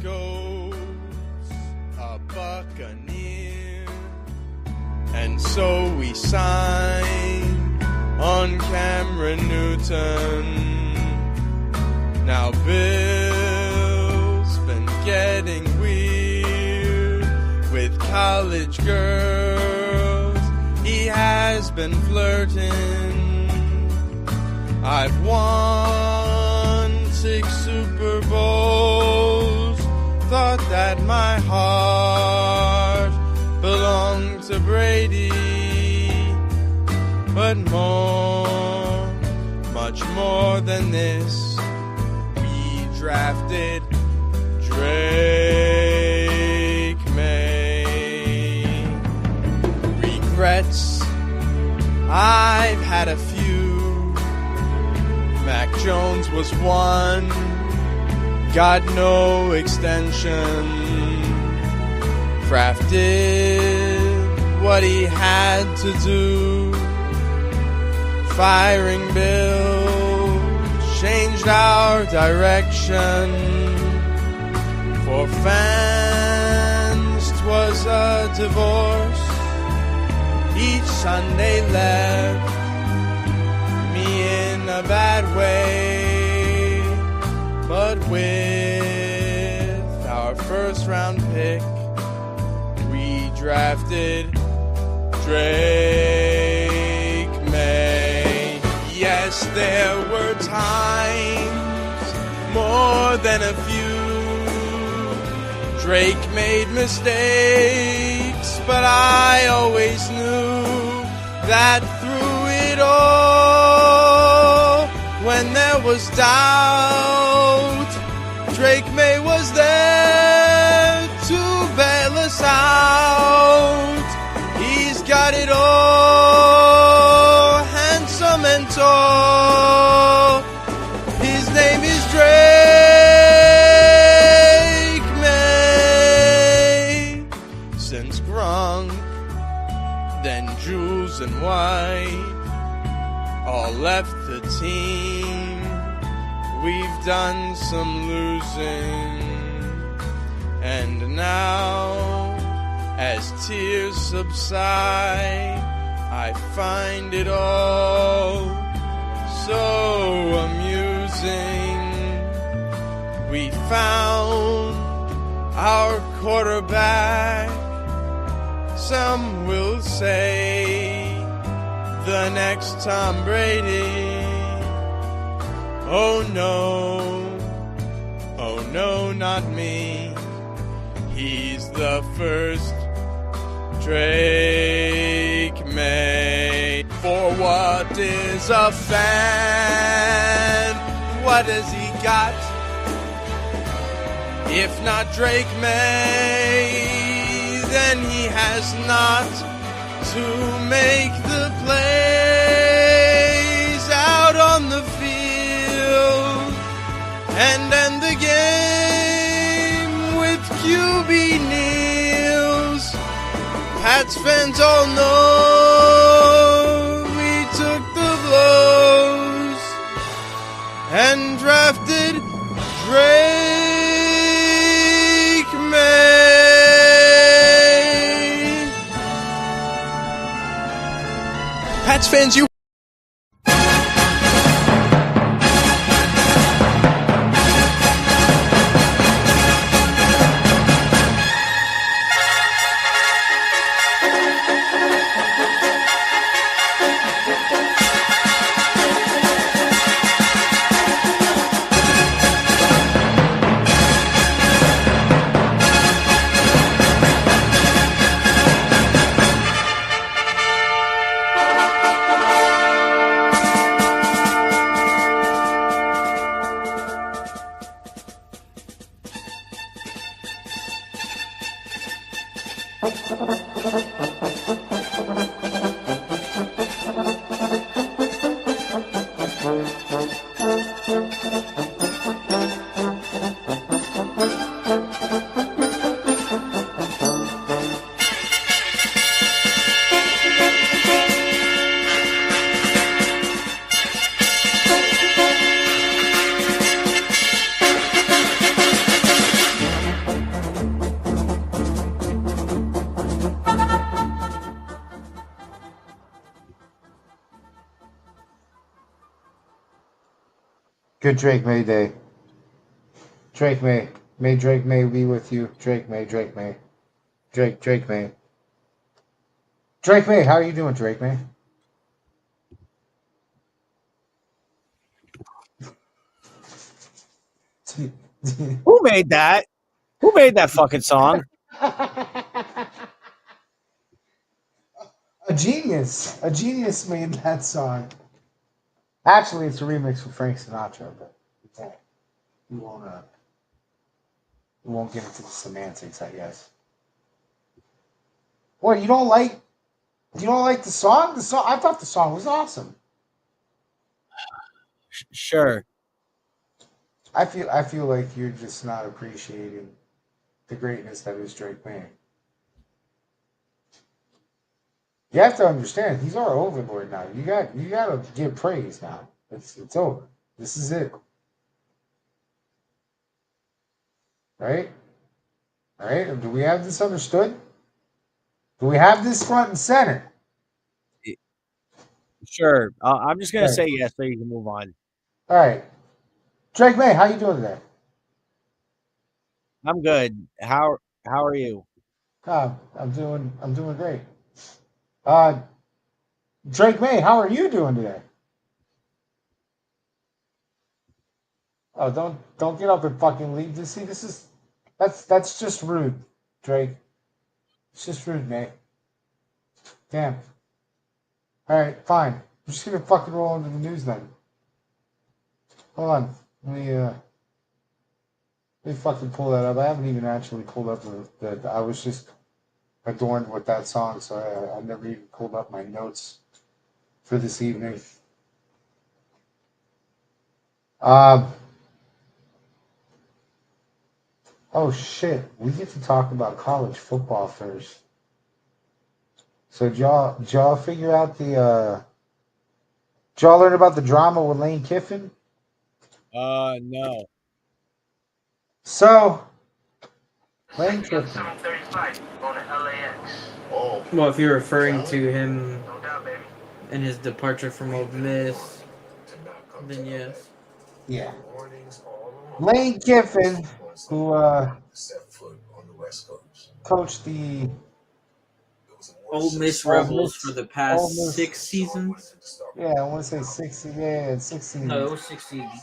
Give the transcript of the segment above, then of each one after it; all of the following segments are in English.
goes a buccaneer, and so we signed on Cameron Newton. Now Bill's been getting weird with college girls. He has been flirting. I've won 6 Super Bowls. Thought that my heart belonged to Brady, but more, much more than this, we drafted Drake Maye. Regrets, I've had a few. Mac Jones was one, got no extension. Kraft did what he had to do. Firing Bill changed our direction. For fans, 'twas a divorce. Each Sunday left me in a bad way, but with our first round pick, we drafted Drake Maye. Yes, there were times, more than a few, Drake made mistakes, but I always knew that through it all, when there was doubt, Drake Maye was there to bail us out. He's got it all, handsome and tall. His name is Drake Maye. Since Gronk, then Jules and White all left the team, we've done some losing. And now, as tears subside, I find it all so amusing. We found our quarterback, some will say the next Tom Brady. Oh no, not me. He's the first Drake Maye. For what is a fan? What has he got? If not Drake Maye, then he has not to make the plays out on the field and end the game with QB kneels. Pats fans all know we took the blows and drafted Drake Maye. Pats fans, you Good Drake May Day. Drake May. May Drake May be with you. Drake May, Drake May. Drake May. Drake May, how are you doing, Drake May? Who made that? Who made that fucking song? A genius. A genius made that song. Actually, it's a remix with Frank Sinatra, but we won't, uh, we won't get into the semantics, I guess. What, you don't like the song? The song I thought the song was awesome. Sure. I feel like you're just not appreciating the greatness that is Drake May. You have to understand, he's our overlord now. You gotta give praise now. It's over. This is it. Right? Right? Do we have this understood? Do we have this front and center? Sure. I'm just gonna Right. say yes so you can move on. All right. Drake May, how you doing today? I'm good. How are you? I'm doing great. Uh Drake May, how are you doing today? Oh, don't get up and fucking leave. See, this is that's just rude, Drake. It's just rude, May. Damn. All right, fine. I'm just gonna fucking roll into the news then. Hold on. Let me fucking pull that up. I haven't even actually pulled up the I was just adorned with that song, so I never even pulled up my notes for this evening. Um. Oh shit. We get to talk about college football first. So did y'all figure out did y'all learn about the drama with Lane Kiffin? No. So Lane Kiffin. Well, if you're referring to him and his departure from Ole Miss, then yes. Yeah. Lane Kiffin, who coached the Ole Miss Ole Rebels for Miss the Ole past Miss 6 seasons. yeah, I want to say 60, yeah, 16. No, it was 6 seasons.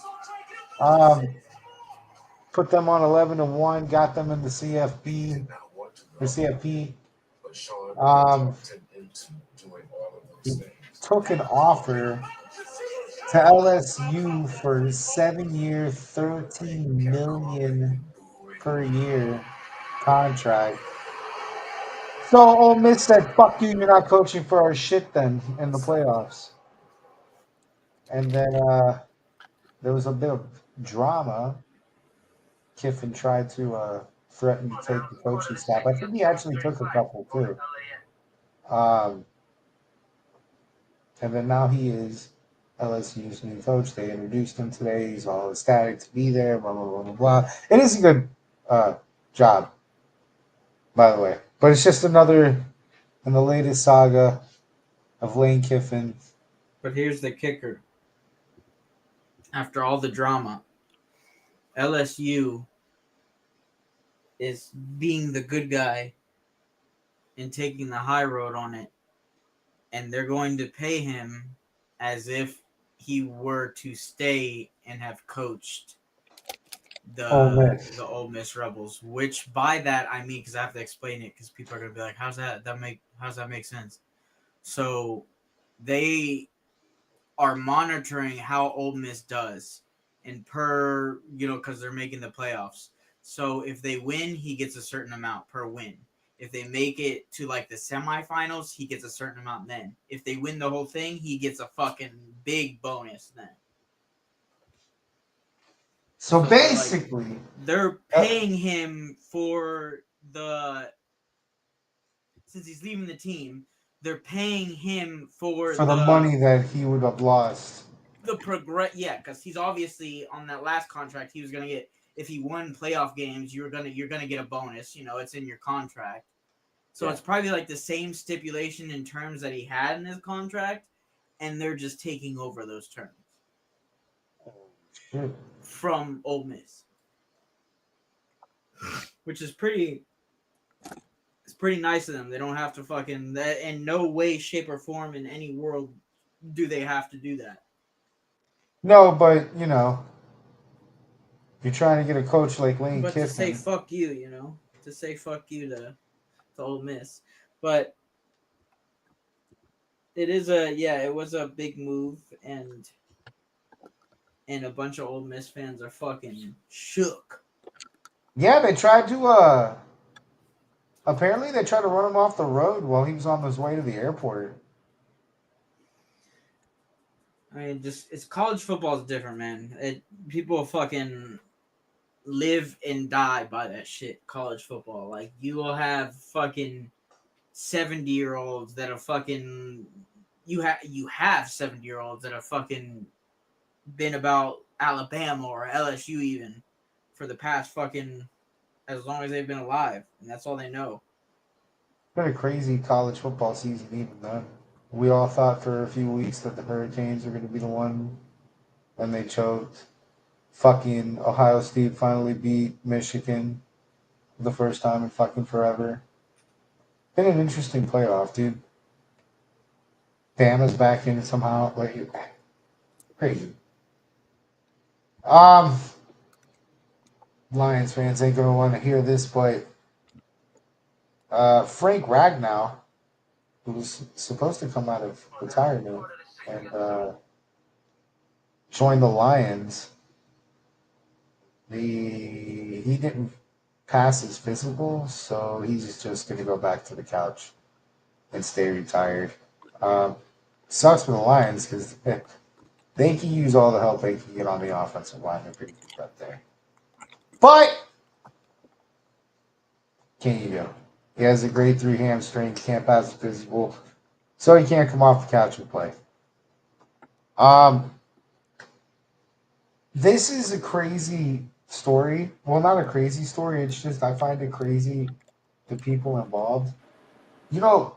Um, put them on 11-1, got them in the CFB or CFP. Um, he took an offer to LSU for 7 year, 13 million per year contract. So Ole Miss said, "Fuck you, you're not coaching for our shit." Then in the playoffs, and then there was a bit of drama. Kiffin tried to threaten to take the coaching staff. I think he actually took a couple too. Um, and then now he is LSU's new coach. They introduced him today. He's all ecstatic to be there. Blah blah blah blah blah. It is a good uh, job, by the way. But it's just another in the latest saga of Lane Kiffin. But here's the kicker. After all the drama, LSU is being the good guy and taking the high road on it, and they're going to pay him as if he were to stay and have coached Ole the Miss. Ole Miss Rebels. Which by that I mean, because I have to explain it, because people are gonna be like, how's that make sense?" So they are monitoring how Ole Miss does, and because they're making the playoffs. So if they win, he gets a certain amount per win. If they make it to like the semifinals, he gets a certain amount then. If they win the whole thing, he gets a fucking big bonus then. So So basically, they're uh, paying him for the since he's leaving the team, they're paying him for for the money that he would have lost. the progress. Yeah, because he's obviously on that last contract. He was gonna get, if he won playoff games, you're gonna get a bonus. It's in your contract. So Yeah. it's probably like the same stipulation in terms that he had in his contract, and they're just taking over those terms. Shit. from Ole Miss, which is pretty. It's pretty nice of them. They don't have to fucking in no way, shape, or form in any world do they have to do that. No, but you're trying to get a coach like Lane But to say Kiffin. fuck you, to say fuck you to Ole Miss, but it was a big move, and a bunch of Ole Miss fans are fucking shook. Yeah, they tried to. Apparently, they tried to run him off the road while he was on his way to the airport. I mean, just it's college football is different, man. People fucking live and die by that shit. College football, like you will have fucking 70-year-olds that are fucking you have 70-year-olds that have fucking been about Alabama or LSU even for the past fucking as long as they've been alive, and that's all they know. Been a crazy college football season, even then. We all thought for a few weeks that the Hurricanes were going to be the one, and they choked. Fucking Ohio State finally beat Michigan for the first time in fucking forever. Been an interesting playoff, dude. Bama's back in somehow. Like, crazy. Um, Lions fans ain't gonna want to hear this, but Frank Ragnow, who was supposed to come out of retirement and join the Lions, he didn't pass his physical, so he's just gonna go back to the couch and stay retired. Um, Sucks for the Lions because they can use all the help they can get on the offensive line. They're pretty good up there. But can you do? He has a grade 3 hamstring, can't pass the physical, so he can't come off the couch and play. Um, this is a crazy story. Well, not a crazy story. It's just I find it crazy the people involved. You know,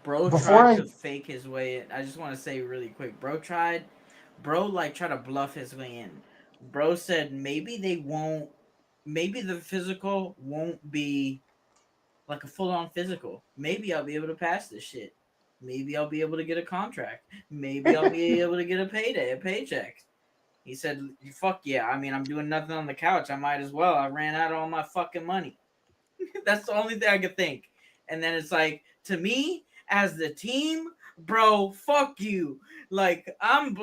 Bro before tried I to fake his way in. I just want to say really quick, bro like tried to bluff his way in. Bro said maybe the physical won't be like a full on physical. Maybe I'll be able to pass this shit. Maybe I'll be able to get a contract. Maybe I'll be able to get a paycheck. He said, "Fuck yeah! I mean, I'm doing nothing on the couch. I might as well. I ran out of all my fucking money." That's the only thing I could think. And then it's like, to me, as the team, bro, fuck you. I'm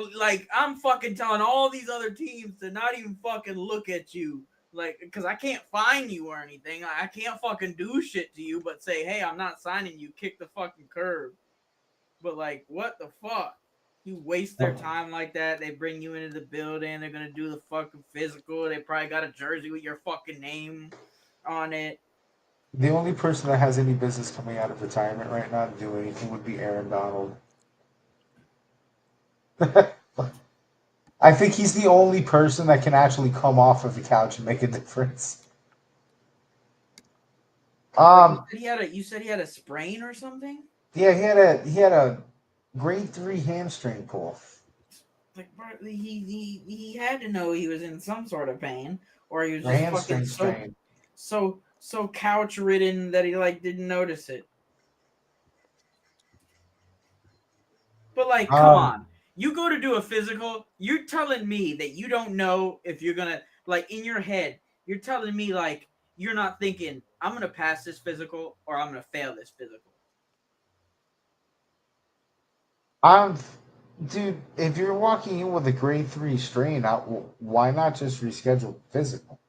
fucking telling all these other teams to not even fucking look at you. Like, because I can't fine you or anything. I can't fucking do shit to you, but say, hey, I'm not signing you. Kick the fucking curb. But like, what the fuck? You waste their time like that. They bring you into the building. They're gonna do the fucking physical. They probably got a jersey with your fucking name on it. the only person that has any business coming out of retirement right now to do anything would be Aaron Donald. I think he's the only person that can actually come off of the couch and make a difference. But Um, you said he had a sprain or something? yeah, he had a grade 3 hamstring pull. Like, bro, he had to know he was in some sort of pain, or he was Or just fucking hamstring strain. so couch ridden that he like didn't notice it. But like, come Um, on, you go to do a physical. You're telling me that you don't know if you're gonna like in your head. You're telling me like you're not thinking I'm gonna pass this physical or I'm gonna fail this physical. I'm, dude. If you're walking in with a grade 3 strain, why not just reschedule physical?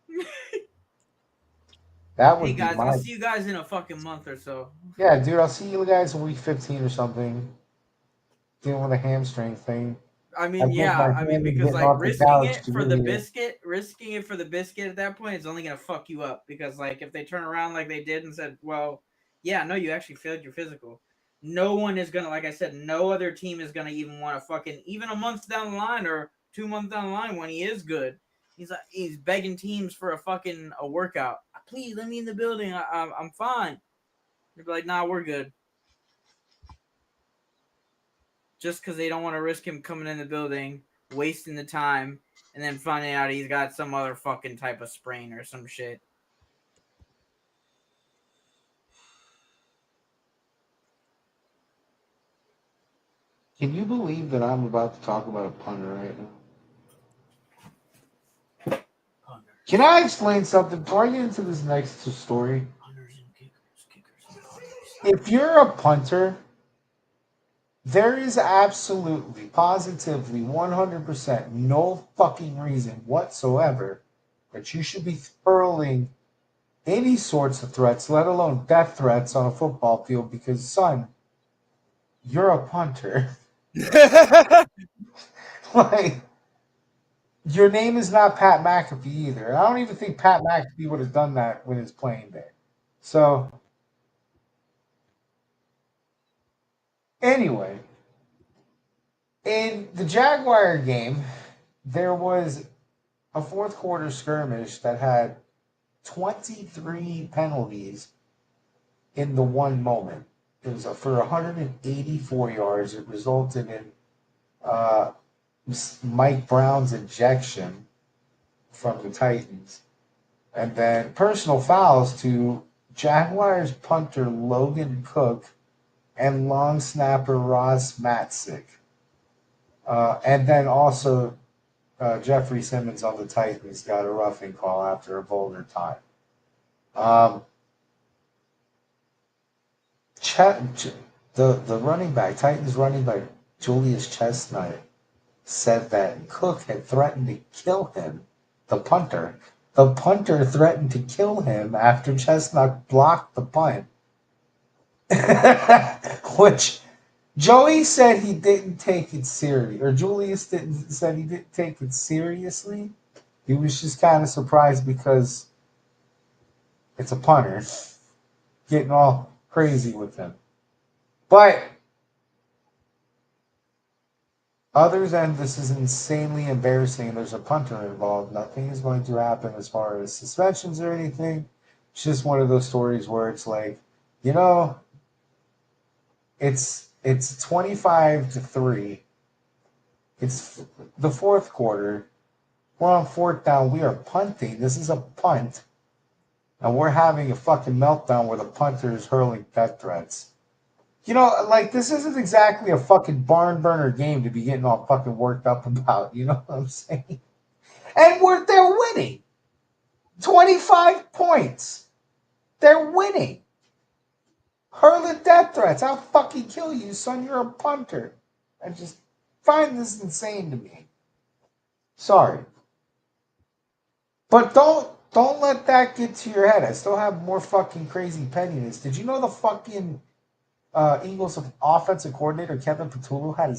That Hey would be guys, I'll my. see you guys in a fucking month or so. Yeah, dude. I'll see you guys in week 15 or something. Dealing with a hamstring thing. I I mean, broke yeah, my I mean hand in because getting like off the couch to get here. risking it for the biscuit at that point is only gonna fuck you up because like if they turn around like they did and said, well, yeah, no, you actually failed your physical. No one is gonna, like I said, no other team is gonna even want to fucking even a month down the line or 2 months down the line when he is good. He's begging teams for a workout. Please let me in the building. I'm fine. They're like, nah, we're good. Just because they don't want to risk him coming in the building wasting the time, and then finding out he's got some other fucking type of sprain or some shit. Can you believe that I'm about to talk about a punter right now? Can I explain something before I get into this next story? Punters and kickers and punters. If you're a punter, there is absolutely, positively, 100% no fucking reason whatsoever that you should be hurling any sorts of threats, let alone death threats, on a football field because, son, you're a punter. Like, your name is not Pat McAfee either. I don't even think Pat McAfee would have done that when he's playing there. So, anyway, in the Jaguar game, there was a fourth quarter skirmish that had 23 penalties in the one moment. It was for 184 yards. It resulted in uh, Mike Brown's ejection from the Titans. And then personal fouls to Jaguars punter Logan Cook and long snapper Ross Matzik. And then also Jeffrey Simmons on the Titans got a roughing call after a vulgar time. The running back, Titans running back Julius Chestnut, said that Cook had threatened to kill him, the punter. The punter threatened to kill him after Chestnut blocked the punt. Which Joey said he didn't take it seriously, or Julius said he didn't take it seriously. He was just kind of surprised because it's a punter, getting all crazy with him. But other than this is insanely embarrassing and there's a punter involved, nothing is going to happen as far as suspensions or anything. It's just one of those stories where it's like, you know, it's 25-3. It's the fourth quarter. We're on fourth down. We are punting. This is a punt. And we're having a fucking meltdown where the punter is hurling death threats. You know, like, this isn't exactly a fucking barn burner game to be getting all fucking worked up about. You know what I'm saying? And they're winning. 25 points. They're winning. Hurling death threats. I'll fucking kill you, son. You're a punter. I just find this insane to me. Sorry. But don't let that get to your head. I still have more fucking crazy pettiness. Did you know the fucking Eagles offensive coordinator Kevin Patullo had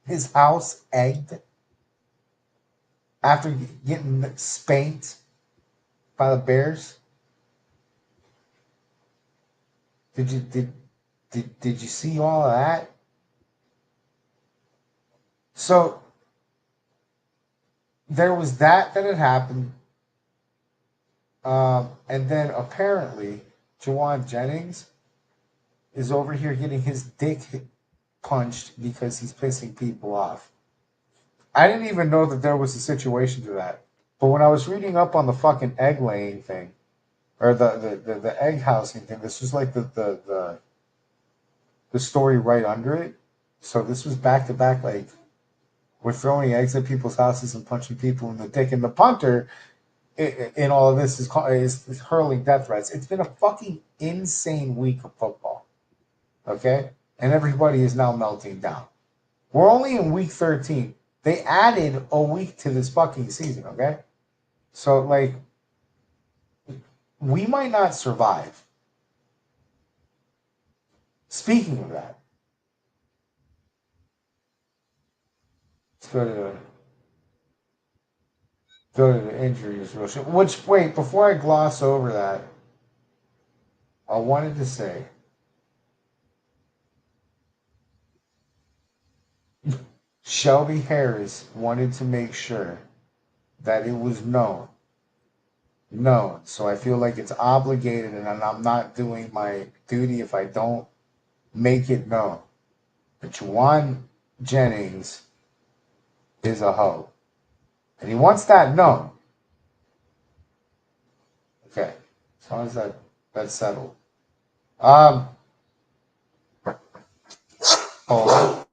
his house egged after getting spanked by the Bears? Did you see all of that? So there was that had happened, and then apparently Jawan Jennings is over here getting his dick punched because he's pissing people off. I didn't even know that there was a situation to that. But when I was reading up on the fucking egg laying thing, or the egg housing thing, this was like the story right under it. So this was back to back, like, we're throwing eggs at people's houses and punching people in the dick. And the punter in all of this is hurling death threats. It's been a fucking insane week of football. Okay? And everybody is now melting down. We're only in week 13. They added a week to this fucking season, okay? So, like, we might not survive. Speaking of that, let's go to the injuries real short. Which, wait, before I gloss over that, I wanted to say, Shelby Harris wanted to make sure that it was known. So I feel like it's obligated, and I'm not doing my duty if I don't make it known that Juwan Jennings is a hoe. And he wants that known. Okay. As long as that's settled. Hold on.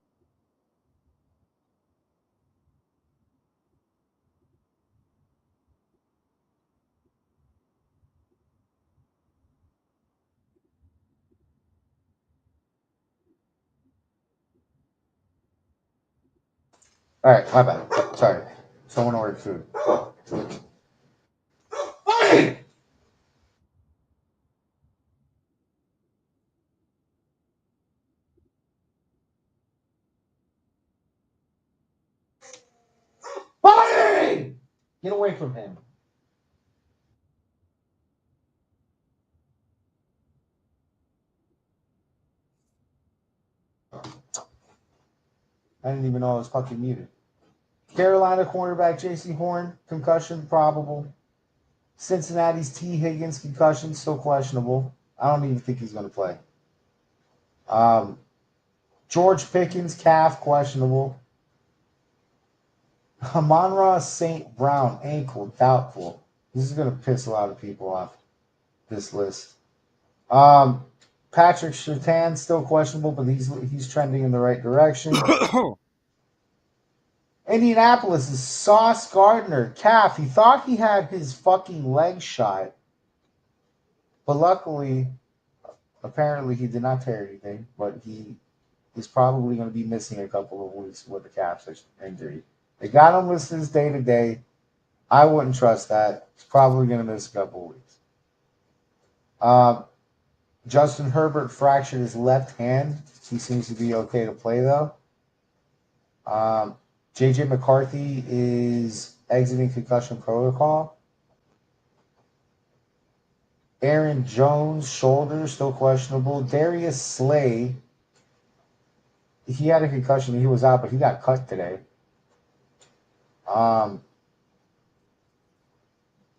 All right, my bad. Sorry. Someone ordered food. Fine! Fine! Get away from him. I didn't even know I was fucking muted. Carolina cornerback J.C. Horn, concussion probable. Cincinnati's T. Higgins, concussion, still questionable. I don't even think he's going to play. George Pickens, calf, questionable. Amon-Ra St. Brown, ankle, doubtful. This is going to piss a lot of people off, this list. Patrick Surtain, still questionable, but he's trending in the right direction. Indianapolis is Sauce Gardner, calf. He thought he had his fucking leg shot, but luckily, apparently he did not tear anything, but he is probably going to be missing a couple of weeks with the calf injury. They got him listed as day-to-day. I wouldn't trust that. He's probably going to miss a couple of weeks. Justin Herbert fractured his left hand. He seems to be okay to play, though. J.J. McCarthy is exiting concussion protocol. Aaron Jones, shoulder, still questionable. Darius Slay, he had a concussion. He was out, but he got cut today. Aaron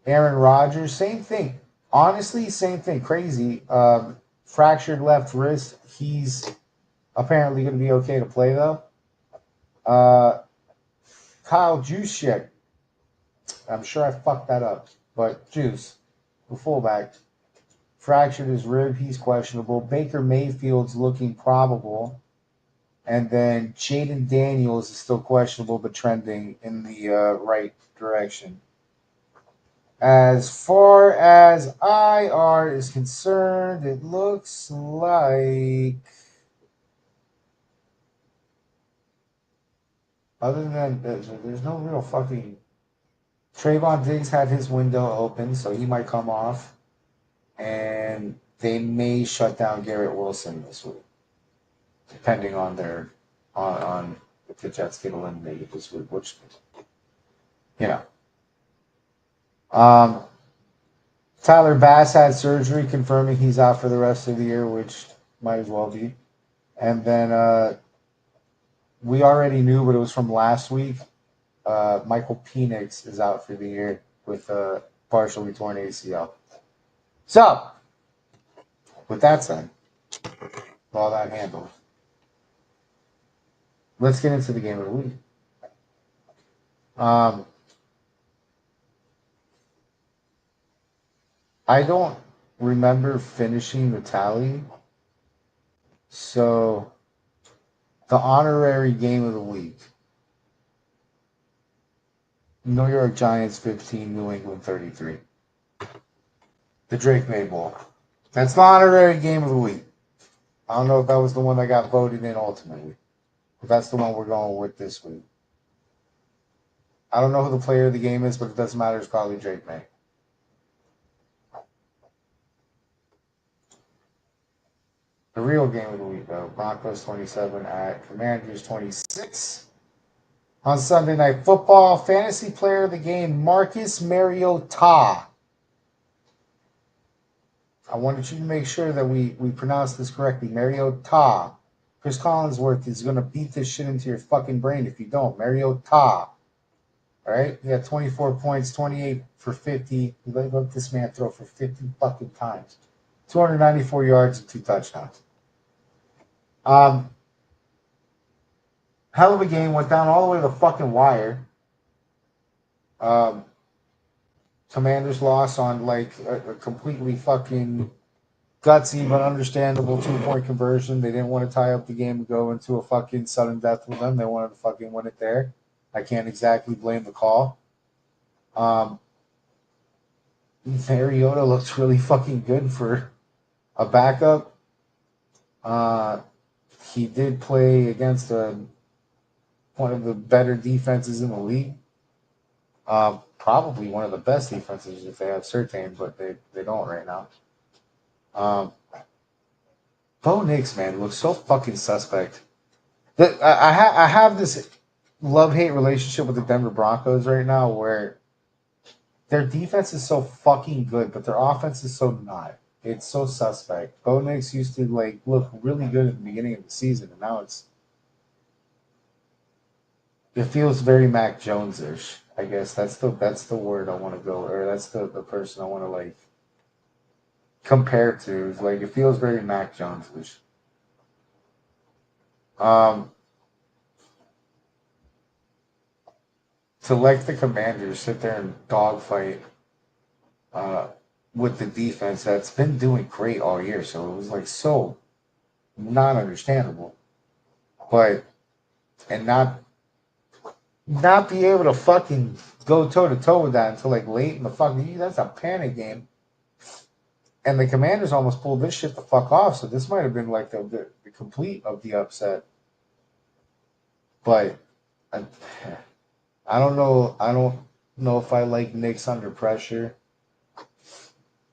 Rodgers, same thing. Honestly, same thing. Crazy. Fractured left wrist. He's apparently going to be okay to play, though. Kyle Juszczyk. I'm sure I fucked that up. But Juice, the fullback, fractured his rib. He's questionable. Baker Mayfield's looking probable. And then Jaden Daniels is still questionable, but trending in the right direction. As far as IR is concerned, it looks like, other than there's no real fucking. Trayvon Diggs had his window open, so he might come off, and they may shut down Garrett Wilson this week, depending on their on if the Jets get eliminated this week, which you know. Tyler Bass had surgery, confirming he's out for the rest of the year, which might as well be. And then we already knew, but it was from last week. Michael Penix is out for the year with a partially torn ACL. So, with that said, all that handled, let's get into the game of the week. I don't remember finishing the tally. So, the honorary game of the week. New York Giants 15, New England 33. The Drake May Bowl. That's the honorary game of the week. I don't know if that was the one that got voted in ultimately. But that's the one we're going with this week. I don't know who the player of the game is, but it doesn't matter. It's probably Drake May. The real game of the week, though. Broncos 27 at Commanders 26. On Sunday Night Football, fantasy player of the game, Marcus Mariota. I wanted you to make sure that we pronounce this correctly. Mariota. Chris Collinsworth is going to beat this shit into your fucking brain if you don't. Mariota. All right? He had 24 points, 28 for 50. Let this man throw for 50 fucking times. 294 yards and 2 touchdowns. Hell of a game. Went down all the way to the fucking wire. Um, Commanders lost on like a completely fucking gutsy but understandable 2-point conversion. They didn't want to tie up the game and go into a fucking sudden death with them. They wanted to fucking win it there. I can't exactly blame the call. Mariota looks really fucking good for a backup. He did play against one of the better defenses in the league. Probably one of the best defenses if they have Surtain, but they don't right now. Bo Nix, man, looks so fucking suspect. I have this love-hate relationship with the Denver Broncos right now where their defense is so fucking good, but their offense is so not. It's so suspect. Bo Nix used to like look really good at the beginning of the season, and now it feels very Mac Jones-ish. I guess that's the word I want to go, or that's the person I want to like compare to. It's like it feels very Mac Jones-ish. To let the Commanders sit there and dogfight with the defense that's been doing great all year, so it was like so not understandable. But and not be able to fucking go toe to toe with that until like late in the fucking that's a panic game. And the Commanders almost pulled this shit the fuck off, so this might have been like the complete of the upset. But I don't know. I don't know if I like Knicks under pressure.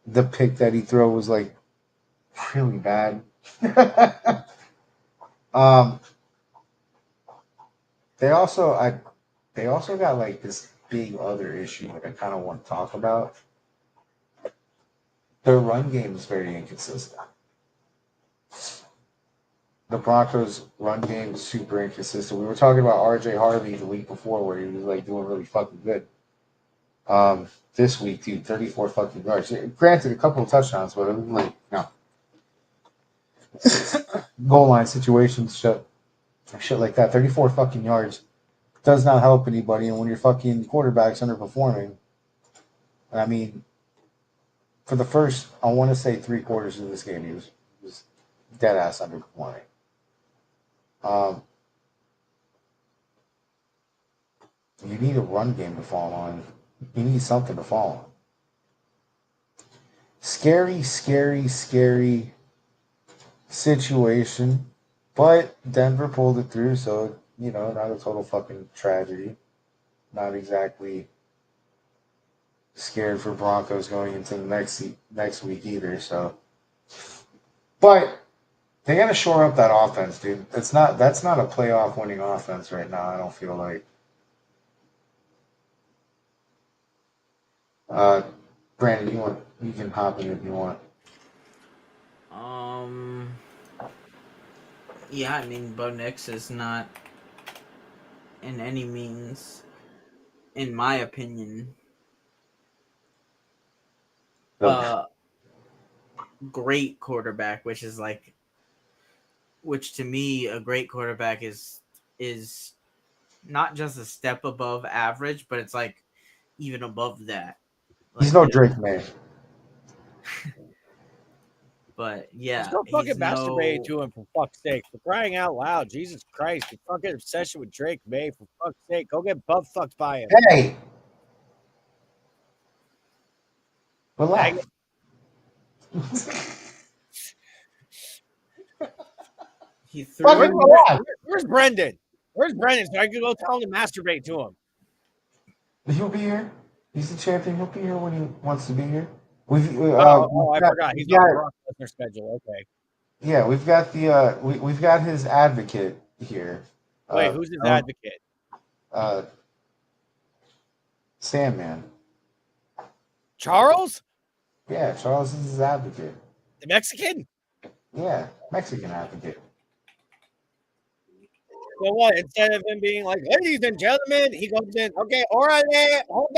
The pick that he threw was like really bad. They also got like this big other issue that I kind of want to talk about. Their run game is very inconsistent. The Broncos' run game is super inconsistent. We were talking about R.J. Harvey the week before, where he was like doing really fucking good. This week, dude, 34 fucking yards. Granted, a couple of touchdowns, but it was like no goal line situations, shit like that. 34 fucking yards does not help anybody, and when your fucking quarterback's underperforming, I mean, for the first, I want to say 3 quarters of this game, he was dead ass underperforming. You need a run game to fall on. You need something to fall on. Scary, scary, scary situation, but Denver pulled it through, so not a total fucking tragedy. Not exactly scared for Broncos going into the next week either. So, but they got to shore up that offense, dude. That's not a playoff winning offense right now. I don't feel like. Brandon, you can hop in if you want. Yeah, I mean, Bo Nix is not in any means, in my opinion, great quarterback, which to me, a great quarterback is not just a step above average, but it's like even above that. He's no Drake May. But yeah, just go fucking masturbate to him for fuck's sake. For crying out loud, Jesus Christ! You fucking obsession with Drake May, for fuck's sake. Go get butt fucked by him. Hey, relax. He threw. Where's Brendan? Where's Brendan? So I can go tell him to masturbate to him. He'll be here. He's the champion. He'll be here when he wants to be here. I forgot. He's on the Brock Lesnar schedule. Okay. Yeah, we've got we've got his advocate here. Wait, who's his advocate? Sandman. Charles? Yeah, Charles is his advocate. The Mexican? Yeah, Mexican advocate. So what? Instead of him being like, "Ladies and gentlemen," he goes in. Okay, all right, hold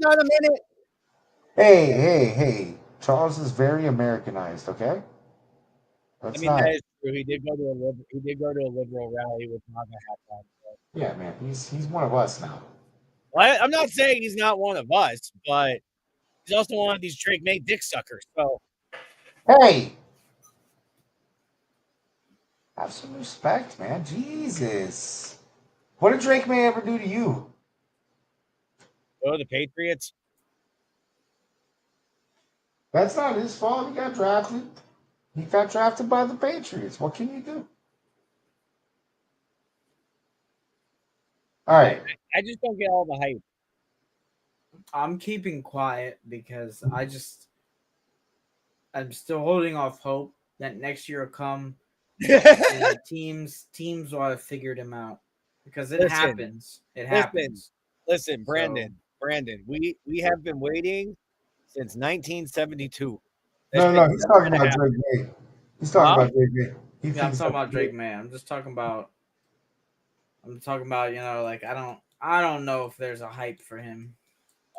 on a minute. Hey! Charles is very Americanized. Okay. That true. He did go to a liberal rally with MAGA hat on. Yeah, man. He's one of us now. Well, I'm not saying he's not one of us, but he's also one of these Drake May dick suckers. So Hey, have some respect, man. Jesus. What did Drake May ever do to you? go to the Patriots. That's not his fault. He got drafted. He got drafted by the Patriots. What can you do? All right. I just don't get all the hype. I'm keeping quiet because I'm still holding off hope that next year will come and teams will have figured him out because it happens. It happens. Listen, Brandon, we have been waiting since 1972. No, he's talking about Drake May. He's talking about Drake May. Yeah, I'm talking about Drake May. I'm talking about, like I don't know if there's a hype for him.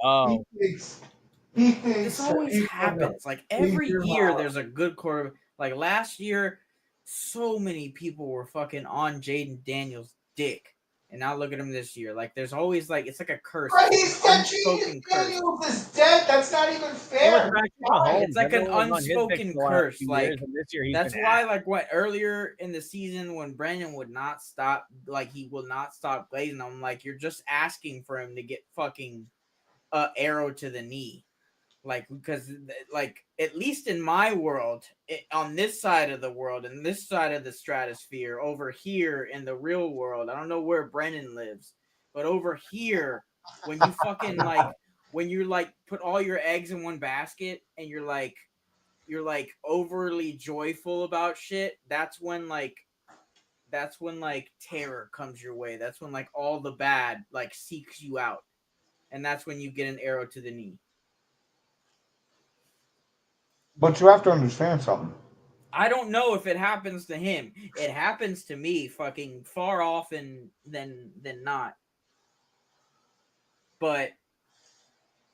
Oh, He thinks this always happens. Like every year there's a good quarterback. Like last year, so many people were fucking on Jaden Daniels' dick. And now look at him this year. Like there's always like it's like a curse. Right, he said Jaden Daniels is dead. That's not even fair. It's like an unspoken curse. Like that's why, like what earlier in the season when Brandon would not stop, like he will not stop glazing. I'm like, you're just asking for him to get fucking arrow to the knee. Like, because, like, at least in my world, on this side of the world, and this side of the stratosphere, over here in the real world, I don't know where Brennan lives, but over here, when you fucking, like, when you're, like, put all your eggs in one basket, and you're, like, overly joyful about shit, that's when, like, terror comes your way. That's when, like, all the bad, like, seeks you out. And that's when you get an arrow to the knee. But you have to understand something. I don't know if it happens to him. It happens to me fucking far often than not. But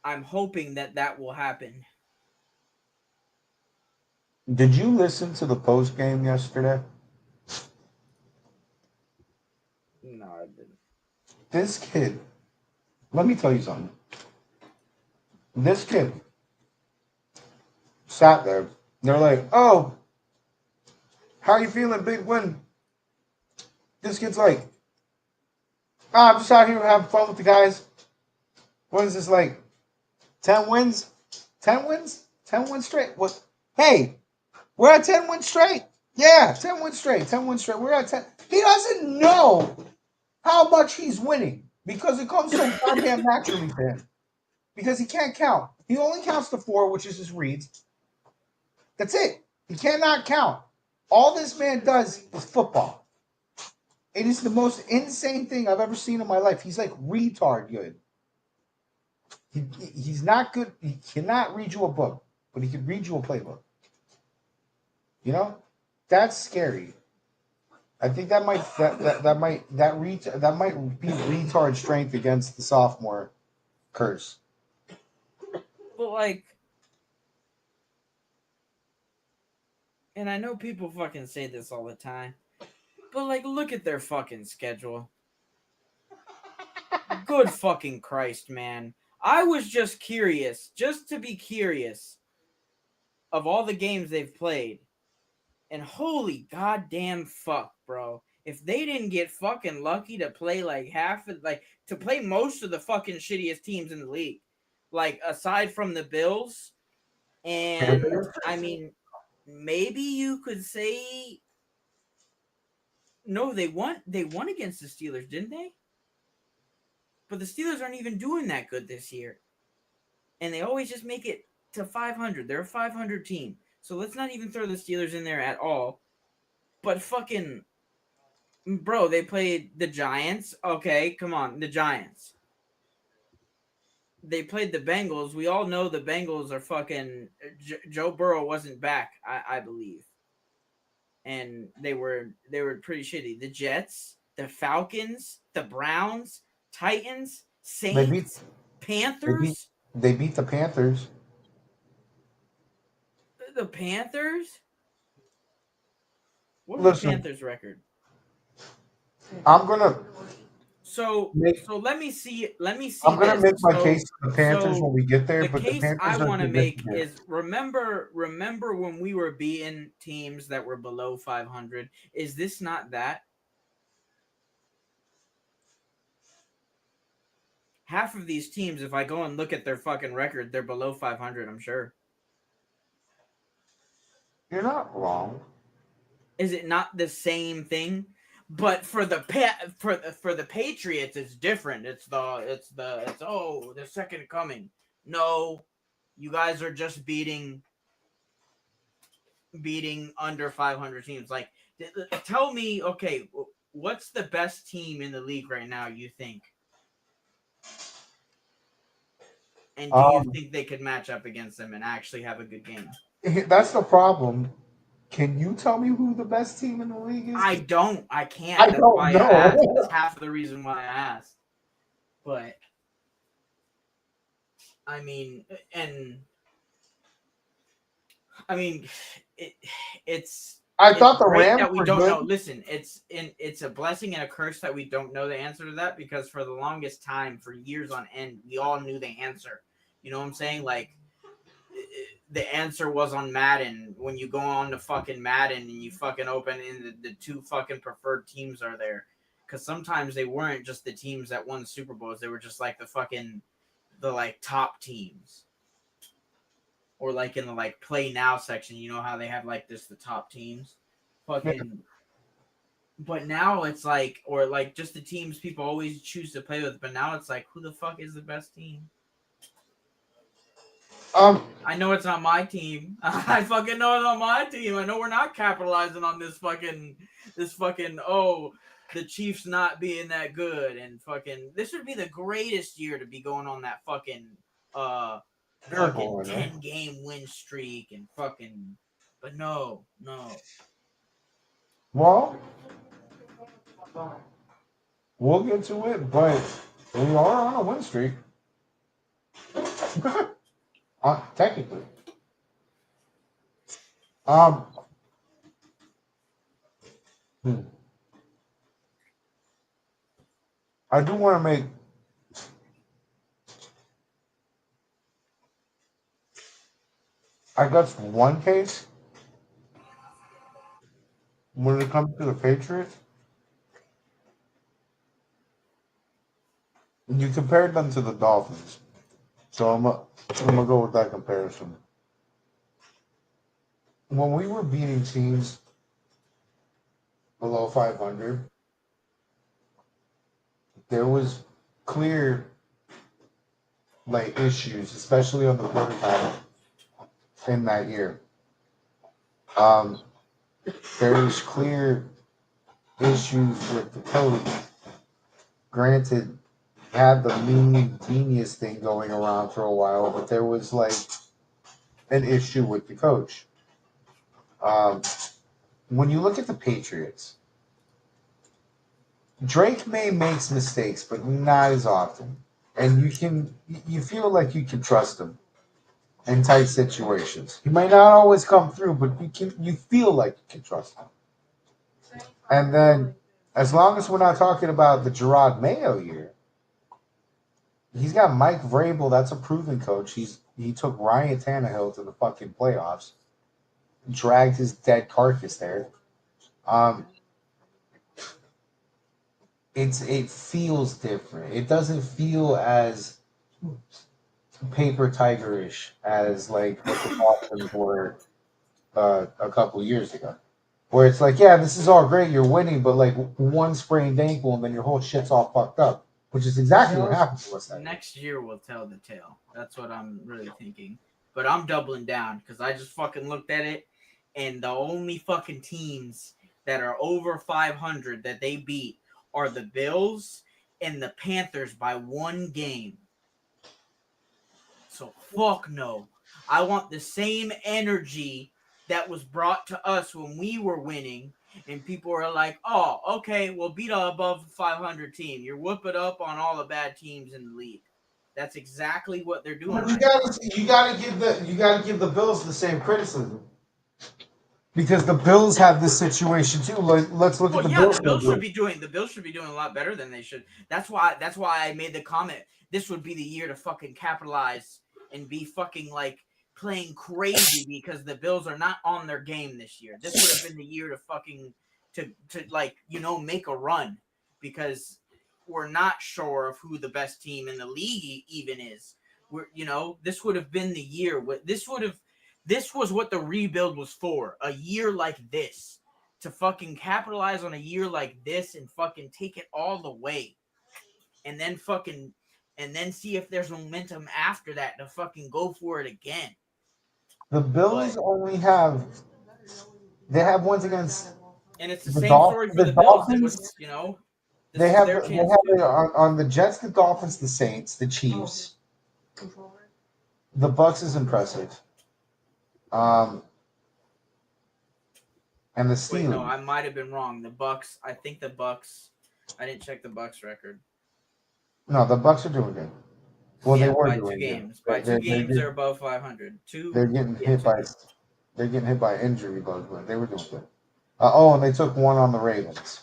I'm hoping that will happen. Did you listen to the post game yesterday? No, I didn't. This kid, let me tell you something. This kid sat there. They're like, "Oh, how are you feeling? Big win." This kid's like, I'm just out here having fun with the guys. What is this like? 10 wins? 10 wins? 10 wins straight? What? Hey, we're at 10 wins straight. Yeah, 10 wins straight. 10 wins straight. We're at 10. He doesn't know how much he's winning because it comes so goddamn naturally to him. Because he can't count. He only counts to 4, which is his reads. That's it. He cannot count. All this man does is football. It is the most insane thing I've ever seen in my life. He's like retard good. He's not good. He cannot read you a book, but he can read you a playbook. You know, that's scary. I think that might be retard strength against the sophomore curse. But like, and I know people fucking say this all the time, but like, look at their fucking schedule. Good fucking Christ, man. I was just curious, just to be curious, of all the games they've played. And holy goddamn fuck, bro. If they didn't get fucking lucky to play like to play most of the fucking shittiest teams in the league, like aside from the Bills, and I mean, maybe you could say, no, they won against the Steelers, didn't they? But the Steelers aren't even doing that good this year. And they always just make it to 500. They're a 500 team. So let's not even throw the Steelers in there at all. But fucking, bro, they played the Giants. Okay, come on, the Giants. They played the Bengals. We all know the Bengals are fucking. Joe Burrow wasn't back, I believe, and they were pretty shitty. The Jets, the Falcons, the Browns, Titans, Saints, Panthers. They beat the Panthers. The Panthers. What's Listen. the Panthers' record? I'm gonna So make. let me see. Let me see. I'm gonna this. make my So, case to the Panthers so when we get there, the but the case I Panthers are want to good this make year. is remember when we were beating teams that were below 500. Is this not that? Half of these teams, if I go and look at their fucking record, they're below 500. I'm sure. You're not wrong. Is it not the same thing? But for the Patriots, it's different. It's the second coming. No, you guys are just beating under 500 teams. Like, tell me, okay, what's the best team in the league right now? You think? And do you think they could match up against them and actually have a good game? That's the problem. Can you tell me who the best team in the league is? I don't. I can't. I That's don't why know. I asked. That's half of the reason why I asked. But I mean, it's I thought the great Rams that we were don't good. know. Listen, it's a blessing and a curse that we don't know the answer to that, because for the longest time, for years on end, we all knew the answer. You know what I'm saying? Like, the answer was on Madden. When you go on to fucking Madden and you fucking open and the two fucking preferred teams are there. Because sometimes they weren't just the teams that won Super Bowls. They were just like the like top teams. Or like in the like play now section, you know how they have like the top teams? Fucking. But now it's like, or like just the teams people always choose to play with. But now it's like, who the fuck is the best team? I know it's not my team. I fucking know it's not my team. I know we're not capitalizing on this fucking the Chiefs not being that good, and fucking this would be the greatest year to be going on that fucking 10-game win streak and fucking, but no. Well, we'll get to it, but we are on a win streak. Technically. I do want to make I guess one case when it comes to the Patriots. You compared them to the Dolphins. So I'm gonna go with that comparison. When we were beating teams below 500, there was clear like issues, especially on the quarterback in that year. There was clear issues with the coach. Granted, had the mean genius thing going around for a while, but there was like an issue with the coach. When you look at the Patriots, Drake May makes mistakes, but not as often, and you feel like you can trust him in tight situations. He might not always come through, but you feel like you can trust him. And then, as long as we're not talking about the Gerard Mayo year, he's got Mike Vrabel. That's a proven coach. He took Ryan Tannehill to the fucking playoffs, dragged his dead carcass there. It feels different. It doesn't feel as paper tigerish as like what the Dolphins were a couple years ago, where it's like, yeah, this is all great, you're winning, but like one sprained ankle and then your whole shit's all fucked up, which is exactly what happened to us. Next year will tell the tale. That's what I'm really thinking. But I'm doubling down because I just fucking looked at it, and the only fucking teams that are over 500 that they beat are the Bills and the Panthers by one game. So fuck no. I want the same energy that was brought to us when we were winning, and people are like, "Oh, okay, we'll beat a above 500 team. You're whooping up on all the bad teams in the league." That's exactly what they're doing. You gotta give the Bills the same criticism. Because the Bills have this situation too. Let's look at the Bills. The Bills should be doing a lot better than they should. That's why I made the comment. This would be the year to fucking capitalize and be fucking like playing crazy because the Bills are not on their game this year. This would have been the year to fucking to like, you know, make a run because we're not sure of who the best team in the league even is. This would have been the year. This was what the rebuild was for. A year like this. To fucking capitalize on a year like this and fucking take it all the way. And then see if there's momentum after that to fucking go for it again. The Bills they have ones against, and it's the same story for the Bills. Dolphins. They have their chance on the Jets, the Dolphins, the Saints, the Chiefs. The Bucks is impressive. And the Steelers. Wait, no, I might have been wrong. The Bucks. I think the Bucks. I didn't check the Bucks record. No, the Bucks are doing good. Well, they were by doing 2 games. Good. By 2 games, they're above 500. They're getting hit by injury bugs, but they were doing good. And they took one on the Ravens,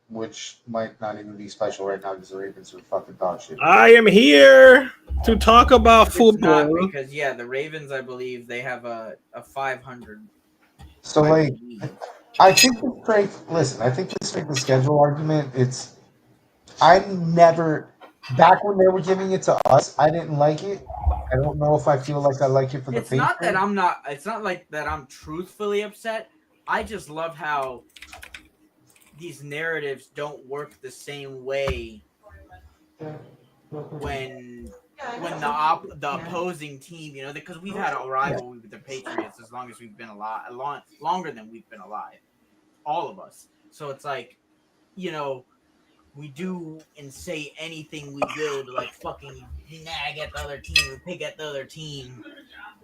which might not even be special right now because the Ravens are fucking dog shit. I am here to talk about football. Not because the Ravens, I believe they have a 500. So I think I think the strength of schedule argument. Back when they were giving it to us, I didn't like it. I don't know if I feel like I like it for the Patriots. It's not like that I'm truthfully upset. I just love how these narratives don't work the same way when the opposing team, because we've had a rivalry with the Patriots as long as we've been alive, longer than we've been alive, all of us. So it's like, we do and say anything we will to like fucking nag at the other team or pick at the other team,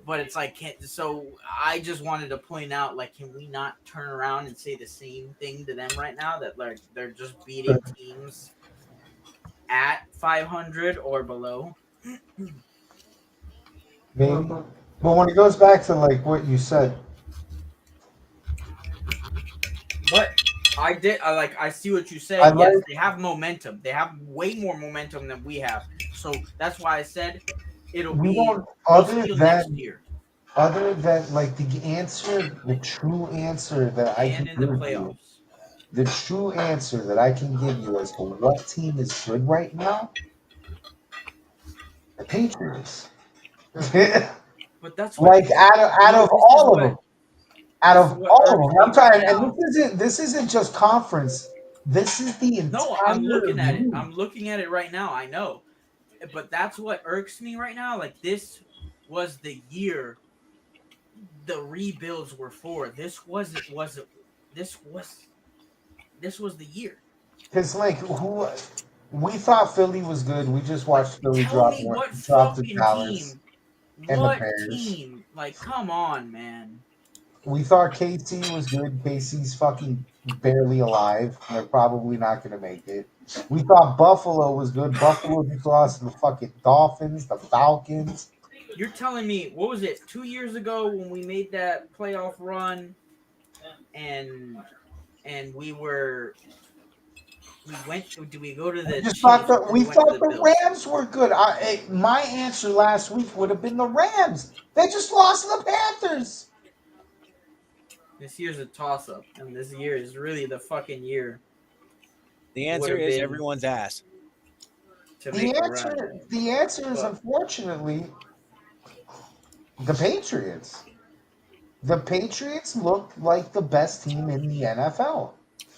but it's like so I just wanted to point out, like, can we not turn around and say the same thing to them right now, that like they're just beating teams at 500 or below? Maybe. But when it goes back to like what you said, but I see what you say. Yes, they have momentum. They have way more momentum than we have. So that's why I said it'll be next year. Other than like the true answer that I can give you, the true answer that I can give you as to what team is good right now, the Patriots. But that's what, like out of all of them. Out of all of them, I'm trying, and this isn't just conference. This is the entire. No, I'm looking at it. I'm looking at it right now. I know, but that's what irks me right now. Like, this was the year the rebuilds were for. This was the year. Because we thought Philly was good. We just watched Philly drop the Dallas and the Bears. Team? Like, come on, man. We thought KC was good. KC's fucking barely alive. They're probably not going to make it. We thought Buffalo was good. Buffalo just lost to the fucking Dolphins, the Falcons. You're telling me, what was it, 2 years ago when we made that playoff run and we went to the Chiefs? We thought the Rams were good. My answer last week would have been the Rams. They just lost to the Panthers. This year's a toss-up, and this year is really the fucking year. The answer is everyone's ass. The answer is, unfortunately, the Patriots. The Patriots look like the best team in the NFL.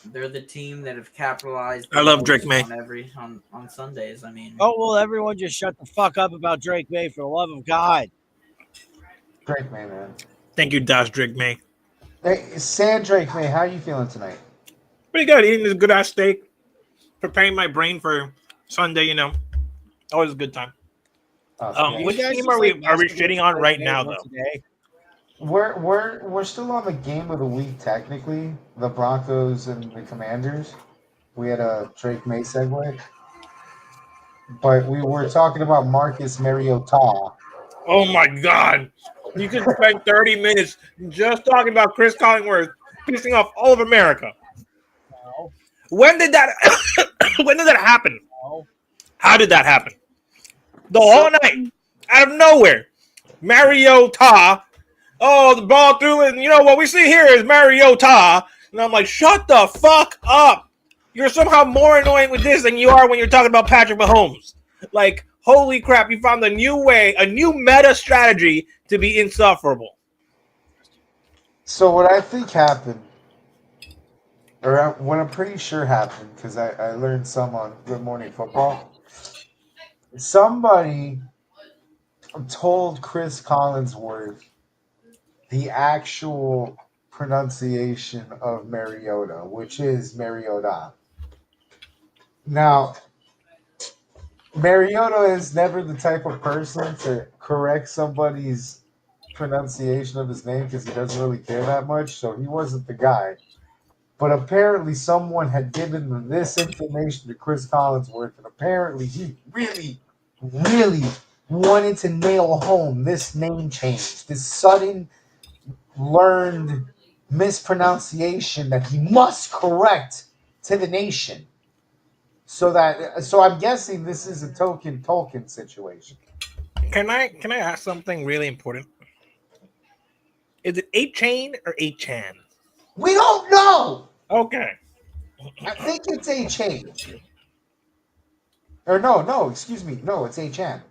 They're the team that have capitalized. I love Drake May. On Sundays. I mean. Oh, well, everyone just shut the fuck up about Drake May, for the love of God. Drake May, man. Thank you, Dash Drake May. Hey, San Drake May, how are you feeling tonight? Pretty good. Eating this good ass steak. Preparing my brain for Sunday, Always a good time. Which team are we shitting on right now, though? We're still on the game of the week, technically. The Broncos and the Commanders. We had a Drake May segue. But we were talking about Marcus Mariota. Oh my God. You could spend 30 minutes just talking about Chris Collinsworth pissing off all of America. No. When did that happen? No. How did that happen? The whole night, out of nowhere, Mariota. Oh, the ball through, and you know what we see here is Mariota. And I'm like, shut the fuck up. You're somehow more annoying with this than you are when you're talking about Patrick Mahomes. Like, holy crap, you found a new way, a new meta strategy to be insufferable. So what I think happened, or what I'm pretty sure happened, because I learned some on Good Morning Football. Somebody told Chris Collinsworth the actual pronunciation of Mariota, which is Mariota. Now, Mariota is never the type of person to correct somebody's pronunciation of his name because he doesn't really care that much, so he wasn't the guy. But apparently someone had given this information to Chris Collinsworth, and apparently he really, really wanted to nail home this name change, this sudden learned mispronunciation that he must correct to the nation. So I'm guessing this is a Tolkien situation. Can I ask something really important? Is it 8-chain or 8-chan? We don't know. Okay. I think it's A-Chain. Or no, excuse me. No, it's A-Chan.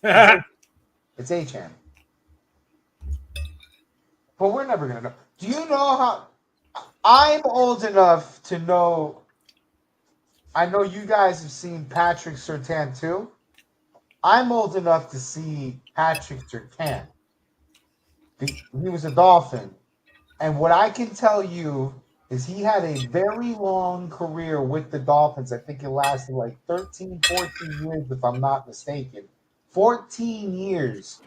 It's A-Chan. But we're never going to know. Do you know how... I'm old enough to know... I know you guys have seen Patrick Surtain too. I'm old enough to see Patrick Surtain. He was a Dolphin. And what I can tell you is he had a very long career with the Dolphins. I think it lasted like 13, 14 years, if I'm not mistaken. 14 years.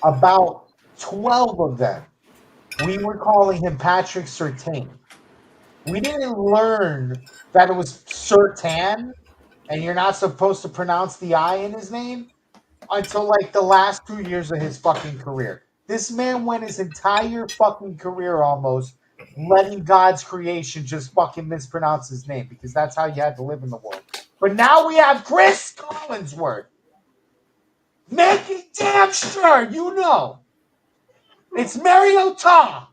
About 12 of them, we were calling him Patrick Surtain. We didn't learn that it was Surtain, and you're not supposed to pronounce the I in his name until like the last 2 years of his fucking career. This man went his entire fucking career almost letting God's creation just fucking mispronounce his name because that's how you had to live in the world. But now we have Chris Collinsworth making damn sure you know it's Mariota.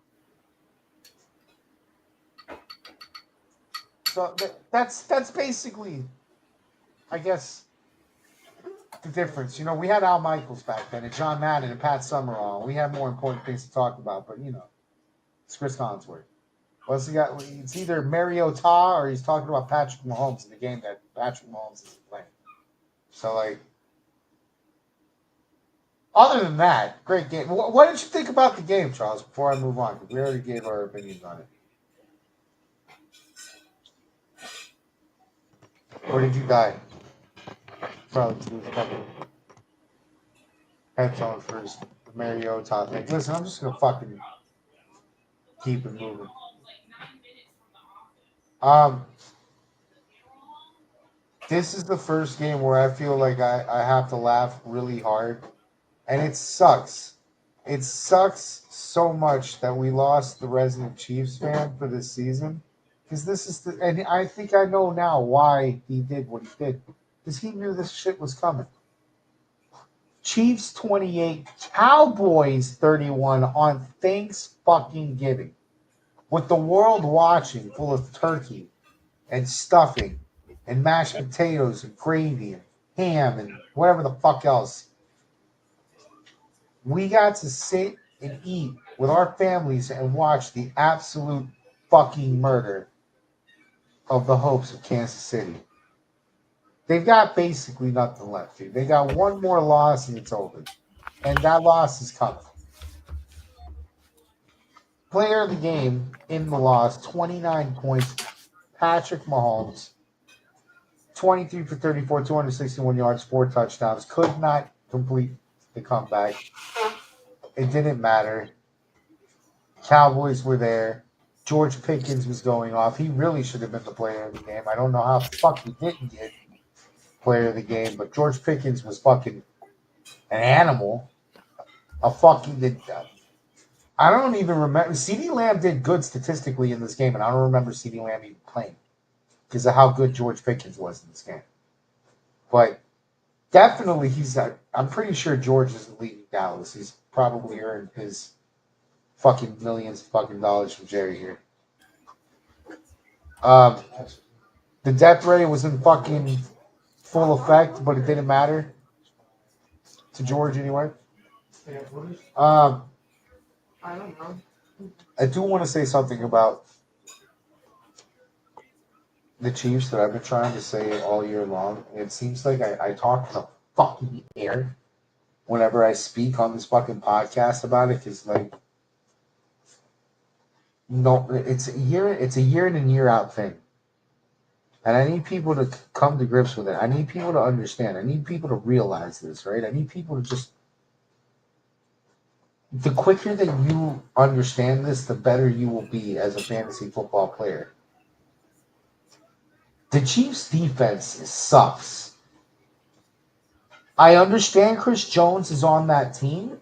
So that's basically, I guess, the difference. You know, we had Al Michaels back then, and John Madden and Pat Summerall. We had more important things to talk about, but you know, it's Chris Collinsworth. What's he got? It's either Mariota or he's talking about Patrick Mahomes in the game that Patrick Mahomes isn't playing. So, like, other than that, great game. What did you think about the game, Charles? Before I move on, because we already gave our opinions on it. Or did you die? Probably to lose couple headphones for his Mariota thing. Listen, I'm just gonna fucking keep it moving. This is the first game where I feel like I have to laugh really hard, and it sucks. It sucks so much that we lost the resident Chiefs fan for this season, because this is and I think I know now why he did what he did, because he knew this shit was coming. Chiefs 28, Cowboys 31 on Thanksgiving, with the world watching, full of turkey and stuffing and mashed potatoes and gravy and ham and whatever the fuck else. We got to sit and eat with our families and watch the absolute fucking murder of the hopes of Kansas City. They've got basically nothing left, dude. They got one more loss and it's over. And that loss is coming. Player of the game in the loss, 29 points, Patrick Mahomes. 23 for 34, 261 yards, 4 touchdowns. Could not complete the comeback. It didn't matter. Cowboys were there. George Pickens was going off. He really should have been the player of the game. I don't know how the fuck he didn't get player of the game, but George Pickens was fucking an animal. a fucking. I don't even remember. CeeDee Lamb did good statistically in this game, and I don't remember CeeDee Lamb even playing because of how good George Pickens was in this game. But definitely, I'm pretty sure George isn't leaving Dallas. He's probably earned his fucking millions of fucking dollars from Jerry here. The death ray was in fucking full effect, but it didn't matter to George anyway. I don't know. I do want to say something about the Chiefs that I've been trying to say all year long. It seems like I talk to the fucking air whenever I speak on this fucking podcast about it, because like, no, it's a year in and year out thing. And I need people to come to grips with it. I need people to understand. I need people to realize this, right? I need people to just. The quicker that you understand this, the better you will be as a fantasy football player. The Chiefs' defense sucks. I understand Chris Jones is on that team.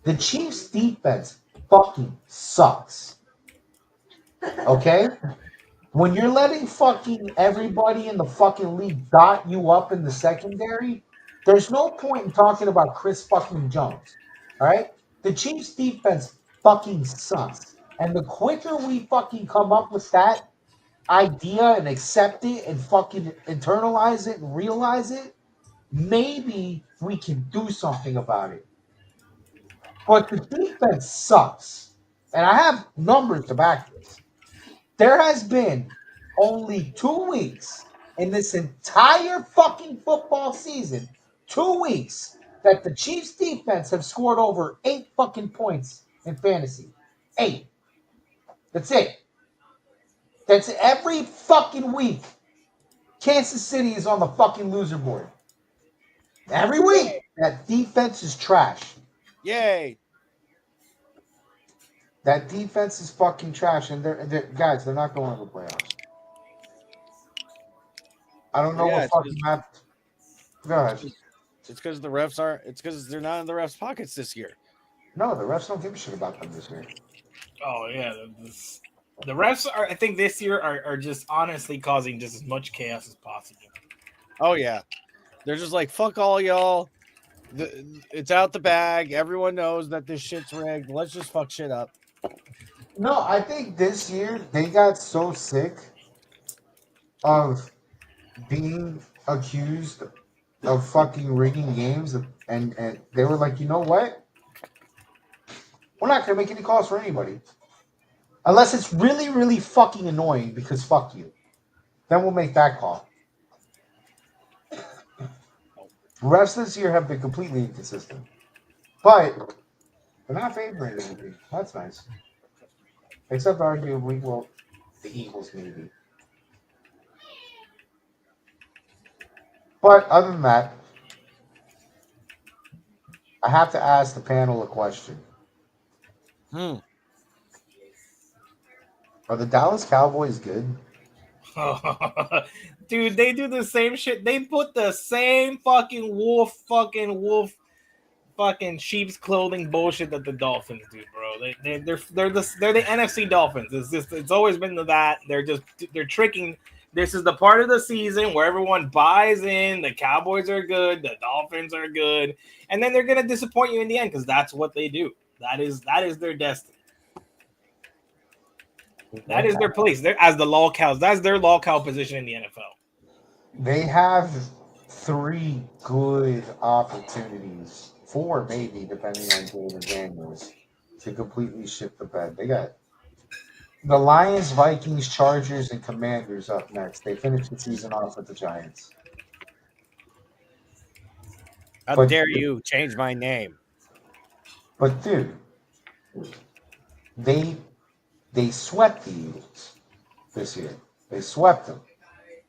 The Chiefs' defense fucking sucks. Okay? When you're letting fucking everybody in the fucking league dot you up in the secondary, there's no point in talking about Chris fucking Jones. All right? The Chiefs' defense fucking sucks. And the quicker we fucking come up with that idea and accept it and fucking internalize it and realize it, maybe we can do something about it. But the defense sucks. And I have numbers to back this. There has been only 2 weeks in this entire fucking football season, 2 weeks, that the Chiefs defense have scored over 8 fucking points in fantasy. 8. That's it. That's every fucking week. Kansas City is on the fucking loser board. Every week. That defense is trash. Yay. That defense is fucking trash. And guys, they're not going to the playoffs. I don't know Yeah, what fucking happened. Go ahead. It's because the refs aren't. It's because they're not in the refs' pockets this year. No, the refs don't give a shit about them this year. Oh yeah, the refs are. I think this year are just honestly causing just as much chaos as possible. Oh yeah, they're just like fuck all y'all. It's out the bag. Everyone knows that this shit's rigged. Let's just fuck shit up. No, I think this year they got so sick of being accused of fucking rigging games, and they were like, you know what? We're not gonna make any calls for anybody. Unless it's really, really fucking annoying because fuck you. Then we'll make that call. Refs this year have been completely inconsistent. But they're not favoring anything. That's nice. Except arguably, well, the Eagles maybe. But other than that, I have to ask the panel a question. Are the Dallas Cowboys good? Dude, they do the same shit. They put the same fucking wolf fucking sheep's clothing bullshit that the Dolphins do, bro. They're the NFC Dolphins. It's always been that. They're tricking. This is the part of the season where everyone buys in. The Cowboys are good. The Dolphins are good, and then they're gonna disappoint you in the end because that's what they do. That is their destiny. That is their place. They're as the lolcows. That's their lolcow position in the NFL. They have 3 good opportunities, 4 maybe, depending on David Daniels, to completely shit the bed. They got the Lions, Vikings, Chargers, and Commanders up next. They finished the season off with the Giants. How dare you change my name? But dude, they swept the Eagles this year. They swept them.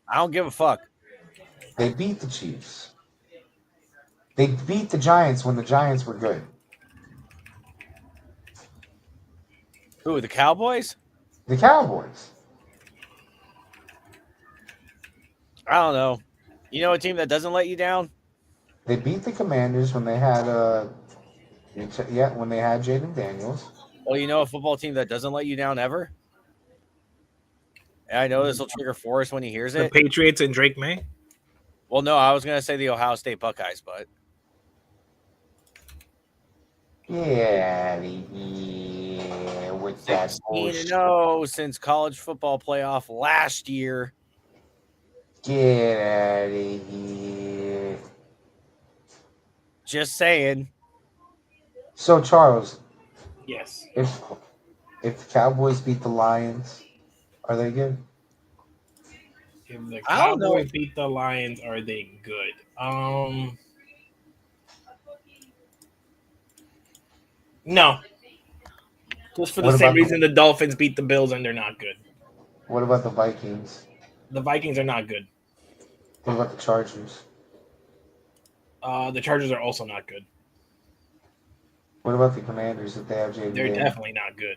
I don't give a fuck. They beat the Chiefs. They beat the Giants when the Giants were good. Who, the Cowboys? The Cowboys. I don't know. You know a team that doesn't let you down? They beat the Commanders when they had Yeah, when they had Jaden Daniels. Well, you know a football team that doesn't let you down ever? And I know this will trigger Forrest when he hears The it. Patriots and Drake May. Well, no, I was going to say the Ohio State Buckeyes, but Get out of here with that 16-0 bullshit. since college football playoff last year. Get out of here. Just saying. So Charles, Yes. if the Cowboys beat the Lions, are they good? If the I don't know. Cowboys beat the Lions, are they good? No. Just for the What same about reason the Dolphins beat the Bills and they're not good. the Vikings? The Vikings are not good. What about the Chargers? The Chargers are also not good. What about the Commanders if they have Jaden They're Daniels? definitely not good.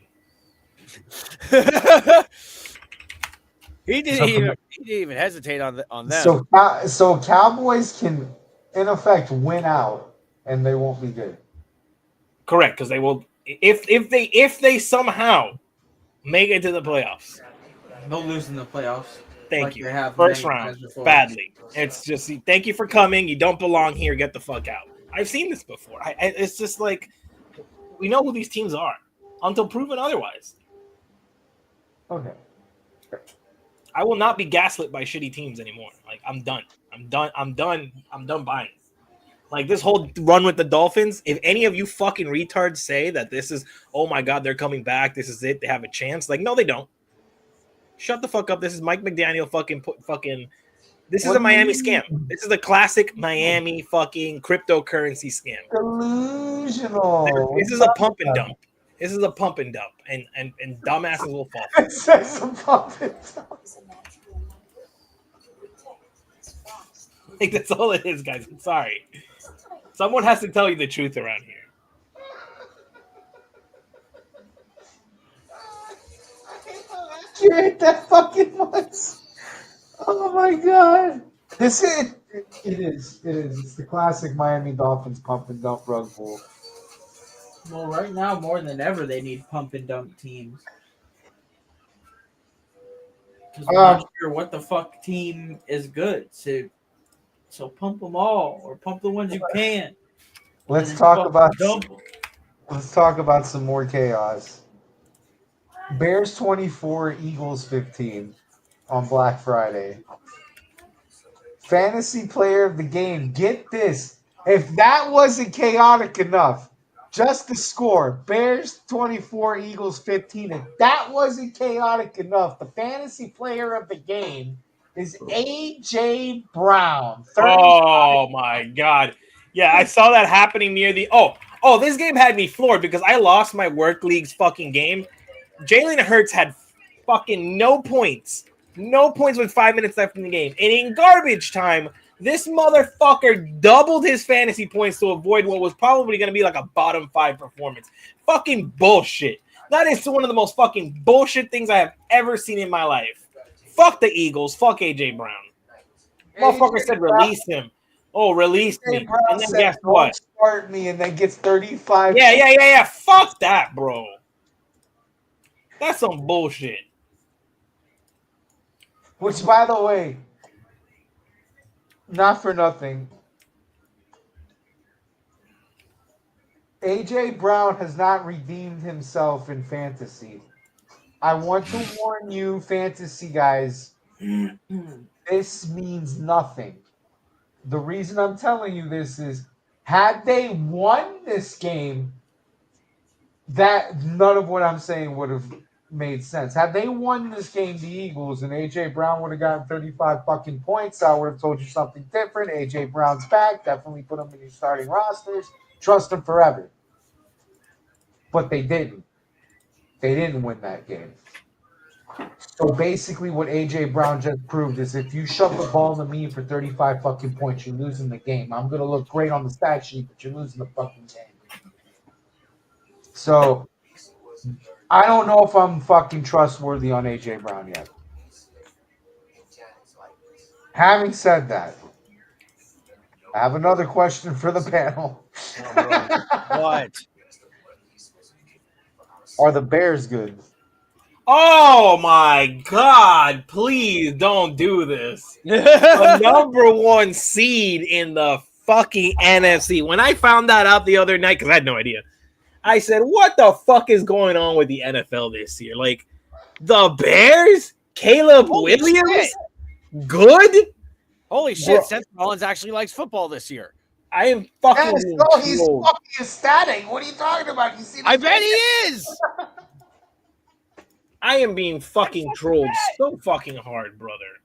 He didn't even hesitate on them. So Cowboys can, in effect, win out, and they won't be good. Correct, because they will if they somehow make it to the playoffs. They'll lose in the playoffs. Thank like you. they have First many round, times before. badly. It's just thank you for coming. You don't belong here. Get the fuck out. I've seen this before. It's just like we know who these teams are until proven otherwise. Okay. I will not be gaslit by shitty teams anymore. Like I'm done. I'm done buying. Like this whole run with the Dolphins, if any of you fucking retards say that this is, oh my God, they're coming back, this is it, they have a chance. Like, no, they don't. Shut the fuck up. This is Mike McDaniel fucking. This is a Miami scam. This is a classic Miami fucking cryptocurrency scam. Delusional. This is a pump and dump. This is a pump and dump, and dumbasses will fall for it. It says a pump and dump. Like that's all it is, guys. I'm sorry. Someone has to tell you the truth around here. You hate that fucking once. Oh my god. This is it is. It is. It's the classic Miami Dolphins pump and dump rug pull. Well, right now more than ever, they need pump and dump teams. Because I'm not sure what the fuck team is good. So pump them all, or pump the ones you can. Let's talk about dump 'em. let's talk about some more chaos. Bears 24, Eagles 15 on Black Friday. Fantasy player of the game. Get this. If that wasn't chaotic enough, just the score. Bears 24, Eagles 15. If that wasn't chaotic enough, the fantasy player of the game is A.J. Brown. Oh my God. Yeah, I saw that happening near the this game had me floored because I lost my work league's fucking game. Jalen Hurts had fucking no points. No points with 5 minutes left in the game. And in garbage time, this motherfucker doubled his fantasy points to avoid what was probably going to be like a bottom 5 performance. Fucking bullshit. That is one of the most fucking bullshit things I have ever seen in my life. Fuck the Eagles. Fuck A.J. Brown. Motherfucker said release him. Oh, release me. And then guess what? Start me and then gets 35. Yeah. Fuck that, bro. That's some bullshit. Which, by the way, not for nothing, A.J. Brown has not redeemed himself in fantasy. I want to warn you, fantasy guys, this means nothing. The reason I'm telling you this is, had they won this game, that none of what I'm saying would have made sense. Had they won this game, the Eagles, and A.J. Brown would have gotten 35 fucking points, I would have told you something different. A.J. Brown's back. Definitely put him in your starting rosters. Trust him forever. But they didn't. They didn't win that game. So basically what A.J. Brown just proved is if you shove the ball to me for 35 fucking points, you're losing the game. I'm going to look great on the stat sheet, but you're losing the fucking game. So I don't know if I'm fucking trustworthy on A.J. Brown yet. Having said that, I have another question for the panel. What? Are the Bears good? Oh my God! Please don't do this. The number one seed in the fucking NFC. When I found that out the other night, because I had no idea, I said, "What the fuck is going on with the NFL this year? Like the Bears, Caleb Holy Williams, shit. good." Holy shit, Bro. Seth Rollins actually likes football this year. I am fucking Yes, being no, he's trolled. fucking ecstatic. What are you talking about? You see I the bet he is. I am being fucking trolled so fucking hard, brother.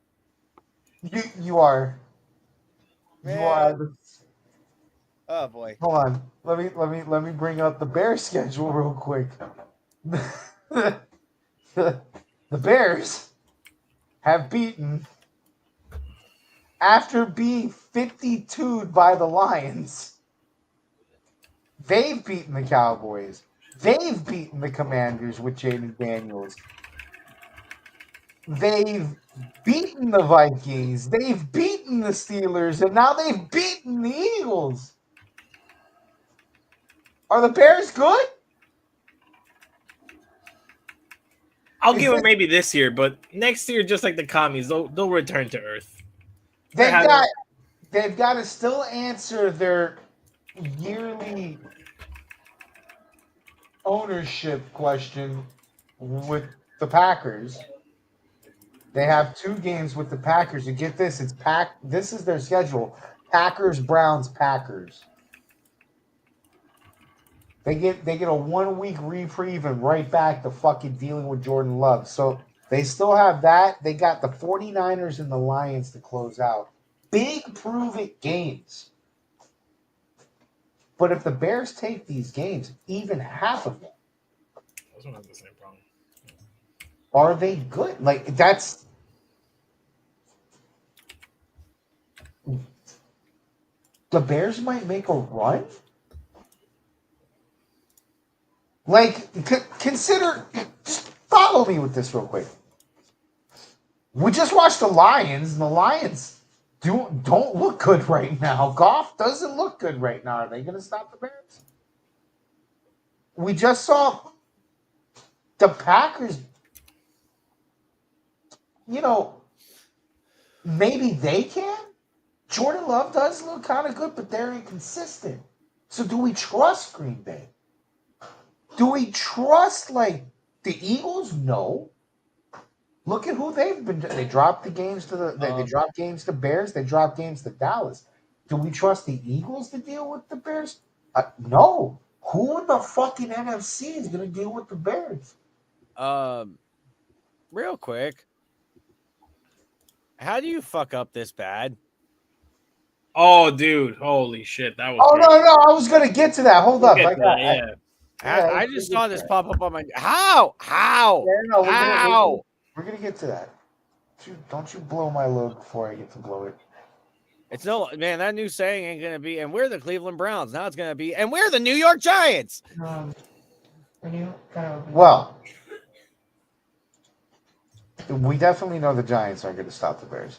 You are. You Man. are. Oh boy. Hold on. Let me bring up the Bears schedule real quick. The Bears have beaten after being 52'd by the Lions. They've beaten the Cowboys. They've beaten the Commanders with Jaden Daniels. They've beaten the Vikings. They've beaten the Steelers. And now they've beaten the Eagles. Are the Bears good? I'll give it maybe this year, but next year, just like the commies, they'll return to Earth. They've got to still answer their yearly ownership question with the Packers. They have 2 games with the Packers. You get this? This is their schedule: Packers, Browns, Packers. They get a 1 week reprieve and right back to fucking dealing with Jordan Love. So they still have that. They got the 49ers and the Lions to close out. Big prove-it games. But if the Bears take these games, even half of them, Those don't have the same problem. are they good? Like, that's... The Bears might make a run? Like, consider... Just follow me with this real quick. We just watched the Lions, and the Lions don't look good right now. Goff doesn't look good right now. Are they going to stop the Bears? We just saw the Packers, maybe they can. Jordan Love does look kind of good, but they're inconsistent. So do we trust Green Bay? Do we trust, like, the Eagles? No. Look at who they've been. They dropped the games to they dropped games to Bears. They dropped games to Dallas. Do we trust the Eagles to deal with the Bears? No. Who in the fucking NFC is going to deal with the Bears? Real quick, how do you fuck up this bad? Oh, dude! Holy shit! That was. Oh great. no! I was going to get to that. Hold We'll up. get to that, yeah. I just saw this pop up on my. How? Yeah, How? We're gonna get to that. Don't you blow my load before I get to blow it. It's no man. That new saying ain't gonna be. And we're the Cleveland Browns. Now it's gonna be. And we're the New York Giants. Well, we definitely know the Giants aren't going to stop the Bears.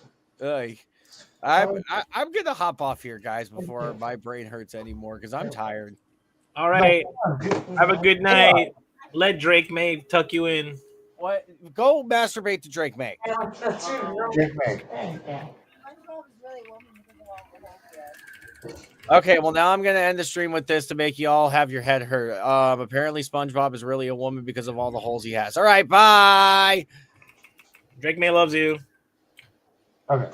I'm gonna hop off here, guys, before my brain hurts anymore because I'm tired. All right. Have a good night. Let Drake May tuck you in. What? Go masturbate to Drake May. Drake May. Okay, well now I'm gonna end the stream with this to make you all have your head hurt. Apparently SpongeBob is really a woman because of all the holes he has. All right, bye. Drake May loves you. Okay.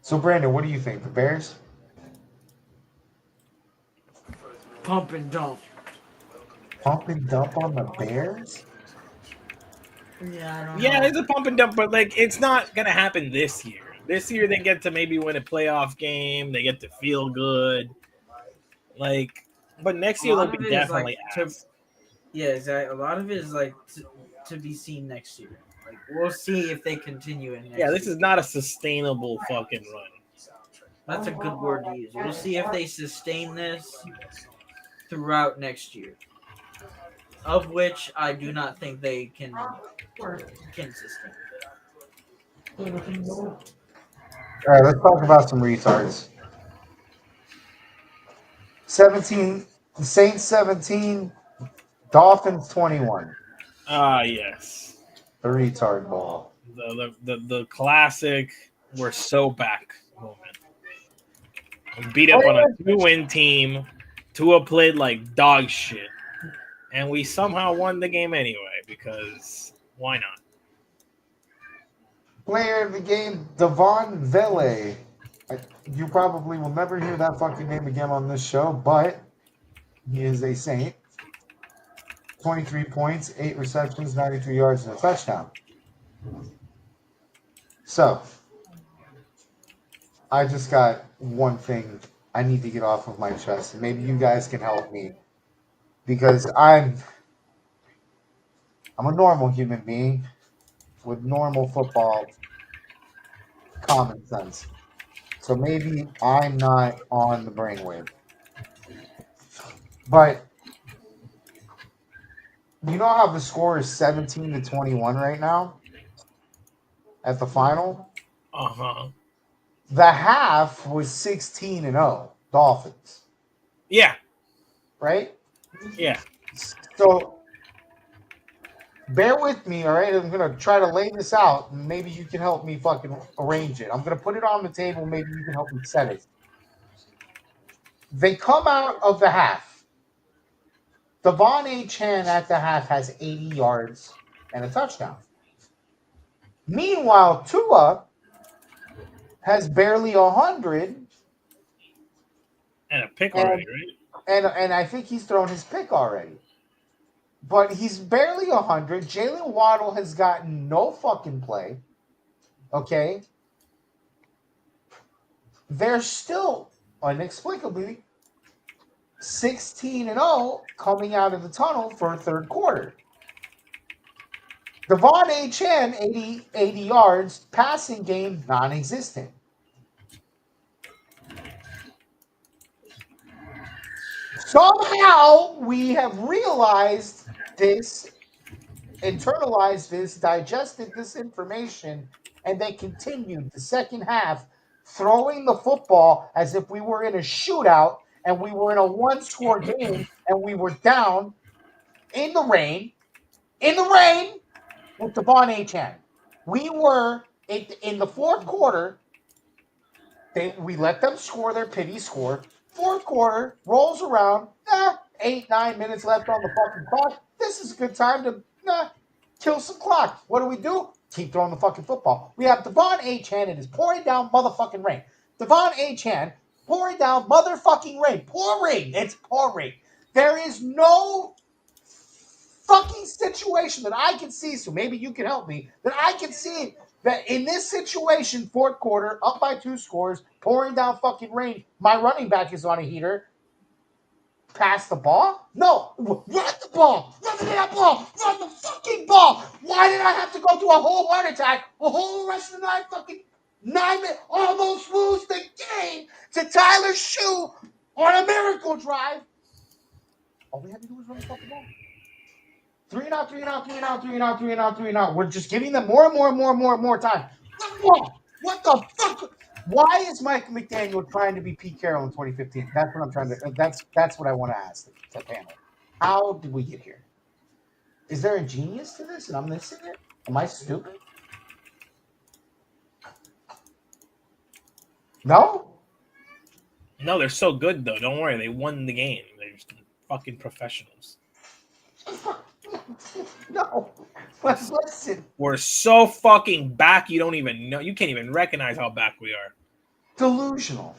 So Brandon, what do you think? The Bears? Pump and dump. Pump and dump on the Bears? Yeah, I don't Yeah, know. it's a pump and dump, but like it's not gonna happen this year. This year they get to maybe win a playoff game. They get to feel good. Like, but next year they'll be definitely ass. Yeah, exactly. A lot of it is like to be seen next year. Like we'll see if they continue it next Yeah, this year. is not a sustainable fucking run. That's a good word to use. We'll see if they sustain this throughout next year. Of which I do not think they can sustain. All right, let's talk about some retards. 17, the Saints 17, Dolphins 21. Yes. The retard ball. The classic we're so back moment. We beat up on a 2-win team. Tua played like dog shit. And we somehow won the game anyway, because why not? Player of the game, Devon Vele. You probably will never hear that fucking name again on this show, but he is a Saint. 23 points, 8 receptions, 93 yards, and a touchdown. So, I just got one thing I need to get off of my chest. And maybe you guys can help me. Because I'm a normal human being with normal football common sense. So maybe I'm not on the brainwave. But you know how the score is 17-21 right now at the final? Uh-huh. The half was 16-0 Dolphins, Yeah. right? Yeah. So bear with me, all right? I'm going to try to lay this out, and maybe you can help me fucking arrange it. I'm going to put it on the table. Maybe you can help me set it. They come out of the half. Devon A. Chan at the half has 80 yards and a touchdown. Meanwhile, Tua has barely 100. And a pick And, already, right? and I think he's thrown his pick already. But he's barely 100. Jalen Waddle has gotten no fucking play. Okay? They're still, inexplicably, 16-0 coming out of the tunnel for a third quarter. Devon A. Chan, 80 yards, passing game non-existent. Somehow we have realized this, internalized this, digested this information, and they continued the second half throwing the football as if we were in a shootout and we were in a one-score game and we were down in the rain with Devon A. Chan. We were in the fourth quarter. We let them score their pity score. Fourth quarter rolls around. 8, 9 minutes left on the fucking clock. This is a good time to kill some clock. What do? Keep throwing the fucking football. We have Devon A. Chan. It is pouring down motherfucking rain. Devon A. Chan pouring down motherfucking rain. Pouring. It's pouring. There is no fucking situation that I can see, so maybe you can help me, that I can see that in this situation, fourth quarter, up by 2 scores, pouring down fucking rain, my running back is on a heater. Pass the ball? No. Run the ball. Run that ball. Run the fucking ball. Why did I have to go through a whole heart attack, a whole rest of the night, fucking 9 minutes, almost lose the game to Tyler Shue on a miracle drive? All we had to do was run the fucking ball. 3 and out, 3 and out, 3 and out, 3 and out, 3 and out, 3 and out. We're just giving them more and more time. What the fuck? Why is Mike McDaniel trying to be Pete Carroll in 2015? That's what I'm trying to. That's what I want to ask the panel. How did we get here? Is there a genius to this, and I'm missing it? Am I stupid? No. No, they're so good though. Don't worry, they won the game. They're just fucking professionals. No. Listen. We're so fucking back. You don't even know. You can't even recognize how back we are. Delusional.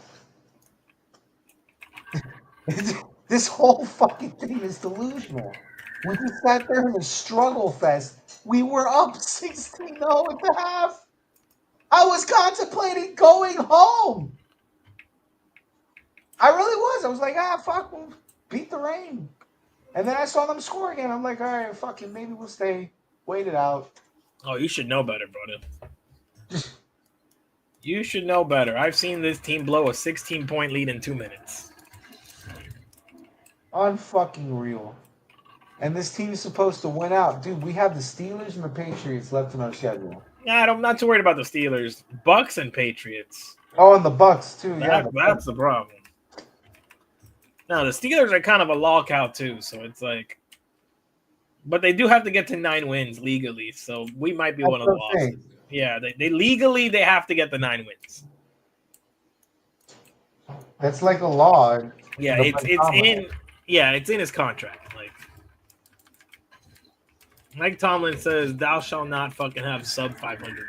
This whole fucking thing is delusional. We just sat there in a struggle fest. We were up 16-0 at the half. I was contemplating going home. I really was. I was like, fuck, we'll beat the rain. And then I saw them score again. I'm like, all right, fucking, maybe we'll stay. Wait it out. Oh, you should know better, brother. You should know better. I've seen this team blow a 16-point lead in 2 minutes. Unfucking real. And this team is supposed to win out. Dude, we have the Steelers and the Patriots left in our schedule. I'm not too worried about the Steelers, Bucks, and Patriots. Oh, and the Bucks too. Yeah, That's the problem. Now the Steelers are kind of a lockout too, so it's like, but they do have to get to 9 wins legally, so we might be one of the losses. Yeah, they legally they have to get the 9 wins. That's like a law. Yeah, it's in his contract. Like Mike Tomlin says, "Thou shalt not fucking have sub 500 record."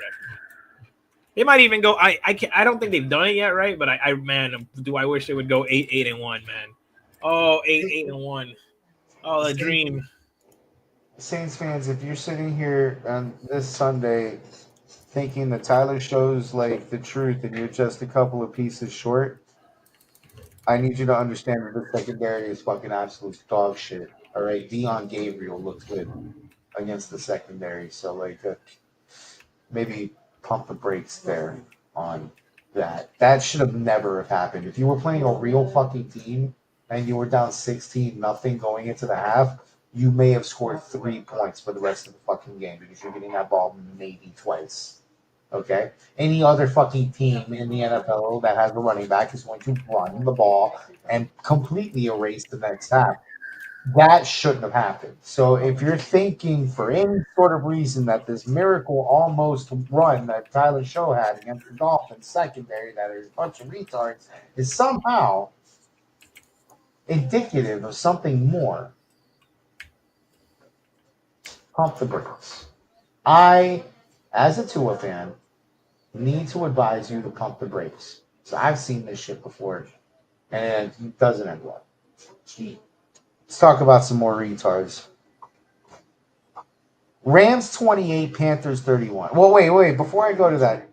They might even go. I don't think they've done it yet, right? But man, do I wish they would go 8-1, man. Oh, 8-1. Oh, the dream. Saints fans, if you're sitting here on this Sunday thinking that Tyler shows like the truth and you're just a couple of pieces short, I need you to understand that the secondary is fucking absolute dog shit. All right, Dion Gabriel looks good against the secondary, so like maybe pump the brakes there on that. That should have never have happened. If you were playing a real fucking team and you were down 16-0 going into the half, you may have scored 3 points for the rest of the fucking game because you're getting that ball maybe twice. Okay? Any other fucking team in the NFL that has a running back is going to run the ball and completely erase the next half. That shouldn't have happened. So if you're thinking for any sort of reason that this miracle almost run that Tyler Show had against the Dolphins secondary, that is a bunch of retards, is somehow indicative of something more, pump the brakes. I, as a Tua fan, need to advise you to pump the brakes. So I've seen this shit before, and it doesn't end well. Let's talk about some more retards. Rams 28, Panthers 31. Well, wait. Before I go to that,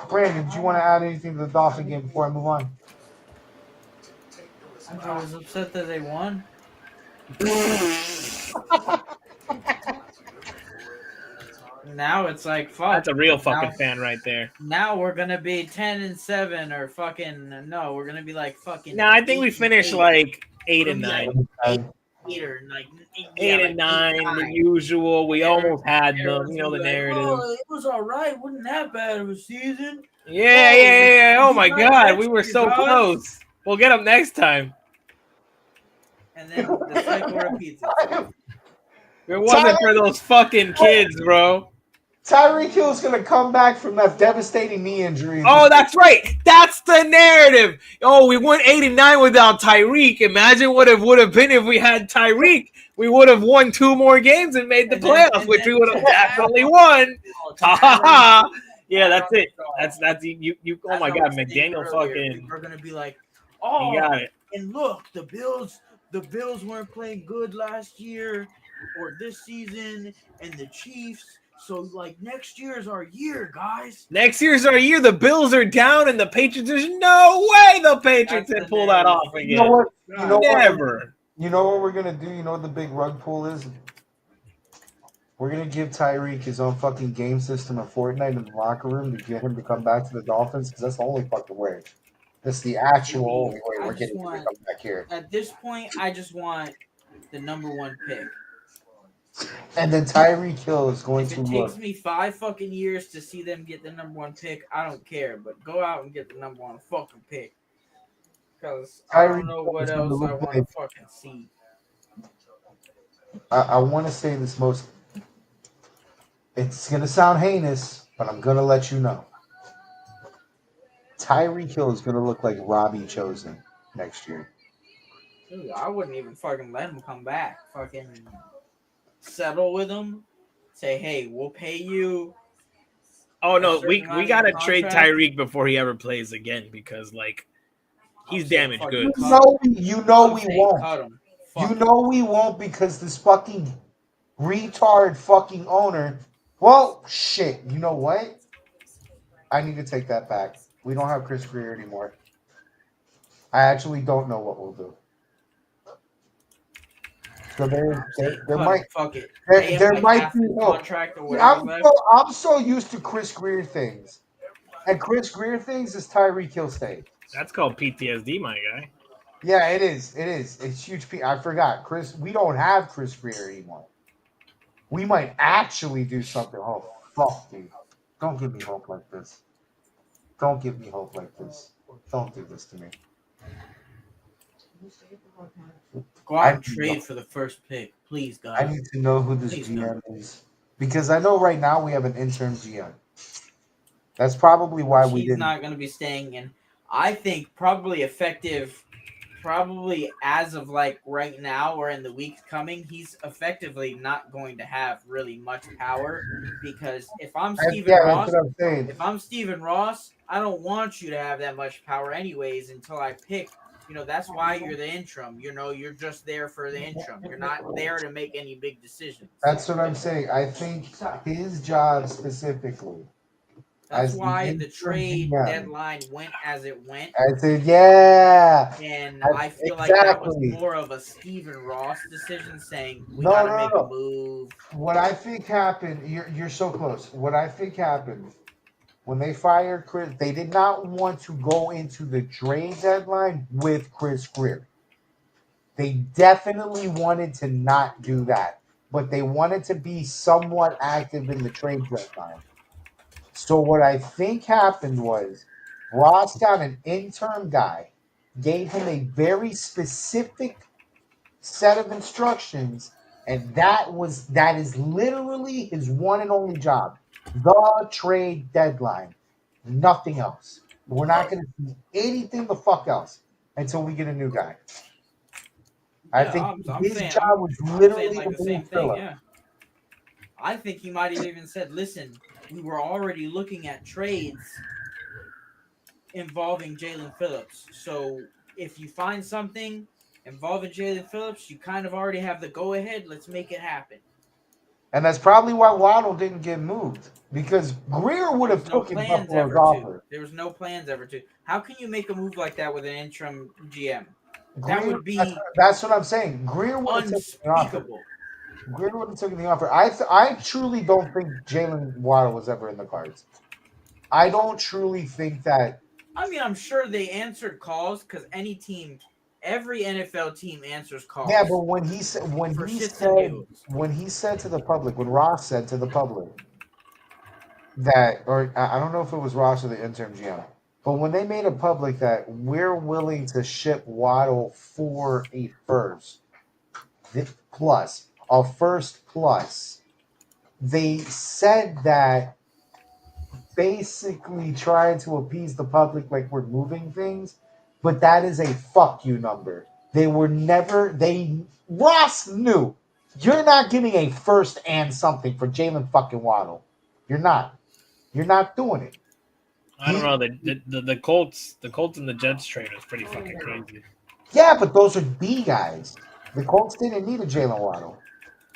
Brandon, did you want to add anything to the Dolphin game before I move on? I was upset that they won. Now it's like fuck. That's a real fucking fan right there. Now we're gonna be 10-7 or fucking no. We're gonna be like fucking. No, I think we finished like 8-9. 8 or like 8-9, the usual. We almost had them, you know, the narrative. Oh, it was all right. Wasn't that bad of a season? Yeah. Oh my god, we were so close. We'll get them next time. And then the cycle repeats itself. It wasn't for those fucking kids, bro. Tyreek Hill's going to come back from that devastating knee injury. Oh, that's right. That's the narrative. Oh, we went 8-9 without Tyreek. Imagine what it would have been if we had Tyreek. We would have won 2 more games and made the playoffs, which we would have definitely won. Ha ha ha. Yeah, that's it. That's you. Oh my God, McDaniel fucking. We're gonna be like, oh, he got it. And look, the Bills weren't playing good last year or this season, and the Chiefs. So, like, next year is our year, guys. Next year's our year. The Bills are down, and the Patriots. There's no way the Patriots can pull that off again. You know what? Never. You know what we're gonna do? You know what the big rug pull is? We're gonna give Tyreek his own fucking game system of Fortnite in the locker room to get him to come back to the Dolphins because that's the only fucking way. That's the actual only way we're getting him to come back here. At this point, I just want the #1 pick. And then Tyreek Hill is going to. If it takes me 5 fucking years to see them get the #1 pick, I don't care. But go out and get the #1 fucking pick. Because I don't know what else I want to fucking see. I want to say this most. It's going to sound heinous, but I'm going to let you know. Tyreek Hill is going to look like Robbie Chosen next year. Dude, I wouldn't even fucking let him come back. Fucking settle with him. Say, hey, we'll pay you. Oh, no, we got to trade Tyreek before he ever plays again because, like, he's damaged goods. You know we won't. You know we won't because this fucking retard fucking owner. Well, shit. You know what? I need to take that back. We don't have Chris Greer anymore. I actually don't know what we'll do. So there might fuck it. There might be no. I'm so used to Chris Greer things, and Chris Greer things is Tyreek Hill stay. That's called PTSD, my guy. Yeah, it is. It is. It's huge. I forgot, Chris. We don't have Chris Greer anymore. We might actually do something. Oh fuck, dude! Don't give me hope like this. Don't give me hope like this. Don't do this to me. Go out and trade for the first pick, please, I God. need to know who this Please, GM God. is because I know right now we have an interim GM. That's probably why we He's didn't. not going to be staying in. I think probably effective, probably as of like right now or in the weeks coming, he's effectively not going to have really much power because if I'm Stephen Yeah, that's Ross, what I'm saying. if I'm Stephen Ross, I don't want you to have that much power anyways until I pick. That's why you're the interim. You're just there for the interim. You're not there to make any big decisions. That's what I'm saying. I think his job specifically That's as the why the interim trade GM. deadline went as it went. I said, yeah, And I feel like that was exactly. more of a Stephen Ross decision saying we No, got no, to no, make a no. move. What I think happened, you're so close. What I think happened when they fired Chris, they did not want to go into the trade deadline with Chris Greer. They definitely wanted to not do that, but they wanted to be somewhat active in the trade deadline. So what I think happened was Ross got an intern guy, gave him a very specific set of instructions, and that is literally his one and only job. The trade deadline. Nothing else. We're not gonna see anything the fuck else until we get a new guy. I Yeah, think I'm his saying job was I'm saying literally like to the move same thing. Phillip. Yeah, I think he might have even said, "Listen, we were already looking at trades involving Jalen Phillips. So if you find something involving Jalen Phillips, you kind of already have the go ahead. Let's make it happen." And that's probably why Waddle didn't get moved. Because Greer would There have was no taken plans Buffalo's ever to. offer. There was no plans ever to. How can you make a move like that with an interim GM? That Greer, would be that's what I'm saying. Greer would have taken the offer. unspeakable. Greer would have taken the offer. I truly don't think Jalen Waddle was ever in the cards. I don't truly think that. I mean, I'm sure they answered calls because every NFL team answers Yeah, calls but when he said for shits and giggles. when he said to the public, when Ross said to the public that, or I don't know if it was Ross or the interim GM, but when they made it public that we're willing to ship Waddle for a first plus, a first plus, they said that basically trying to appease the public like we're moving things, but that is a fuck you number. They were never they Ross knew you're not giving a first and something for Jalen fucking Waddle. You're not. You're not doing it. I don't know. The Colts and the Jets trade was pretty fucking crazy. Yeah, but those are B guys. The Colts didn't need a Jalen Waddle.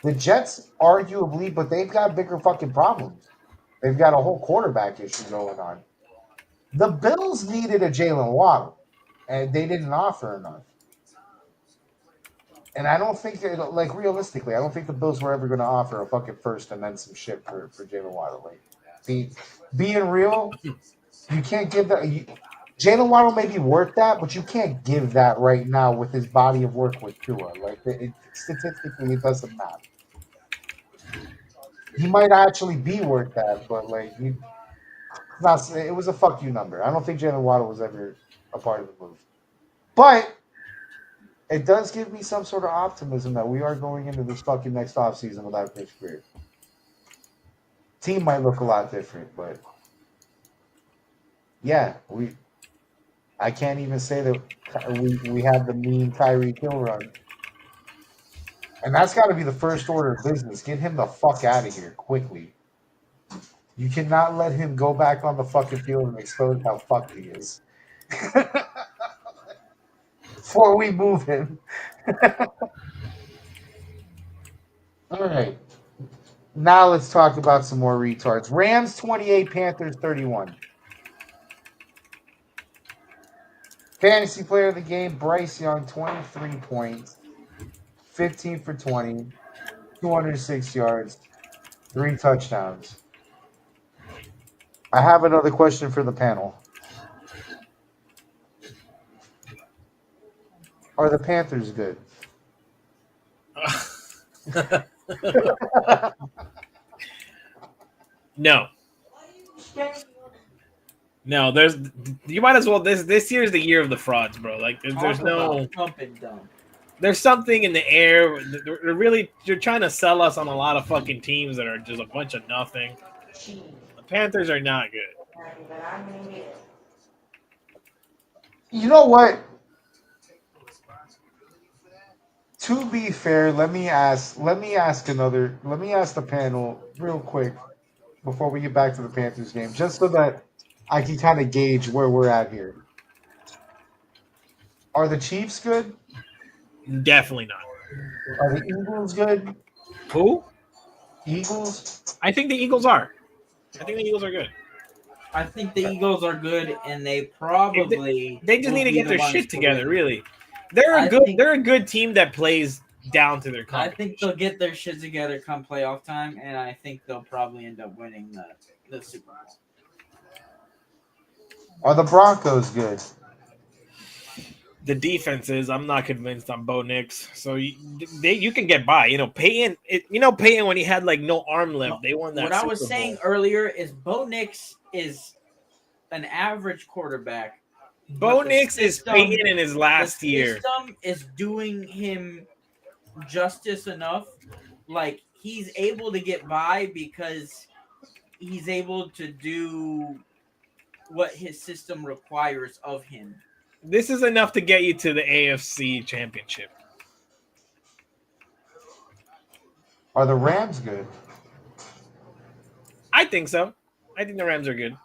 The Jets, arguably, but they've got bigger fucking problems. They've got a whole quarterback issue going on. The Bills needed a Jalen Waddle, and they didn't offer enough. And I don't think that, like, realistically, I don't think the Bills were ever going to offer a fucking first and then some shit for Jalen Waddle. Like, being real, you can't give that. Jalen Waddle may be worth that, but you can't give that right now with his body of work with Tua. Like, statistically, it doesn't matter. He might actually be worth that, but like, it was a fuck you number. I don't think Jalen Waddle was ever a part of the move, but it does give me some sort of optimism that we are going into this fucking next offseason without Chris Greer. Team might look a lot different, but yeah, I can't even say that we have the mean Kyrie Kill run. And that's got to be the first order of business. Get him the fuck out of here quickly. You cannot let him go back on the fucking field and expose how fucked he is. Before we move him. All right. Now let's talk about some more retards. Rams 28, Panthers 31. Fantasy player of the game, Bryce Young, 23 points, 15 for 20, 206 yards, 3 touchdowns. I have another question for the panel. Are the Panthers good? No. No, there's you might as well this year's the year of the frauds, bro. Like there's Talk no about pump and dump. there's something in the air. They're really you're trying to sell us on a lot of fucking teams that are just a bunch of nothing. The Panthers are not good. You know what? To be fair, let me ask the panel real quick before we get back to the Panthers game, just so that I can kind of gauge where we're at here. Are the Chiefs good? Definitely not. Are the Eagles good? Who? Eagles? I think the Eagles are. I think the Eagles are good. I think the Eagles are good, and they If probably they just will need to be get the their ones shit to together. win. Really, I think- they're a good team that plays down to their I competition. think they'll get their shit together come playoff time, and I think they'll probably end up winning the Super Bowl. Are the Broncos good? The defenses, I'm not convinced on Bo Nix. So you can get by. Peyton. Peyton when he had like no arm left, they won that. What I Super was Bowl. saying earlier is Bo Nix is an average quarterback. Bo but the Nix is system- Peyton in his last the year. system is doing him justice enough. Like he's able to get by because he's able to do what his system requires of him. This is enough to get you to the AFC Championship. Are the Rams good? I think so. I think the Rams are good.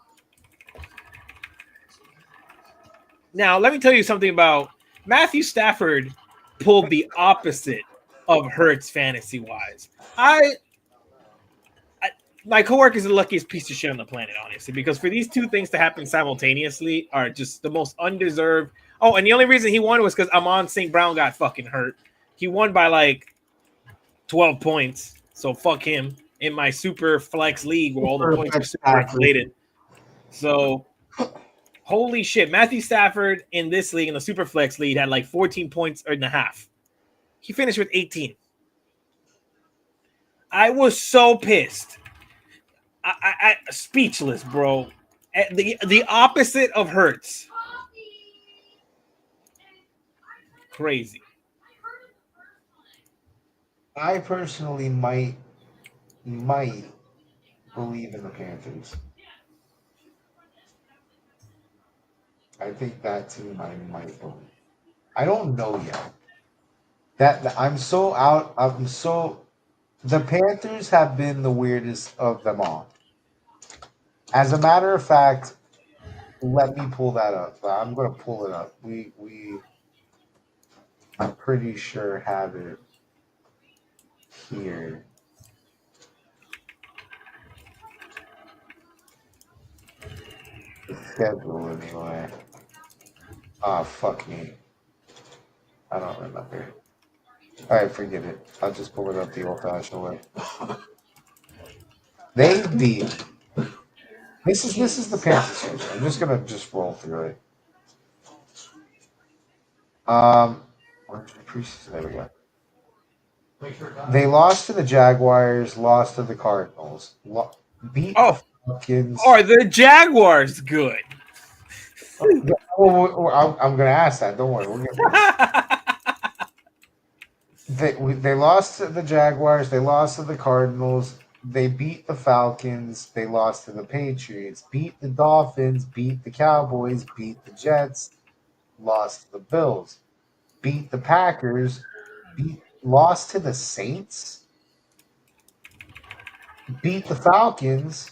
Now, let me tell you something about Matthew Stafford. Pulled the opposite of Hurts fantasy-wise. My coworker is the luckiest piece of shit on the planet, honestly, because for these two things to happen simultaneously are just the most undeserved. Oh, and the only reason he won was because Amon St. Brown got fucking hurt. He won by like 12 points, so fuck him in my super flex league where all the points are super inflated. So, holy shit, Matthew Stafford in this league, in the super flex league, had like 14 points and a half. He finished with 18. I was so pissed. I speechless, bro. The opposite of Hurts. Crazy. I personally might believe in the Panthers. I think that team I might believe. I don't know yet. That I'm so out. The Panthers have been the weirdest of them all. As a matter of fact, let me pull that up. I'm gonna pull it up. I'm pretty sure have it here. The schedule anyway. Ah, fuck me. I don't remember. Alright, forget it. I'll just pull it up the old-fashioned way. They beat. This is the Panthers schedule. I'm just gonna roll through it. Preseason, there we go. They lost to the Jaguars, lost to the Cardinals, beat the Falcons. Are the Jaguars good? I'm gonna ask that. Don't worry. We'll get they lost to the Jaguars. They lost to the Cardinals. They beat the Falcons. They lost to the Patriots. Beat the Dolphins. Beat the Cowboys. Beat the Jets. Lost to the Bills. Beat the Packers. Lost to the Saints. Beat the Falcons.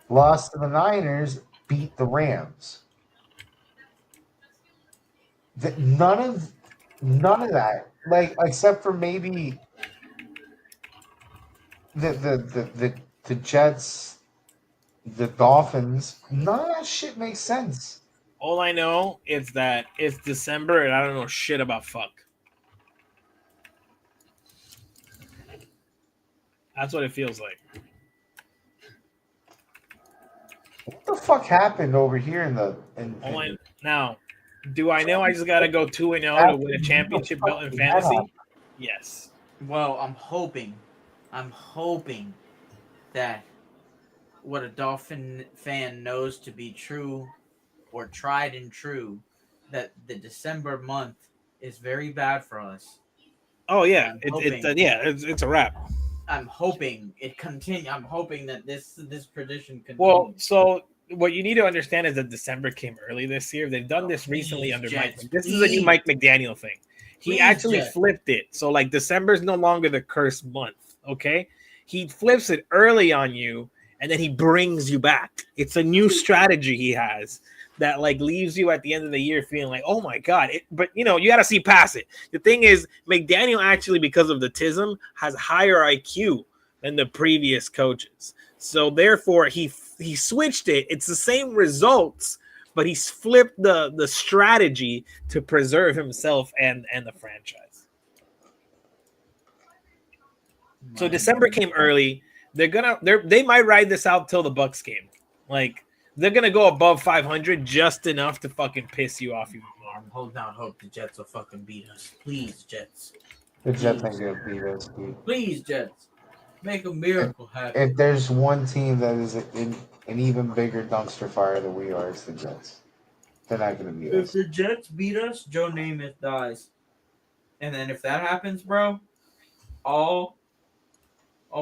Lost to the Niners. Beat the Rams. None of that, like except for maybe the Jets, the Dolphins. None of that shit makes sense. All I know is that it's December and I don't know shit about fuck. That's what it feels like. What the fuck happened over here now? Do I know I just gotta go 2-0 to win a championship belt in fantasy? Yes. Well, I'm hoping that what a Dolphin fan knows to be true or tried and true, that the December month is very bad for us. Oh yeah, Hoping- it's a wrap. I'm hoping it continue. I'm hoping that this tradition continues. Well, so what you need to understand is that December came early this year. They've done this recently please, under Jets, Mike. This is a new Mike McDaniel thing. He Please, actually Jets. flipped it. So like December's no longer the cursed month. Okay, he flips it early on you, and then he brings you back. It's a new strategy he has that like leaves you at the end of the year feeling like, oh my god. But you know you got to see past it. The thing is, McDaniel actually, because of the tism, has higher IQ than the previous coaches. So therefore, he switched it. It's the same results, but he's flipped the strategy to preserve himself and the franchise. So December came early. They might ride this out till the Bucks game. Like they're gonna go above 500 just enough to fucking piss you off even more. I'm holding out hope the Jets will fucking beat us. Please, Jets. The Jets ain't gonna beat us, dude. Please, Jets. Make a miracle happen. If there's one team that is an even bigger dumpster fire than we are, it's the Jets. They're not gonna beat If us. the Jets beat us, Joe Namath dies. And then if that happens, bro, oh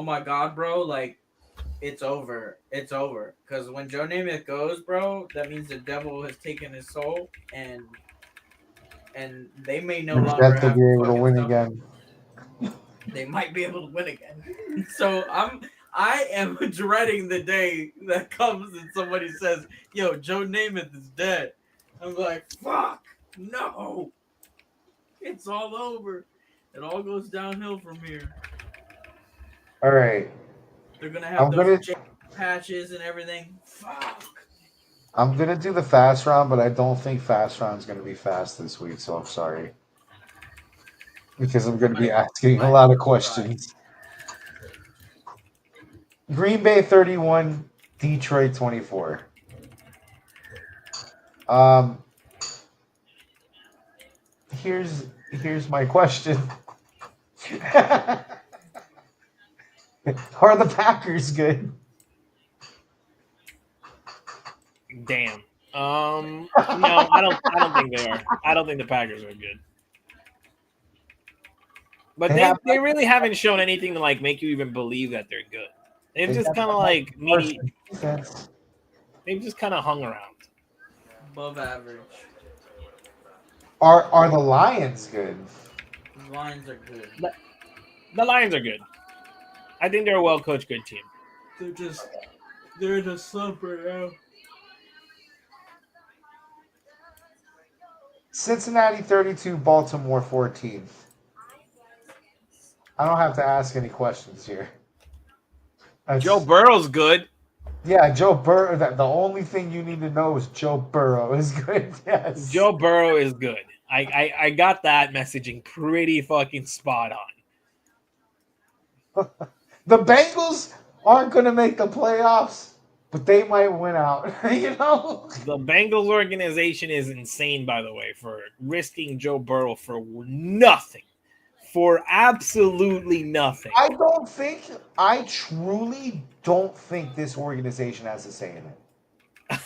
my god, bro, like it's over. It's over. Because when Joe Namath goes, bro, that means the devil has taken his soul, and they may no The longer Jets will have be able to fucking win stuff. again. They might be able to win again. So I am dreading the day that comes and somebody says, "Yo, Joe Namath is dead." I'm like, "Fuck, no! It's all over. It all goes downhill from here." All right. They're gonna have those patches and everything. Fuck. I'm gonna do the fast round, but I don't think fast round's gonna be fast this week, so I'm sorry. Because I'm gonna be asking a lot of questions. Green Bay 31, Detroit 24. Here's my question. Are the Packers good? Damn. No, I don't think they are. I don't think the Packers are good. But they really haven't shown anything to like make you even believe that they're good. They've just kind of like they've just kind of hung around. Above average. Are the Lions good? The Lions are good. The Lions are good. I think they're a well-coached, good team. They're in a slump right now. Cincinnati 32, Baltimore 14. I don't have to ask any questions here. Joe Burrow's good. Yeah, Joe Burrow. The only thing you need to know is Joe Burrow is good. Yes. Joe Burrow is good. I got that messaging pretty fucking spot on. The Bengals aren't going to make the playoffs, but they might win out. You know? The Bengals organization is insane, by the way, for risking Joe Burrow for nothing. For absolutely nothing. I truly don't think this organization has a say in it.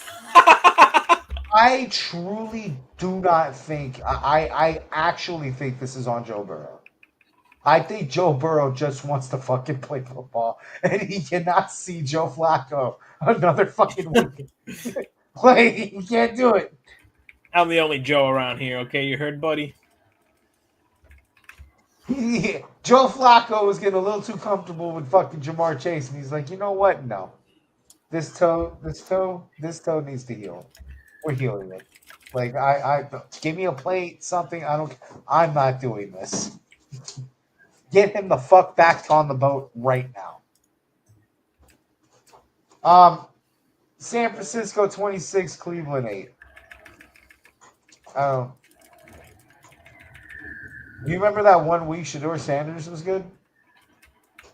I truly do not think. I actually think this is on Joe Burrow. I think Joe Burrow just wants to fucking play football, and he cannot see Joe Flacco another fucking week. He can't do it. I'm the only Joe around here, okay? You heard, buddy? Joe Flacco was getting a little too comfortable with fucking Jamar Chase, and he's like, you know what? No. This toe needs to heal. We're healing it. Like, I give me a plate, something. I'm not doing this. Get him the fuck back on the boat right now. San Francisco 26, Cleveland 8. You remember that 1 week Shedeur Sanders was good?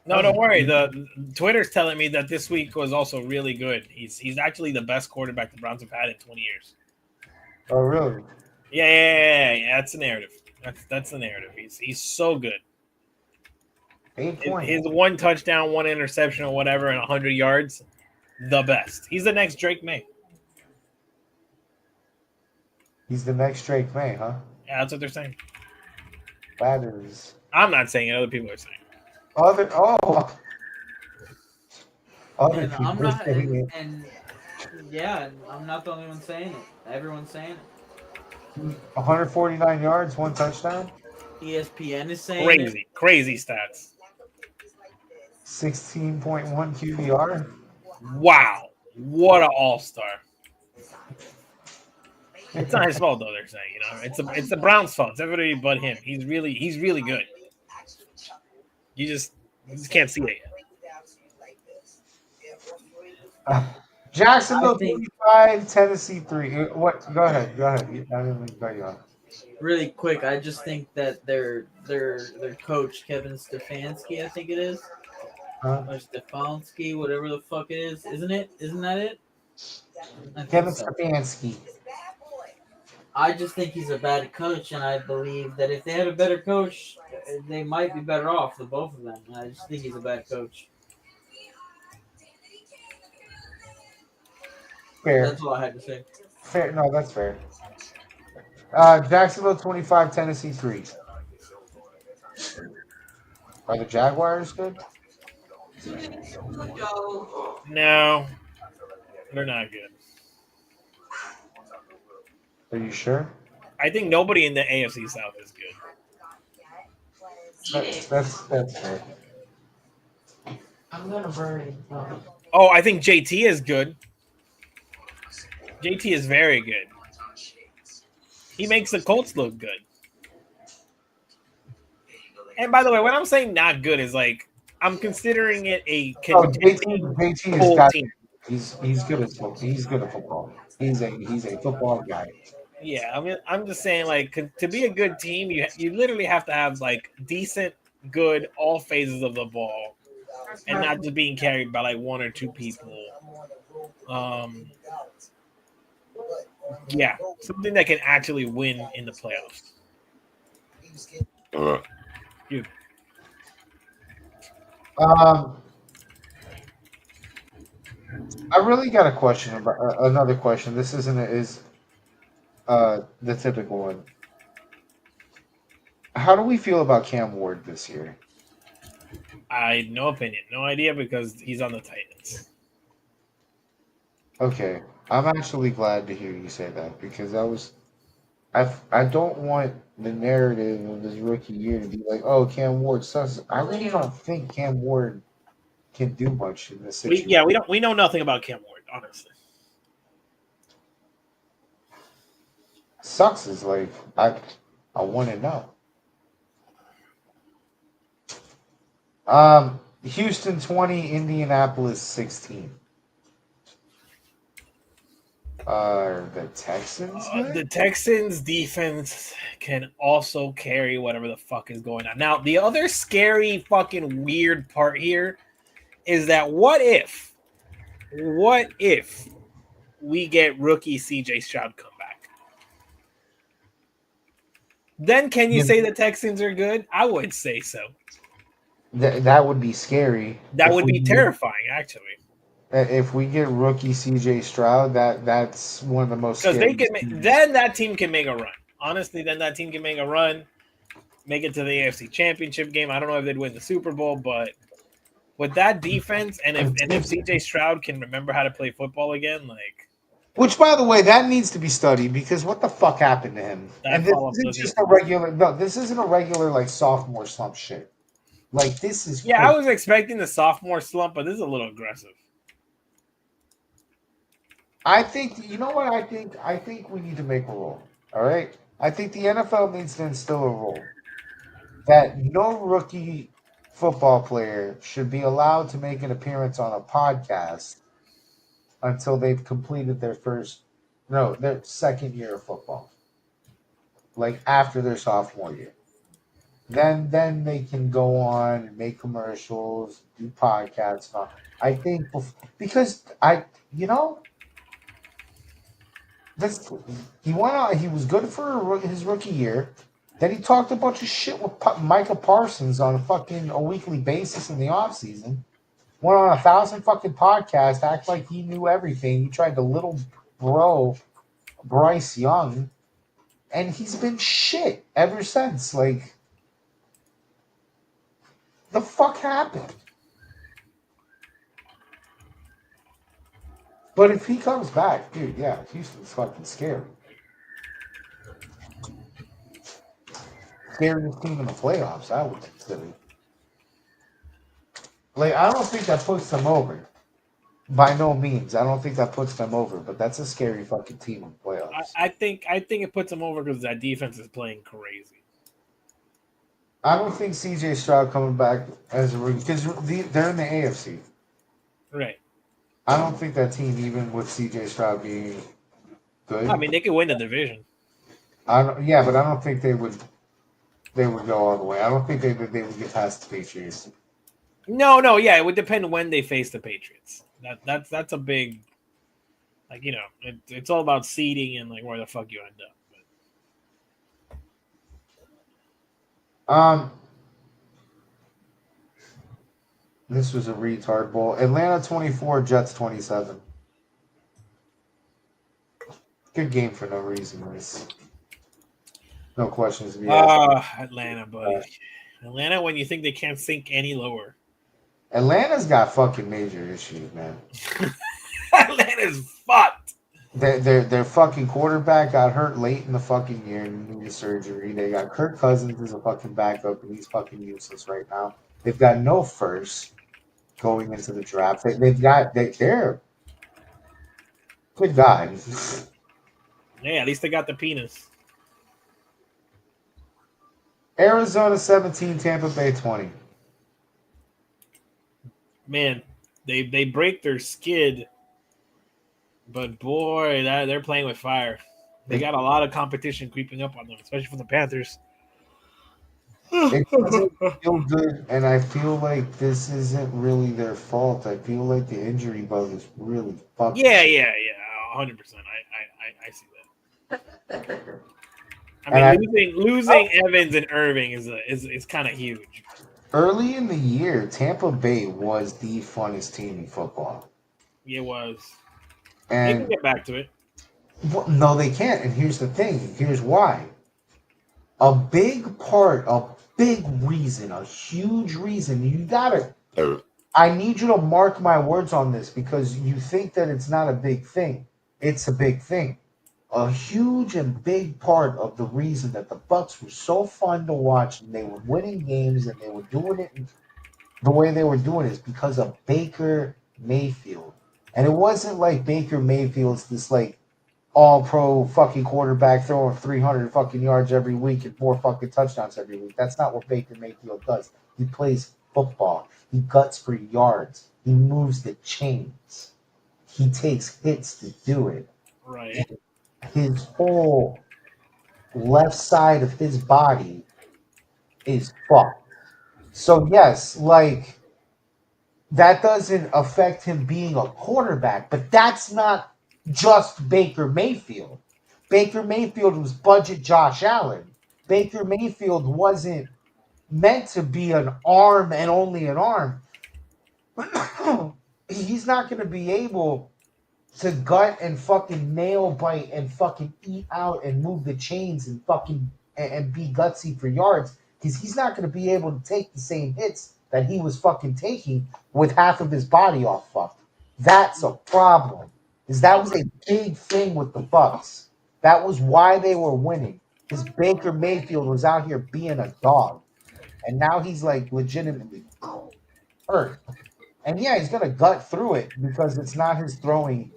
No, don't worry. The Twitter's telling me that this week was also really good. He's actually the best quarterback the Browns have had in 20 years. Oh, really? Yeah. That's the narrative. That's the narrative. He's so good. 8 points. His one touchdown, one interception, or whatever, and 100 yards, the best. He's the next Drake May. He's the next Drake May, huh? Yeah, that's what they're saying. That is I'm not saying it. Other people are saying it. Other And I'm people not, saying it. and yeah, and I'm not the only one saying it. Everyone's saying it. 149 yards, one touchdown, ESPN is saying it. Crazy stats. 16.1 QBR. Wow. What an all-star. It's not his fault though, they're saying, It's the Browns' fault. It's everybody but him. He's really good. You just can't see it yet. Jacksonville I think- 25, Tennessee 3. What? Go ahead. I didn't mean to cut you off. Really quick, I just think that their coach Kevin Stefanski, I think it is, Huh? or Stefanski, whatever the fuck it is, isn't it? Isn't that it? I think Kevin so. Stefanski. I just think he's a bad coach, and I believe that if they had a better coach, they might be better off, the both of them. I just think he's a bad coach. Fair. That's all I had to say. Fair. No, that's fair. Jacksonville 25, Tennessee 3. Are the Jaguars good? No, they're not good. Are you sure? I think nobody in the AFC South is good. That's fair. I'm gonna burn it. Oh, I think JT is good. JT is very good. He makes the Colts look good. And by the way, when I'm saying not good is like I'm considering it a contending JT is full got. team. He's good at football. He's good at football. He's a football guy. Yeah, I mean, I'm just saying, like, to be a good team, you literally have to have like decent, good all phases of the ball, and not just being carried by like one or two people. Yeah, something that can actually win in the playoffs. You. I really got a question about another question. This isn't the typical one. How do we feel about Cam Ward this year? I no opinion, no idea because he's on the Titans. Okay, I'm actually glad to hear you say that because I don't want the narrative of this rookie year to be like, oh, Cam Ward sucks. I really don't think Cam Ward can do much in this situation. We know nothing about Cam Ward, honestly. Sucks is like I want to know. Houston 20, Indianapolis 16. Are the Texans good? The Texans defense can also carry whatever the fuck is going on. Now, the other scary fucking weird part here is that what if we get rookie CJ Stroud come back? Then can you say the Texans are good? I would say so. That would be scary. That would be terrifying, actually. If we get rookie CJ Stroud, that's one of the most because scary. they can. Then that team can make a run. Honestly, then that team can make a run, make it to the AFC Championship game. I don't know if they'd win the Super Bowl, but with that defense, and if CJ Stroud can remember how to play football again, like. Which, by the way, that needs to be studied because what the fuck happened to him? And this isn't just a regular. No, this isn't a regular like sophomore slump shit. Like this is. Yeah, I was expecting the sophomore slump, but this is a little aggressive. I think you know what I think. I think we need to make a rule. All right. I think the NFL needs to instill a rule that no rookie football player should be allowed to make an appearance on a podcast until they've completed their second year of football, like after their sophomore year. Then they can go on and make commercials, do podcasts. And all. I think because This he went on. He was good for his rookie year. Then he talked a bunch of shit with Micah Parsons on a weekly basis in the offseason. Went on 1,000 fucking podcasts, act like he knew everything. He tried to little bro Bryce Young, and he's been shit ever since. Like, the fuck happened? But if he comes back, dude, yeah, Houston's fucking scary. Scariest team in the playoffs, I would consider. Like, I don't think that puts them over. By no means. I don't think that puts them over, but that's a scary fucking team in the playoffs. I think it puts them over because that defense is playing crazy. I don't think CJ Stroud coming back as a rookie because they're in the AFC. Right. I don't think that team, even with CJ Stroud being good. I mean, they could win the division. Yeah, but I don't think they would go all the way. I don't think they would get past the Patriots. No, yeah, it would depend when they face the Patriots. That's a big, like, you know, it's all about seeding and like where the fuck you end up. This was a retard bowl. Atlanta 24, Jets 27. Good game for no reason. No questions to be asked. Atlanta, buddy. Atlanta, when you think they can't sink any lower. Atlanta's got fucking major issues, man. Atlanta's fucked. Their fucking quarterback got hurt late in the fucking year and needed surgery. They got Kirk Cousins as a fucking backup, and he's fucking useless right now. They've got no first going into the draft. They're good God. Yeah, at least they got the penis. Arizona 17, Tampa Bay 20. Man, they break their skid, but boy, they're playing with fire. They got a lot of competition creeping up on them, especially from the Panthers. It doesn't feel good, and I feel like this isn't really their fault. I feel like the injury bug is really fucking. Yeah, 100%. I see that. I mean, losing Evans and Irving is kind of huge. Early in the year, Tampa Bay was the funnest team in football. It was. And they can get back to it. Well, no, they can't. And here's the thing. Here's why. A big reason, a huge reason. You gotta. I need you to mark my words on this because you think that it's not a big thing. It's a big thing. A huge and big part of the reason that the Bucks were so fun to watch and they were winning games and they were doing it the way they were doing it is because of Baker Mayfield. And it wasn't like Baker Mayfield's this like all-pro fucking quarterback throwing 300 fucking yards every week and 4 fucking touchdowns every week. That's not what Baker Mayfield does. He plays football. He guts for yards. He moves the chains. He takes hits to do it. Right. His whole left side of his body is fucked. So yes, like that doesn't affect him being a quarterback, but that's not just Baker Mayfield. Baker Mayfield was budget Josh Allen. Baker Mayfield wasn't meant to be an arm and only an arm. He's not going to be able to gut and fucking nail bite and fucking eat out and move the chains and fucking and be gutsy for yards because he's not going to be able to take the same hits that he was fucking taking with half of his body all fucked. That's a problem. Because that was a big thing with the Bucks. That was why they were winning. Because Baker Mayfield was out here being a dog. And now he's like legitimately hurt. And yeah, he's gonna gut through it because it's not his throwing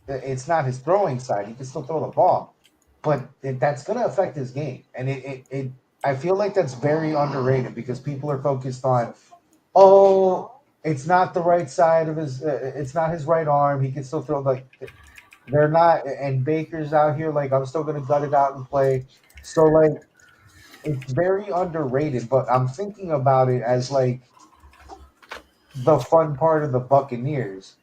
side. He can still throw the ball. But that's gonna affect his game. And it I feel like that's very underrated because people are focused on, it's not the right side of his it's not his right arm. He can still throw like they're not and Baker's out here like I'm still gonna gut it out and play. So like it's very underrated, but I'm thinking about it as like the fun part of the Buccaneers.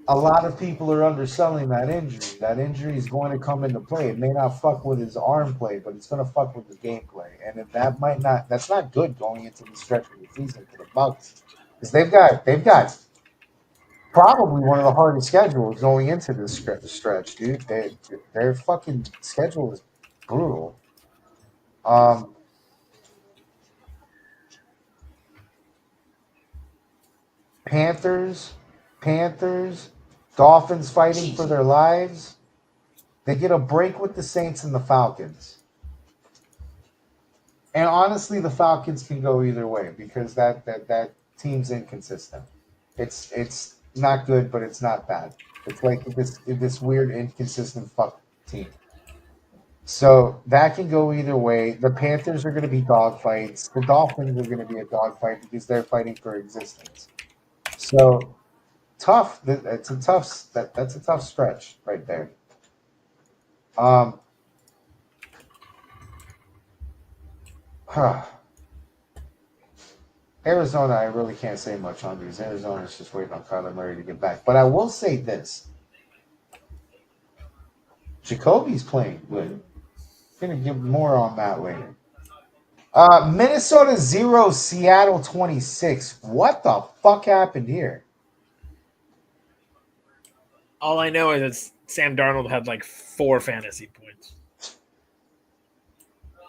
a lot of people are underselling that injury. That injury is going to come into play. It may not fuck with his arm play, but it's going to fuck with his gameplay. And if that's not good going into the stretch of the season for the Bucks. Because they've got probably one of the hardest schedules going into this stretch, dude. Their fucking schedule is brutal. Um, Panthers, Panthers, Dolphins fighting for their lives. They get a break with the Saints and the Falcons. And honestly, the Falcons can go either way because that team's inconsistent. It's not good, but it's not bad. It's like this weird inconsistent fuck team. So that can go either way. The Panthers are going to be dogfights. The Dolphins are going to be a dogfight because they're fighting for existence. So tough. That's a tough stretch right there. Arizona, I really can't say much on because Arizona's just waiting on Kyler Murray to get back. But I will say this: Jacoby's playing good. Gonna give more on that later. Minnesota 0, Seattle 26. What the fuck happened here? All I know is that Sam Darnold had like 4 fantasy points.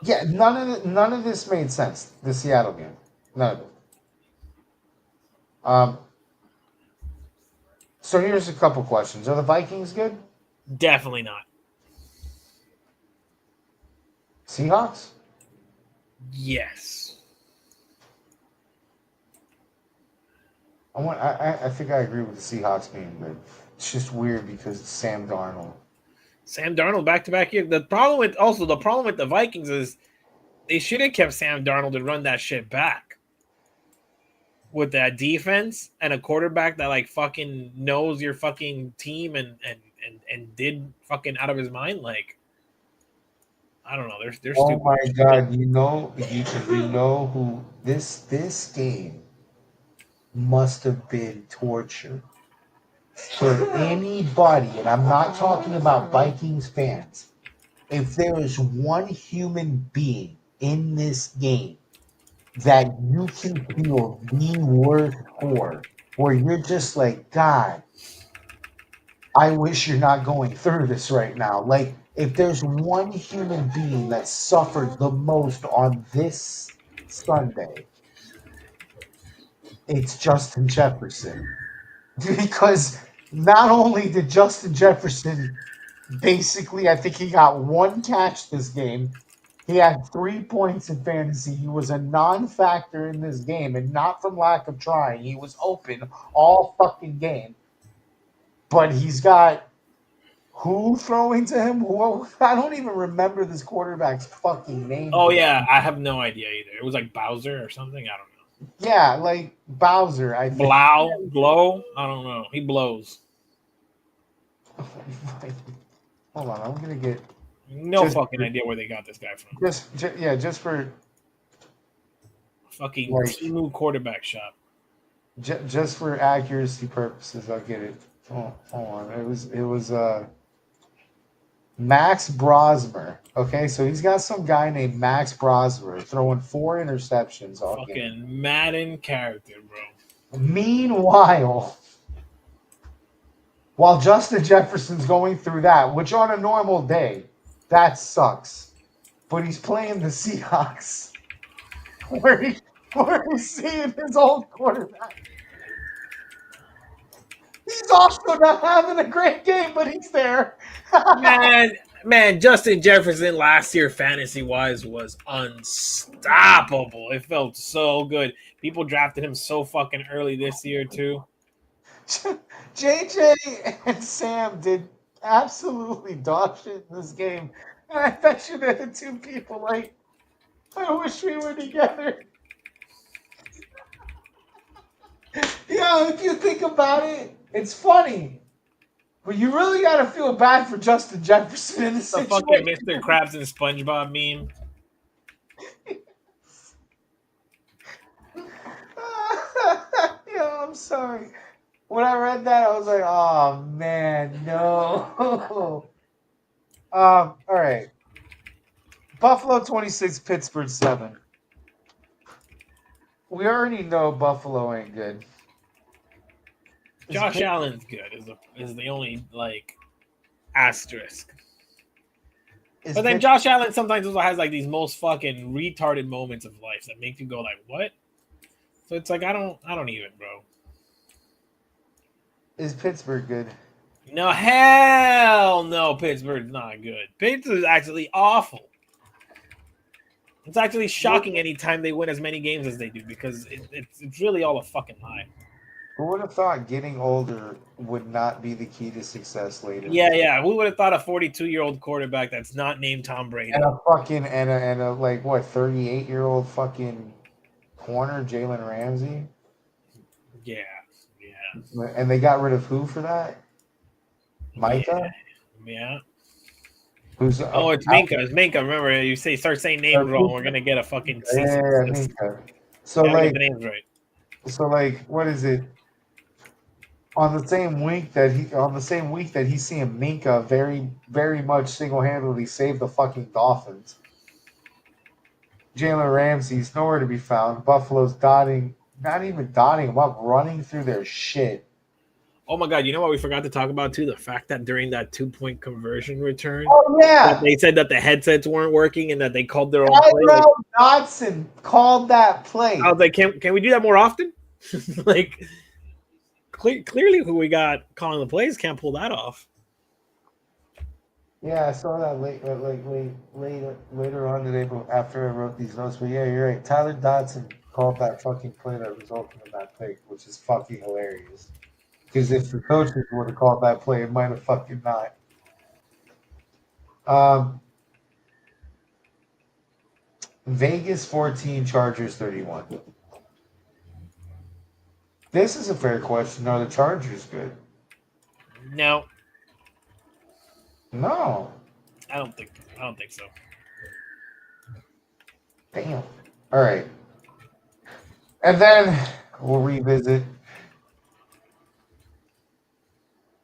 Yeah, none of this made sense. The Seattle game, none of it. So here's a couple questions. Are the Vikings good? Definitely not. Seahawks? Yes. I think I agree with the Seahawks being good. It's just weird because it's Sam Darnold. Sam Darnold back-to-back year. The problem with the Vikings is they should have kept Sam Darnold and run that shit back. With that defense and a quarterback that like fucking knows your fucking team and did fucking out of his mind, like I don't know. They're Oh stupid. my god! You know who this game must have been torture for anybody, and I'm not talking about Vikings fans. If there is one human being in this game that you can feel the worst for, where you're just like, God, I wish you're not going through this right now. Like, if there's one human being that suffered the most on this Sunday, it's Justin Jefferson. Because not only did Justin Jefferson basically, I think he got 1 catch this game, he had 3 points in fantasy. He was a non-factor in this game, and not from lack of trying. He was open all fucking game. But he's got who throwing to him? Who, I don't even remember this quarterback's fucking name. Oh yeah, I have no idea either. It was like Bowser or something. I don't know. Yeah, like Bowser, I think. Blow. I don't know. He blows. Hold on, I'm gonna get No fucking idea where they got this guy from. just for Fucking like, Timu quarterback shop. just for accuracy purposes, I'll get it. Hold on. It was Max Brosmer. Okay, so he's got some guy named Max Brosmer throwing 4 interceptions all Fucking game. Madden character, bro. Meanwhile, while Justin Jefferson's going through that, which on a normal day, that sucks. But he's playing the Seahawks, where he's seeing his old quarterback. He's also not having a great game, but he's there. Man, Justin Jefferson last year, fantasy wise, was unstoppable. It felt so good. People drafted him so fucking early this year too. JJ and Sam did absolutely dog shit in this game. And I bet you they're the 2 people like, I wish we were together. Yeah, if you think about it, it's funny. But you really got to feel bad for Justin Jefferson in this The situation. fucking Mr. Krabs and SpongeBob meme. Yo, I'm sorry. when I read that, I was like, oh man, no. All right. Buffalo 26, Pittsburgh 7. We already know Buffalo ain't good. Josh Allen's good is the only like asterisk. But then Josh Allen sometimes also has like these most fucking retarded moments of life that make you go like, what? So it's like I don't even, bro. Is Pittsburgh good? No, hell no, Pittsburgh's not good. Pittsburgh's actually awful. It's actually shocking anytime they win as many games as they do because it's really all a fucking lie. Who would have thought getting older would not be the key to success later? Yeah. Who would have thought a 42-year-old quarterback that's not named Tom Brady and a fucking and a like what 38-year-old fucking corner Jalen Ramsey? Yeah. And they got rid of who for that? Micah? Yeah. Who's it's Minka. It's Minka. Remember, you start saying names wrong, we're gonna get a fucking yeah, Minka. So gotta like get the names right. So like what is it? On the same week that he's seeing Minka very, very much single-handedly save the fucking Dolphins. Jalen Ramsey's nowhere to be found. Buffalo's not even dotting him up, running through their shit. Oh my god, you know what we forgot to talk about too? The fact that during that 2-point conversion return, that they said that the headsets weren't working and that they called their own play. Dotson called that play. I was like, can we do that more often? Like, clearly, who we got calling the plays can't pull that off. Yeah, I saw that later on today after I wrote these notes. But yeah, you're right. Tyler Dotson called that fucking play that resulted in that pick, which is fucking hilarious. Because if the coaches would have called that play, it might have fucking not. Vegas 14, Chargers 31. This is a fair question. Are the Chargers good? No. No. I don't think so. Damn. All right. And then we'll revisit.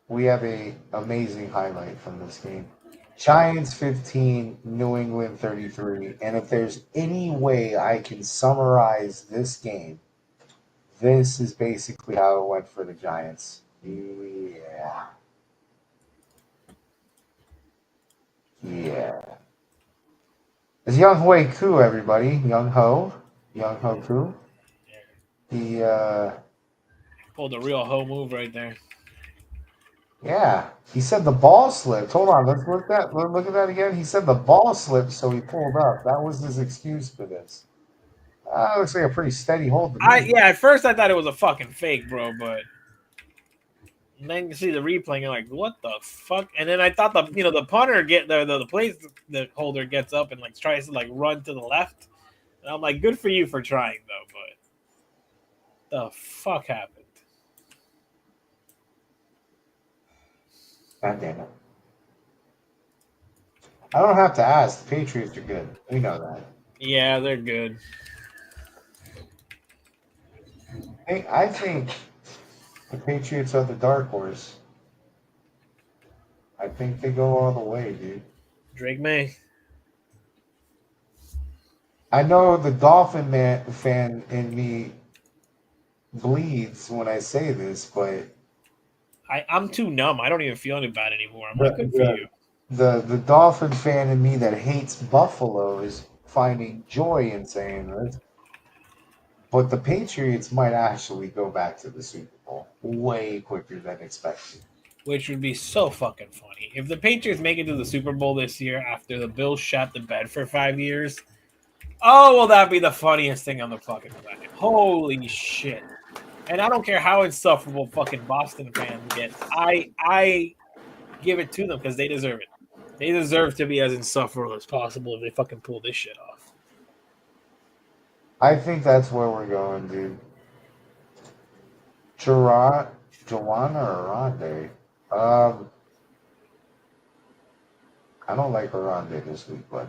We have a amazing highlight from this game. Giants 15, New England 33. And if there's any way I can summarize this game, this is basically how it went for the Giants. Yeah. It's Young Hui Koo, everybody. Young Ho Koo. He pulled a real hoe move right there. Yeah, he said the ball slipped. Hold on, let's look at that again. He said the ball slipped, so he pulled up. That was his excuse for this. Looks like a pretty steady hold to me. At first I thought it was a fucking fake, bro, but then you see the replay and you're like, what the fuck? And then I thought the punter the holder gets up and like tries to like run to the left. And I'm like, good for you for trying though, but the fuck happened? God damn it. I don't have to ask. The Patriots are good. We know that. Yeah, they're good. I think the Patriots are the dark horse. I think they go all the way, dude. Drake May. I know the Dolphin fan in me bleeds when I say this, but I'm too numb. I don't even feel any bad anymore. I'm like, good for you. The Dolphin fan in me that hates Buffalo is finding joy in saying this. But the Patriots might actually go back to the Super Bowl way quicker than expected. Which would be so fucking funny. If the Patriots make it to the Super Bowl this year after the Bills shot the bed for 5 years, oh, will that be the funniest thing on the fucking planet. Holy shit. And I don't care how insufferable fucking Boston fans get. I give it to them because they deserve it. They deserve to be as insufferable as possible if they fucking pull this shit off. I think that's where we're going, dude. Joanna or Aronde? I don't like Aronde this week, but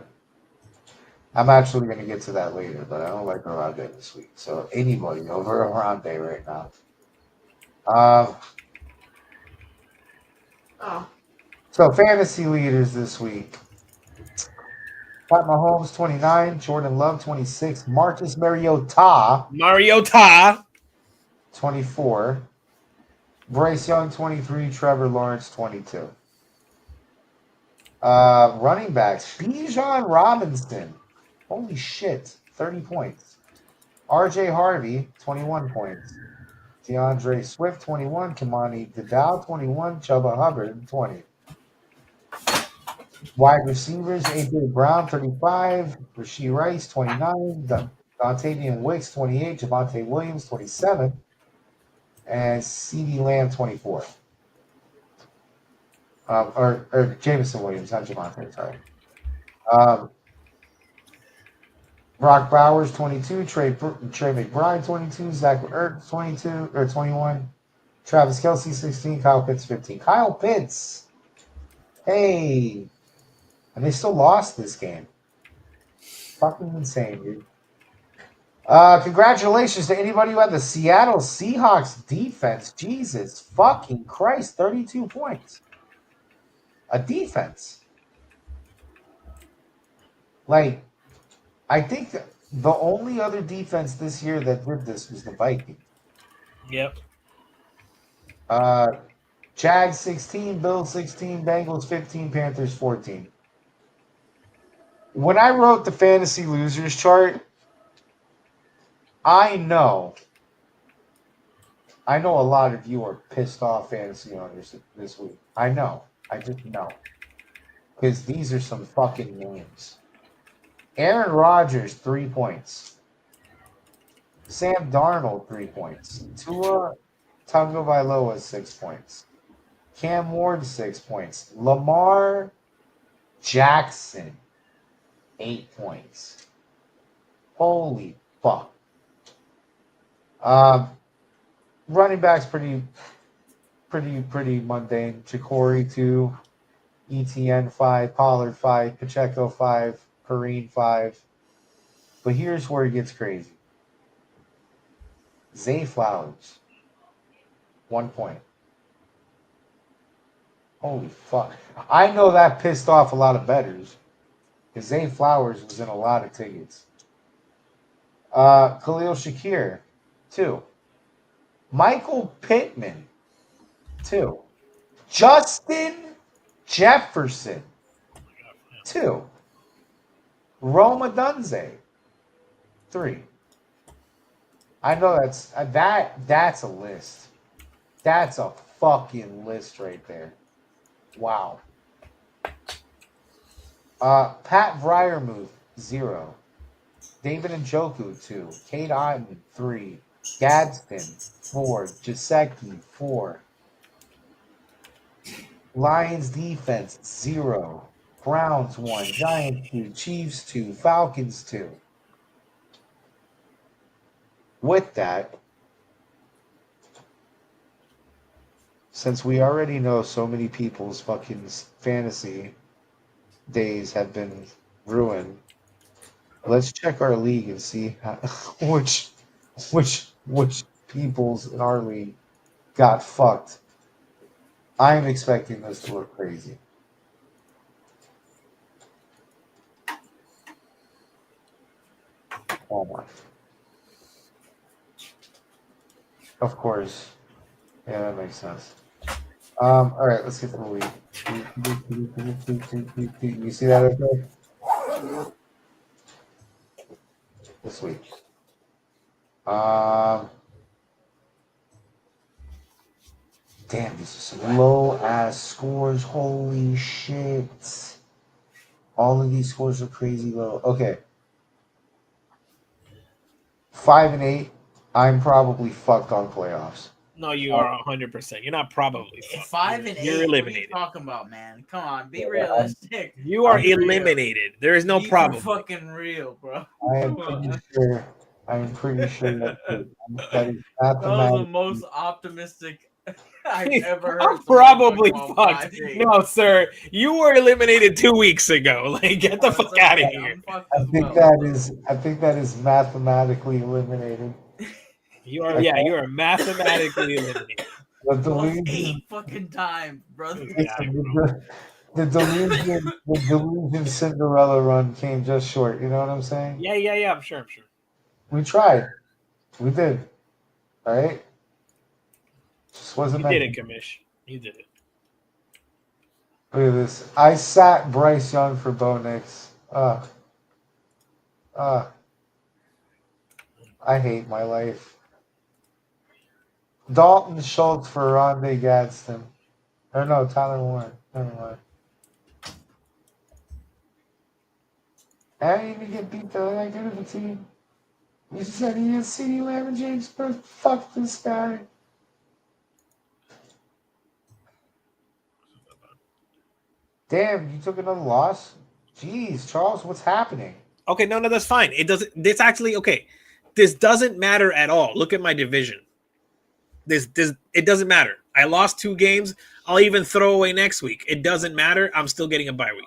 I'm actually going to get to that later, but I don't like Aronde this week. So anybody over Aronde right now. Um, Oh. so fantasy leaders this week. Pat Mahomes 29, Jordan Love 26, Marcus Mariota. 24, Bryce Young 23, Trevor Lawrence 22. Running backs, Bijan Robinson. Holy shit, 30 points. RJ Harvey, 21 points. DeAndre Swift, 21. Kamani Vidal, 21. Chuba Hubbard, 20. Wide receivers, A.J. Brown, 35. Rasheed Rice, 29. Dontavian Wicks, 28. Javante Williams, 27. And CeeDee Lamb, 24. Or Jameson Williams, not Javante, sorry. Brock Bowers, 22. Trey McBride, 22. Zach Ertz, 22 or 21. Travis Kelce, 16. Kyle Pitts, 15. Kyle Pitts. Hey. And they still lost this game. Fucking insane, dude. Congratulations to anybody who had the Seattle Seahawks defense. Jesus fucking Christ. 32 points. A defense. Like, I think the only other defense this year that did this was the Vikings. Yep. Jags 16, Bills 16, Bengals 15, Panthers 14. When I wrote the fantasy losers chart, I know a lot of you are pissed off fantasy owners this week. I know. I just know. Because these are some fucking names. Aaron Rodgers, 3 points. Sam Darnold, 3 points. Tua Tagovailoa, 6 points. Cam Ward, 6 points. Lamar Jackson, 8 points. Holy fuck. Running backs pretty mundane. Ja'Cory 2, ETN 5, Pollard 5, Pacheco 5, Kareem 5. But here's where it gets crazy. Zay Flowers, 1 point. Holy fuck. I know that pissed off a lot of bettors. Because Zay Flowers was in a lot of tickets. Khalil Shakir, 2. Michael Pittman, 2. Justin Jefferson, 2. Roma Dunze, 3. I know that's a list. That's a fucking list right there. Wow. Pat Fryermuth, 0. David Njoku, 2. Kate Otten, 3. Gadsden, 4. Jasecki, 4. Lions defense, 0. Browns, 1. Giants, 2. Chiefs, 2. Falcons, 2. With that, since we already know so many people's fucking fantasy days have been ruined, let's check our league and see which people's in our league got fucked. I'm expecting this to look crazy. Oh my. Of course. Yeah, that makes sense. All right, let's get to the league. You see that okay? This week. Damn, these are some low ass scores. Holy shit. All of these scores are crazy low. Okay. 5 and 8. I'm probably fucked on playoffs. No, you are 100%. You're not probably fucked. 5 and 8. You're eliminated. What are you talking about, man? Come on, be realistic. You are Be real. eliminated. There is no Be problem. fucking real, bro. I am pretty sure. that is That was the mathematically. most optimistic I've ever heard. I'm probably someone talk about fucked. 5-8. No, sir. You were eliminated 2 weeks ago. Like, get the Oh, fuck it's out of okay. here. I'm fucked I as think well. that is mathematically eliminated. You are, yeah, you are mathematically eliminated. The Lost delusion, 8 fucking times, brother. Yeah, the delusion Cinderella run came just short. You know what I'm saying? yeah. I'm sure. We tried. We did. All right. Just wasn't You did meant it, to. Kamish. You did it. Look at this. I sat Bryce Young for Bo Nix. I hate my life. Dalton Schultz for Rondé Gadsden. Or no, Tyler Warren. Never mind. I didn't even get beat though. I good of a team. You said he is CeeDee Lamb and James Cook. Fuck this guy. Damn, you took another loss? Jeez, Charles, what's happening? Okay, no, that's fine. It doesn't. This actually okay. This doesn't matter at all. Look at my division. This it doesn't matter. I lost 2 games. I'll even throw away next week. It doesn't matter. I'm still getting a bye week.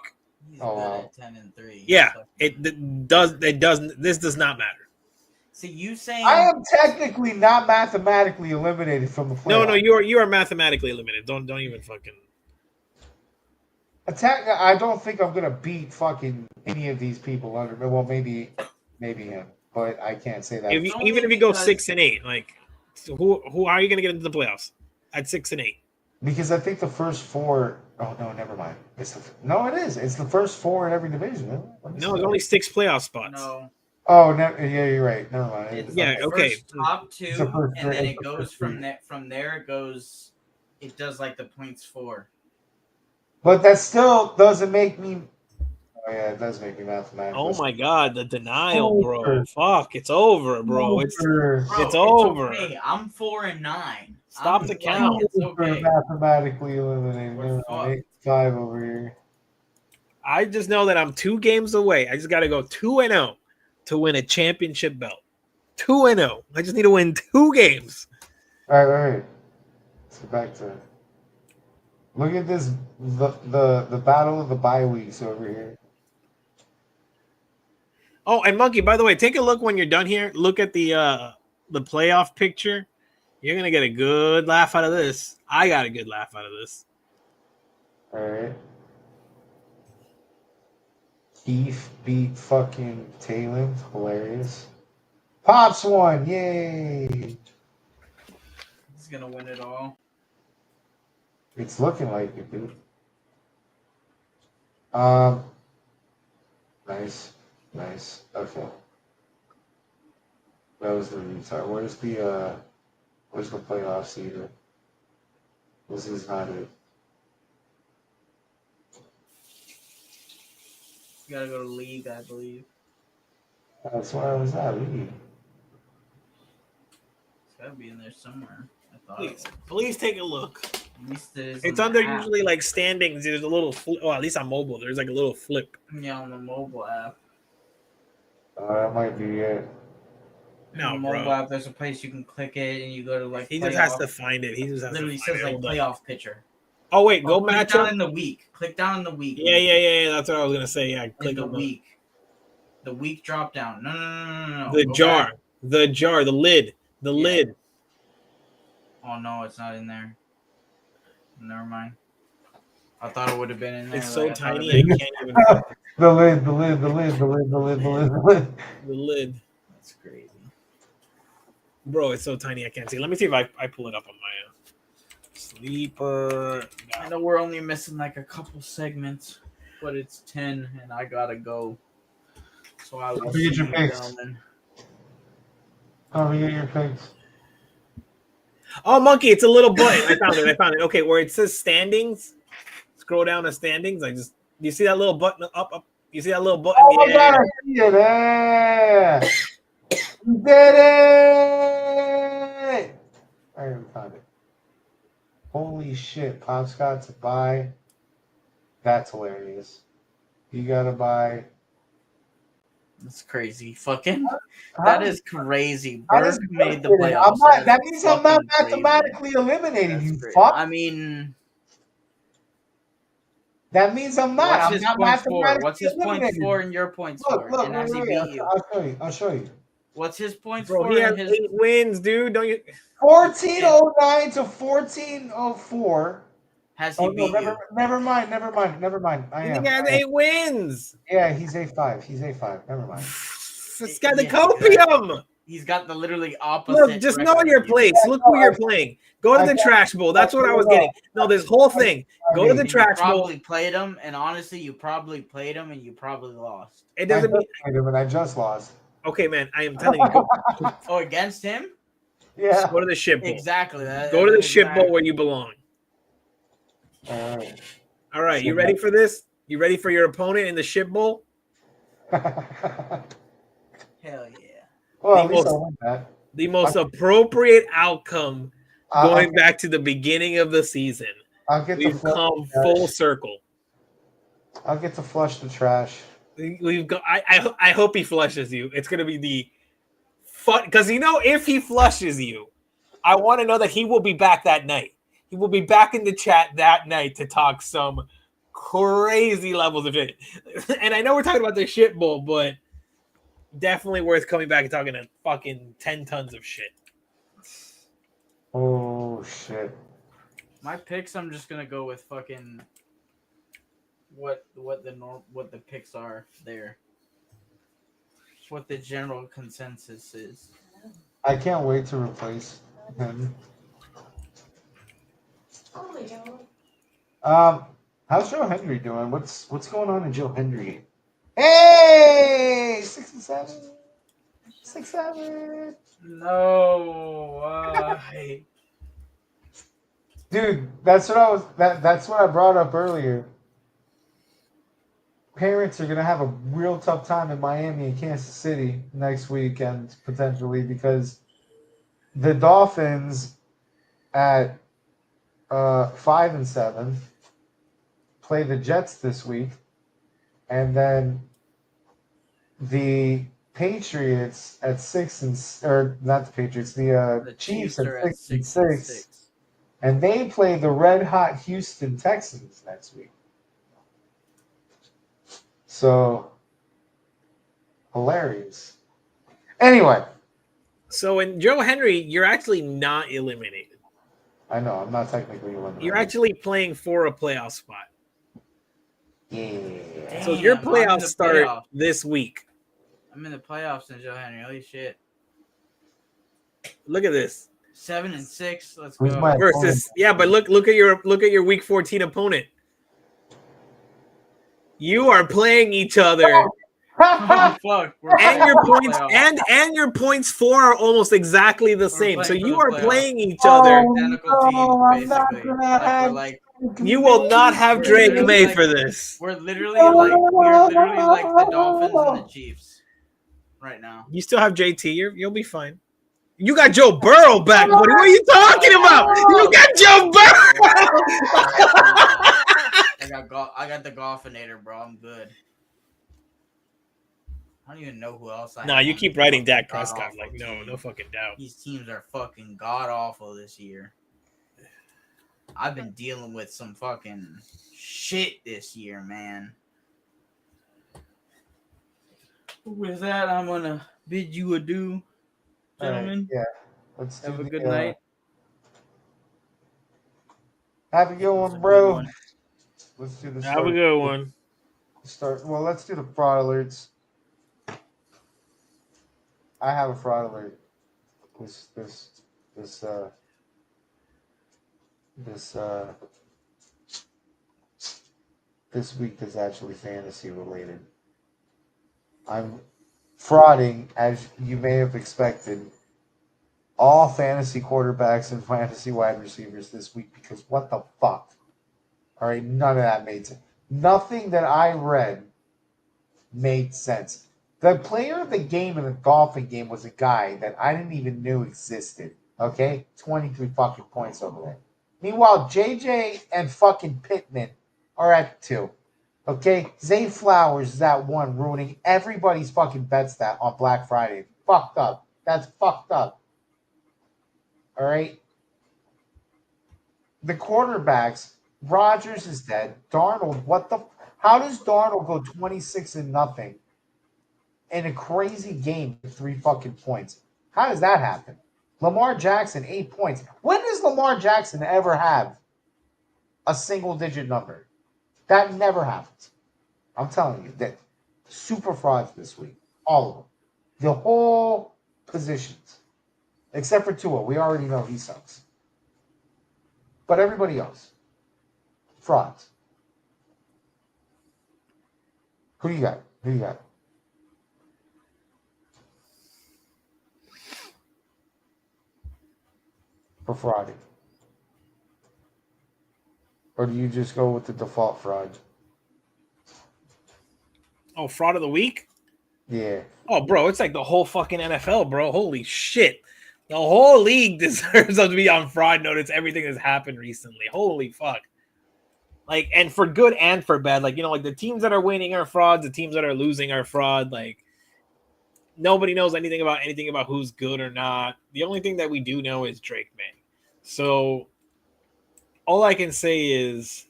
He's Oh, good wow. at 10-3. Yeah, it does. It doesn't. This does not matter. So you saying I am technically not mathematically eliminated from the playoffs. No, you are mathematically eliminated. Don't even fucking. I don't think I'm gonna beat fucking any of these people under. Well, maybe him, but I can't say that. Even if you go 6-8, like so who are you going to get into the playoffs at 6-8? Because I think the first 4. Oh no, never mind. No, it is. It's the first 4 in every division. Isn't it? No, there's only 6 playoff spots. no? Oh, yeah, you're right. Never mind. It's Yeah, the okay. first top 2, It's the first and then three. it goes from that. From there, it goes. It does like the points for. But that still doesn't make me. Oh yeah, it does make me mathematically. Oh my god, the denial, bro. Over. Fuck, it's over, bro. It's Over. Bro, It's over. Okay. I'm 4-9. Stop I'm the like, count. It's Over okay. mathematically eliminated. We're Never mind. fucked. 5 over here. I just know that I'm 2 games away. I just got to go 2-0 to win a championship belt. 2-0. I just need to win 2 games. All right. Let's get back to it. Look at this. The battle of the bye weeks over here. Oh, and Monkey, by the way, take a look when you're done here. Look at the playoff picture. You're gonna get a good laugh out of this. I got a good laugh out of this. All right. Keith beat fucking Talon. Hilarious. Pops won. Yay. He's gonna win it all. It's looking like it, dude. Nice. Okay. That was the retard. Where's the playoff season? This is not it. You gotta go to league, I believe. That's where I was at. League. It's gotta be in there somewhere. I thought. Please take a look. At least it is It's on the under app. usually like standings. There's a little at least on mobile. There's like a little flip. Yeah, on the mobile app. That might be it. No, on the mobile bro. app, there's a place you can click it and you go to like. He just has playoff. to find it. He just has Literally to find says it. like Hold on. playoff picture. Oh wait, go click match down up. in the week. Click down in the week. Yeah. That's what I was gonna say. Yeah, In click the on week. The week drop down. No. the Go jar, back. the jar, the lid, the Yeah. lid. Oh no, it's not in there. Never mind. I thought it would have been in there. It's so I thought it tiny. I would- can't even. The lid. The lid, That's crazy. bro. It's so tiny. I can't see. Let me see if I pull it up on my sleeper. I know we're only missing like a couple segments, but it's 10 and I gotta go. So I will Don't see forget you your picks. gentlemen. Oh, you get your picks. Oh, Monkey, it's a little button. I found it. Okay, where it says standings. Scroll down to standings. You see that little button up? You see that little button? Oh, Yeah. God, I see it. Yeah. You did it. I already found it. Holy shit. Pops got to buy. That's hilarious. You got to buy. That's crazy. Fucking. How- That is crazy. how does Burke it made the fit in? playoffs. That means I'm not fucking crazy. mathematically eliminated, That's you crazy. fuck. I mean, That means I'm not. what's I'm his not points for? mathematically What's his points eliminated. for and your points Look, for? And has he wait, beat you? I'll show you. What's his points Bro, for? he has His 8 wins, dude. Don't you? 1409 to 1404. has Oh he no, beat you? never mind. I He am. has I am. 8 wins. Yeah, he's A5. He's A5. Never mind. This guy the Yeah, copium. He's got the literally opposite. Look, just know record your of you. place. Look who you're playing. Go to the trash bowl. That's what I was getting. No, this whole thing. Go to the And you trash bowl. probably played him, and honestly, you probably played him, and you probably lost. It I doesn't mean. just played him and I just lost. Okay, man. I am telling you. Go Oh, against him? Yeah. to the ship bowl. Exactly. Go to the ship bowl where you belong. All right. All right, you ready for this? You ready for your opponent in the ship bowl? Hell yeah. Well, The at least I most- won that. The most appropriate outcome going I'll, back to the beginning of the season. I'll get to We've flush come the full trash. circle. I'll get to flush the trash. We've got. I hope he flushes you. It's gonna be the fun because if he flushes you, I want to know that he will be back that night. He will be back in the chat that night to talk some crazy levels of it. And I know we're talking about the shit bowl, but definitely worth coming back and talking a fucking 10 tons of shit. Oh shit. My picks, I'm just gonna go with fucking what the picks are there. What the general consensus is. I can't wait to replace him. How's Joe Henry doing? What's going on in Joe Henry? Hey, 67, 67. No, Dude, that's what I brought up earlier. Parents are gonna have a real tough time in Miami and Kansas City next weekend potentially because the Dolphins at 5-7 play the Jets this week, and then the Patriots at or not the Patriots, the Chiefs at are 6-6, and they play the red hot Houston Texans next week. So hilarious. Anyway, So in Joe Henry, you're actually not eliminated. I know I'm not technically eliminated. You're actually playing for a playoff spot. Yeah. So your Damn, I'm in playoffs the start playoffs. this week. I'm in the playoffs in Joe Henry. Holy shit. Look at this. 7-6. Let's Who's go. my- Versus but look at your week 14 opponent. You are playing each other. Oh, fuck. And your points and your points for are almost exactly the same. So playing for you the are playoffs. playing each other. Identical no, teams, I'm not basically. gonna Like, have we're like You will not have We're Drake literally May like- for this. we're literally like the Dolphins and the Chiefs right now. You still have JT. You'll be fine. You got Joe Burrow back, buddy. What are you talking about? You got Joe Burrow. I got the Golfinator, bro. I'm good. I don't even know who else I Nah, have you on keep this writing fucking Dak Prescott. god-awful Like, team. no fucking doubt. These teams are fucking god awful this year. I've been dealing with some fucking shit this year, man. With that, I'm gonna bid you adieu, gentlemen. Yeah. Let's Have do a the, good night. Have a good It was one, a bro. good one. Let's do the Have a good one. Well, let's do the fraud alerts. I have a fraud alert. This week is actually fantasy related. I'm frauding, as you may have expected, all fantasy quarterbacks and fantasy wide receivers this week because what the fuck? All right, none of that made sense. Nothing that I read made sense. The player of the game in the golfing game was a guy that I didn't even know existed. Okay? 23 fucking points over there. Meanwhile, JJ and fucking Pittman are at 2. Okay? Zay Flowers is at 1, ruining everybody's fucking bet stat on Black Friday. Fucked up. That's fucked up. Alright? The quarterbacks, Rodgers is dead. Darnold, how does Darnold go 26-0 in a crazy game with 3 fucking points. How does that happen? Lamar Jackson, 8 points. When does Lamar Jackson ever have a single digit number? That never happens. I'm telling you that super frauds this week. All of them. The whole positions. Except for Tua. We already know he sucks. But everybody else. Frauds. Who you got? Who you got? For frauding? Or do you just go with the default fraud? Oh, fraud of the week? Yeah. Oh, bro, it's like the whole fucking NFL, bro. Holy shit. The whole league deserves to be on fraud notice. Everything that's happened recently. Holy fuck. Like, and for good and for bad. Like, you know, like the teams that are winning are frauds. The teams that are losing are fraud. Like, nobody knows anything about who's good or not. The only thing that we do know is Drake May. So all I can say is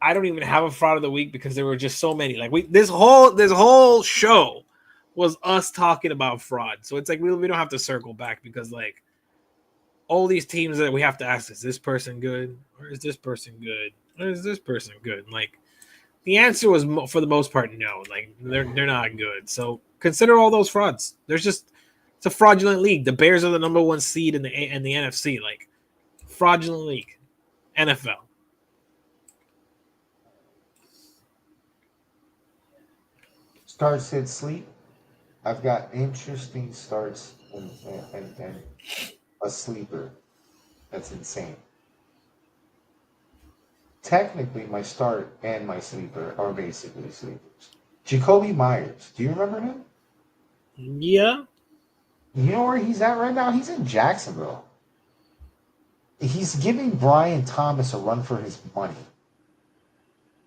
I don't even have a fraud of the week because there were just so many. Like this whole show was us talking about fraud. So it's like we don't have to circle back because like all these teams that we have to ask, is this person good? Or is this person good? Or is this person good? Like the answer was for the most part no. Like they're not good. So consider all those frauds. It's a fraudulent league. The Bears are the number 1 seed in the NFC. Like fraudulent league. NFL. Start, sit, sleep. I've got interesting starts and a sleeper that's insane. Technically, my start and my sleeper are basically sleepers. Jacoby Myers. Do you remember him? Yeah. You know where he's at right now? He's in Jacksonville. He's giving Brian Thomas a run for his money.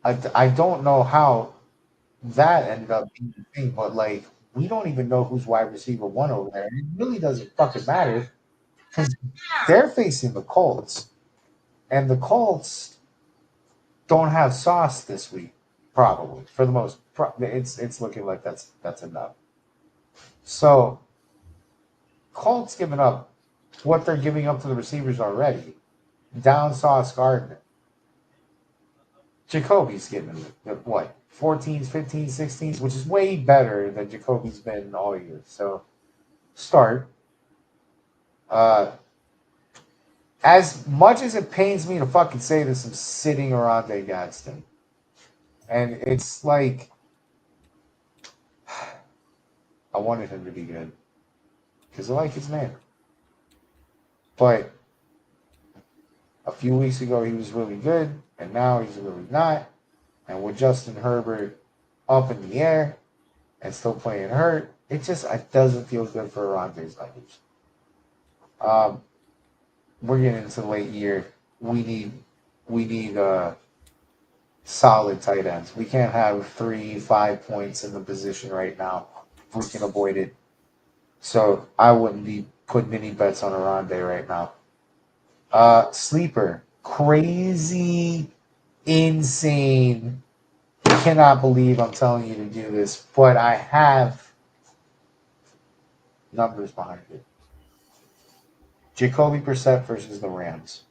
I don't know how that ended up being the thing, but like we don't even know who's wide receiver 1 over there. It really doesn't fucking matter because they're facing the Colts, and the Colts don't have Sauce this week. Probably for the most, it's looking like that's enough. So Colts giving up what they're giving up to the receivers already. Down Sauce Gardner. Jacoby's getting what 14s, 15s, 16s, which is way better than Jacoby's been all year. So start. As much as it pains me to fucking say this, I'm sitting around Gadsden. And it's like I wanted him to be good. Because I like his name. But a few weeks ago he was really good, and now he's really not. And with Justin Herbert up in the air and still playing hurt, it doesn't feel good for Aronte's Lakers. We're getting into the late year. We need solid tight ends. We can't have 3-5 points in the position right now. We can avoid it. So I wouldn't be putting any bets on Aronte right now. Sleeper. Crazy, insane. Cannot believe I'm telling you to do this, but I have numbers behind it. Jacoby Brissett versus the Rams.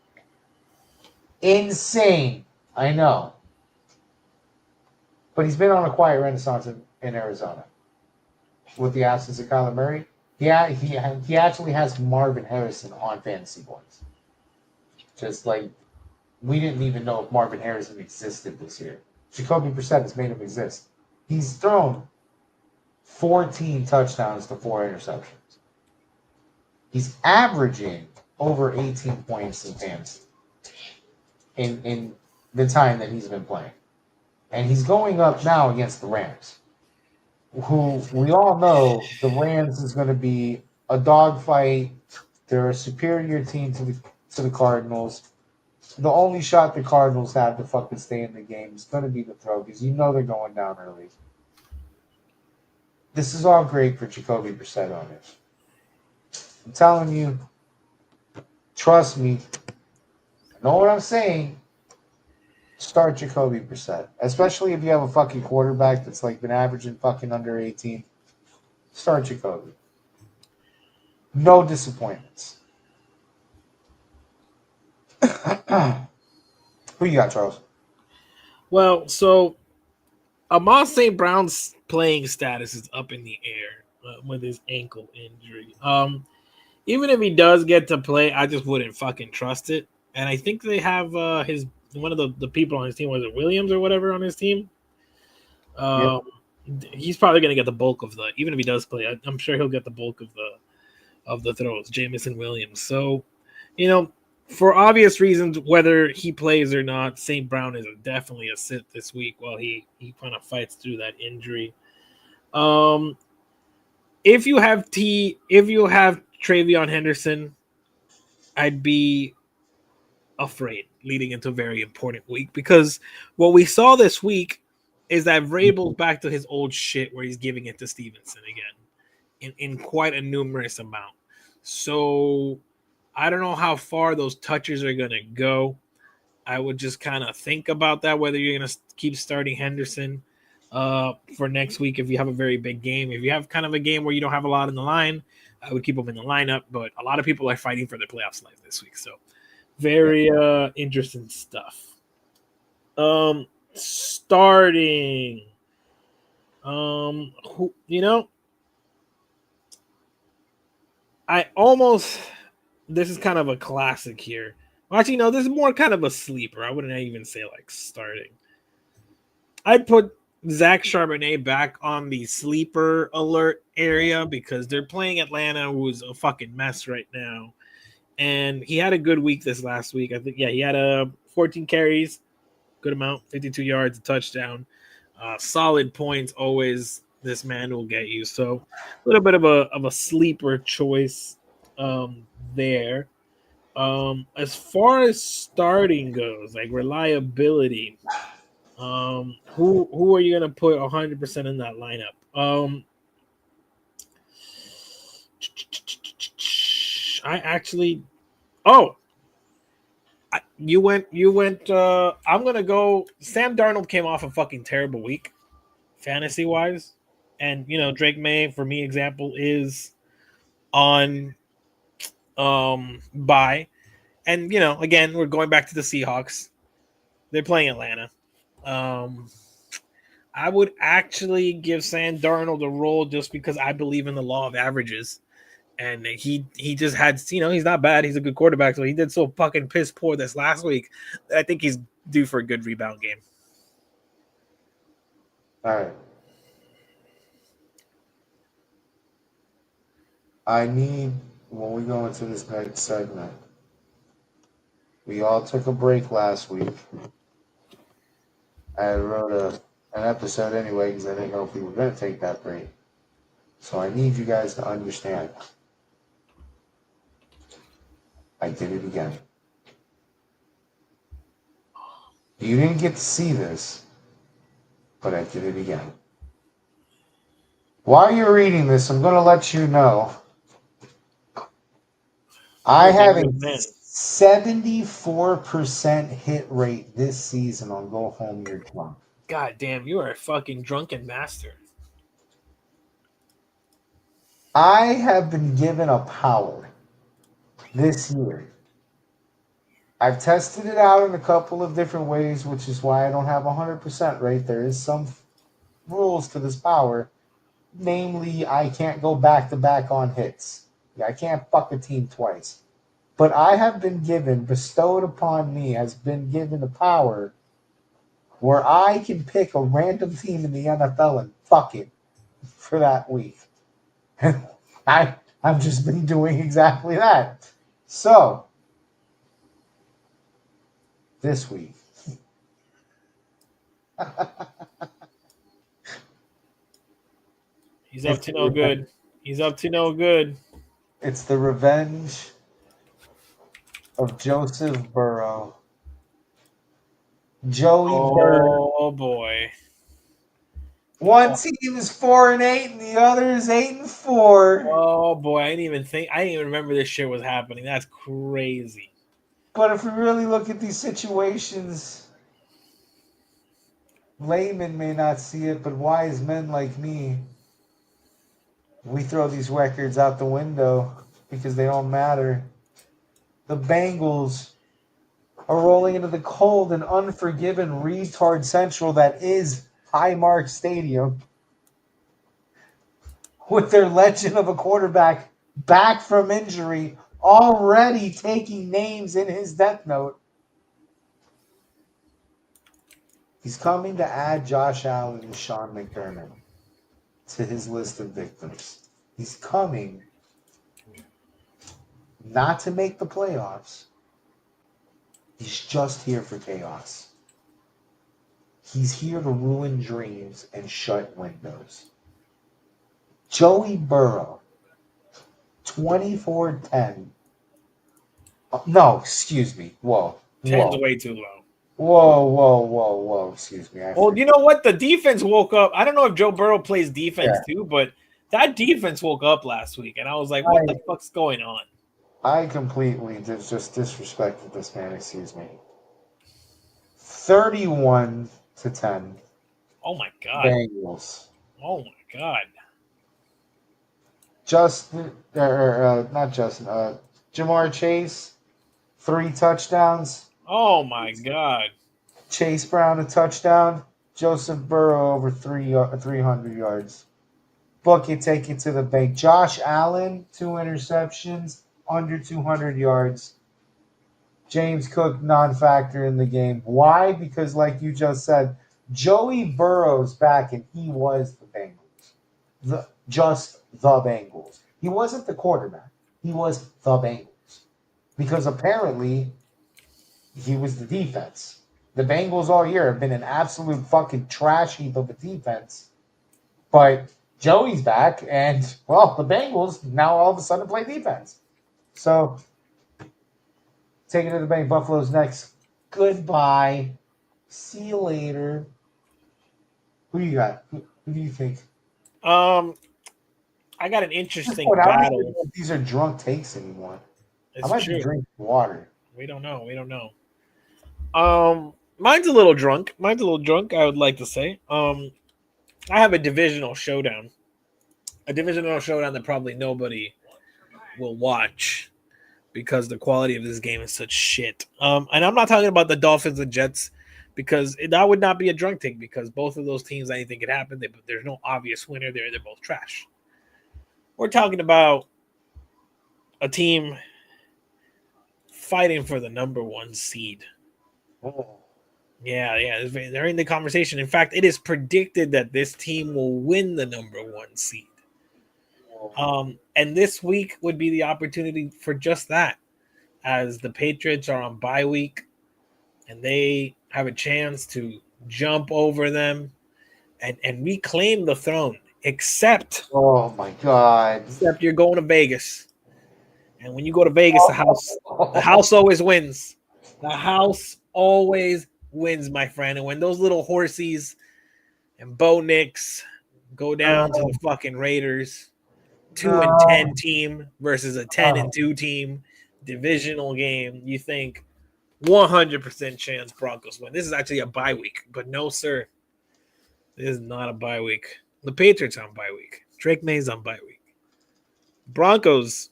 Insane. I know. But he's been on a quiet renaissance in Arizona. With the absence of Kyler Murray, he actually has Marvin Harrison on fantasy points. Just like we didn't even know if Marvin Harrison existed this year. Jacoby Brissett has made him exist. He's thrown 14 touchdowns to 4 interceptions. He's averaging over 18 points in fantasy in the time that he's been playing. And he's going up now against the Rams, who we all know the Rams is going to be a dogfight. They're a superior team to the Cardinals. The only shot the Cardinals have to fucking stay in the game is going to be the throw because you know they're going down early. This is all great for Jacoby Brissett owners. I'm telling you, trust me. I know what I'm saying. start Jacoby Brissett, especially if you have a fucking quarterback that's like been averaging fucking under 18. Start Jacoby. No disappointments. Who you got, Charles? Well, so Amon St. Brown's playing status is up in the air with his ankle injury. Even if he does get to play, I just wouldn't fucking trust it. And I think they have his one of the people on his team, was it Williams or whatever on his team? Yep. He's probably going to get the bulk of the. Even if he does play, I'm sure he'll get the bulk of the throws. Jamison Williams. So, for obvious reasons, whether he plays or not, St. Brown is definitely a sit this week while he kind of fights through that injury. If you have Travion Henderson, I'd be afraid leading into a very important week, because what we saw this week is that Vrabel's back to his old shit where he's giving it to Stevenson again in quite a numerous amount. So I don't know how far those touches are going to go. I would just kind of think about that, whether you're going to keep starting Henderson for next week if you have a very big game. If you have kind of a game where you don't have a lot in the line, I would keep him in the lineup. But a lot of people are fighting for their playoffs life this week. So very interesting stuff. Starting. This is kind of a classic here. Well, actually, no, this is more kind of a sleeper. I wouldn't even say like starting. I'd put Zach Charbonnet back on the sleeper alert area because they're playing Atlanta, who's a fucking mess right now. And he had a good week this last week. I think, he had 14 carries, good amount, 52 yards, a touchdown. Solid points always this man will get you. So a little bit of a sleeper choice there. As far as starting goes, like reliability, who are you gonna put 100% in that lineup? You went. I'm gonna go. Sam Darnold came off a fucking terrible week, fantasy wise, and Drake May for me example is on bye. And, again, we're going back to the Seahawks. They're playing Atlanta. I would actually give Sam Darnold a role just because I believe in the law of averages. And he just had, he's not bad. He's a good quarterback. So he did so fucking piss poor this last week that I think he's due for a good rebound game. All right. I need, when we go into this next segment, we all took a break last week. I wrote an episode anyway because I didn't know if we were going to take that break. So I need you guys to understand. I did it again. You didn't get to see this, but I did it again. While you're reading this, I'm going to let you know I have a 74% hit rate this season on Go Home You're Drunk. God damn, you are a fucking drunken master. I have been given a power this year. I've tested it out in a couple of different ways, which is why I don't have 100% right. There is some rules to this power. Namely, I can't go back-to-back on hits. I can't fuck a team twice. But I have been bestowed upon me, has been given the power where I can pick a random team in the NFL and fuck it for that week. I've just been doing exactly that. So, this week. He's up to no good. He's up to no good. It's the revenge of Joseph Burrow. Joey Burrow. Oh boy. One team is 4-8 and the other is 8-4. Oh boy, I didn't even remember this shit was happening. That's crazy. But if we really look at these situations, laymen may not see it, but wise men like me, we throw these records out the window because they don't matter. The Bengals are rolling into the cold and unforgiven retard central that is Highmark Stadium with their legend of a quarterback back from injury already taking names in his death note. He's coming to add Josh Allen and Sean McDermott to his list of victims. He's coming not to make the playoffs. He's just here for chaos. He's here to ruin dreams and shut windows. Joey Burrow, 24-10. No, excuse me. Whoa. 10's way too low. Whoa. Excuse me. Well, you know what? The defense woke up. I don't know if Joe Burrow plays defense too, but that defense woke up last week, and I was like, what the fuck's going on? I completely just disrespected this man, excuse me. 31-10. Oh my god. Bengals. Oh my god. Jamar Chase, 3 touchdowns. Oh my god. Chase Brown, a touchdown. Joseph Burrow over 300 yards. Book it, take it to the bank. Josh Allen, 2 interceptions, under 200 yards. James Cook, non-factor in the game. Why? Because like you just said, Joey Burrow's back and he was the Bengals. Just the Bengals. He wasn't the quarterback. He was the Bengals. Because apparently he was the defense. The Bengals all year have been an absolute fucking trash heap of a defense. But Joey's back, and, well, the Bengals now all of a sudden play defense. So, take it to the bank. Buffalo's next. Goodbye. See you later. Who you got? Who do you think? I got an interesting I don't even battle. know if these are drunk takes anymore. I It's might true. be drinking water. We don't know. Mine's a little drunk. I would like to say. I have a divisional showdown. A divisional showdown that probably nobody will watch because the quality of this game is such shit. And I'm not talking about the Dolphins and Jets because that would not be a drunk take because both of those teams, anything could happen. There's no obvious winner there. They're both trash. We're talking about a team fighting for the number 1 seed. Oh. Yeah, they're in the conversation. In fact, it is predicted that this team will win the number 1 seed. And this week would be the opportunity for just that, as the Patriots are on bye week, and they have a chance to jump over them and reclaim the throne. Except, Oh my God! Except you're going to Vegas, and when you go to Vegas, the house always wins. The house always wins, my friend. And when those little horsies and Bo Nix go down to the fucking Raiders, 2-10 team versus a 10-2 team, divisional game, you think 100% chance Broncos win. This is actually a bye week, but no, sir. This is not a bye week. The Patriots on bye week. Drake May's on bye week. Broncos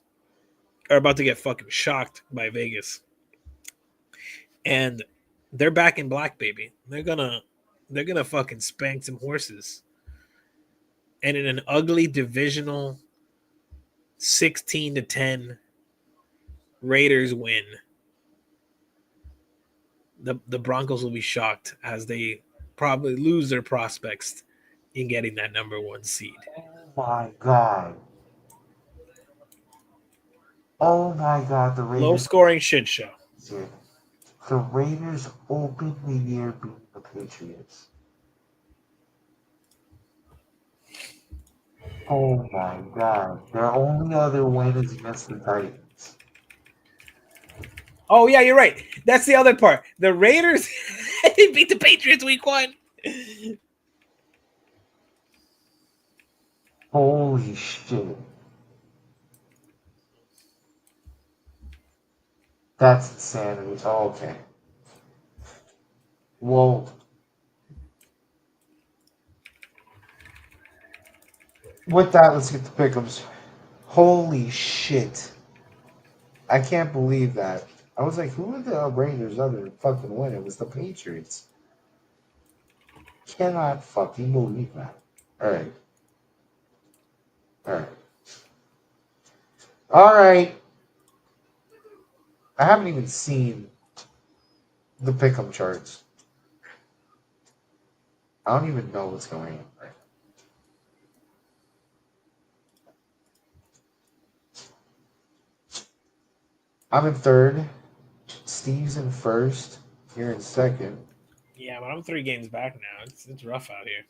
are about to get fucking shocked by Vegas. And they're back in black, baby. They're gonna fucking spank some horses. And in an ugly divisional 16-10 Raiders win, the Broncos will be shocked as they probably lose their prospects in getting that number 1 seed. Oh my God! Oh my God! The Raiders. Low scoring shit show. The Raiders opened the year beating the Patriots. Oh my God! Their only other win is against the Titans. Oh yeah, you're right. That's the other part. The Raiders they beat the Patriots week 1. Holy shit! That's insanity. Oh, okay. Well, With that, let's get the pick'ems. Holy shit. I can't believe that. I was like, who are the Raiders other fucking win? It was the Patriots. Cannot fucking believe that. Alright. Alright. Alright. I haven't even seen the pick'em charts. I don't even know what's going on right now. I'm in third. Steve's in first. You're in second. Yeah, but I'm 3 games back now. It's rough out here.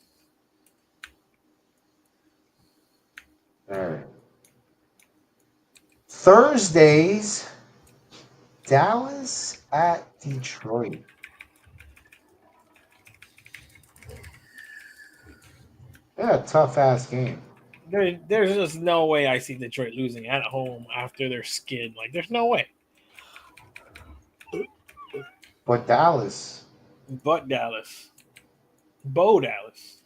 Alright. Thursdays, Dallas at Detroit. Yeah, tough ass game. There's just no way I see Detroit losing at home after their skid. Like, there's no way. But Dallas, But Dallas. Bo Dallas.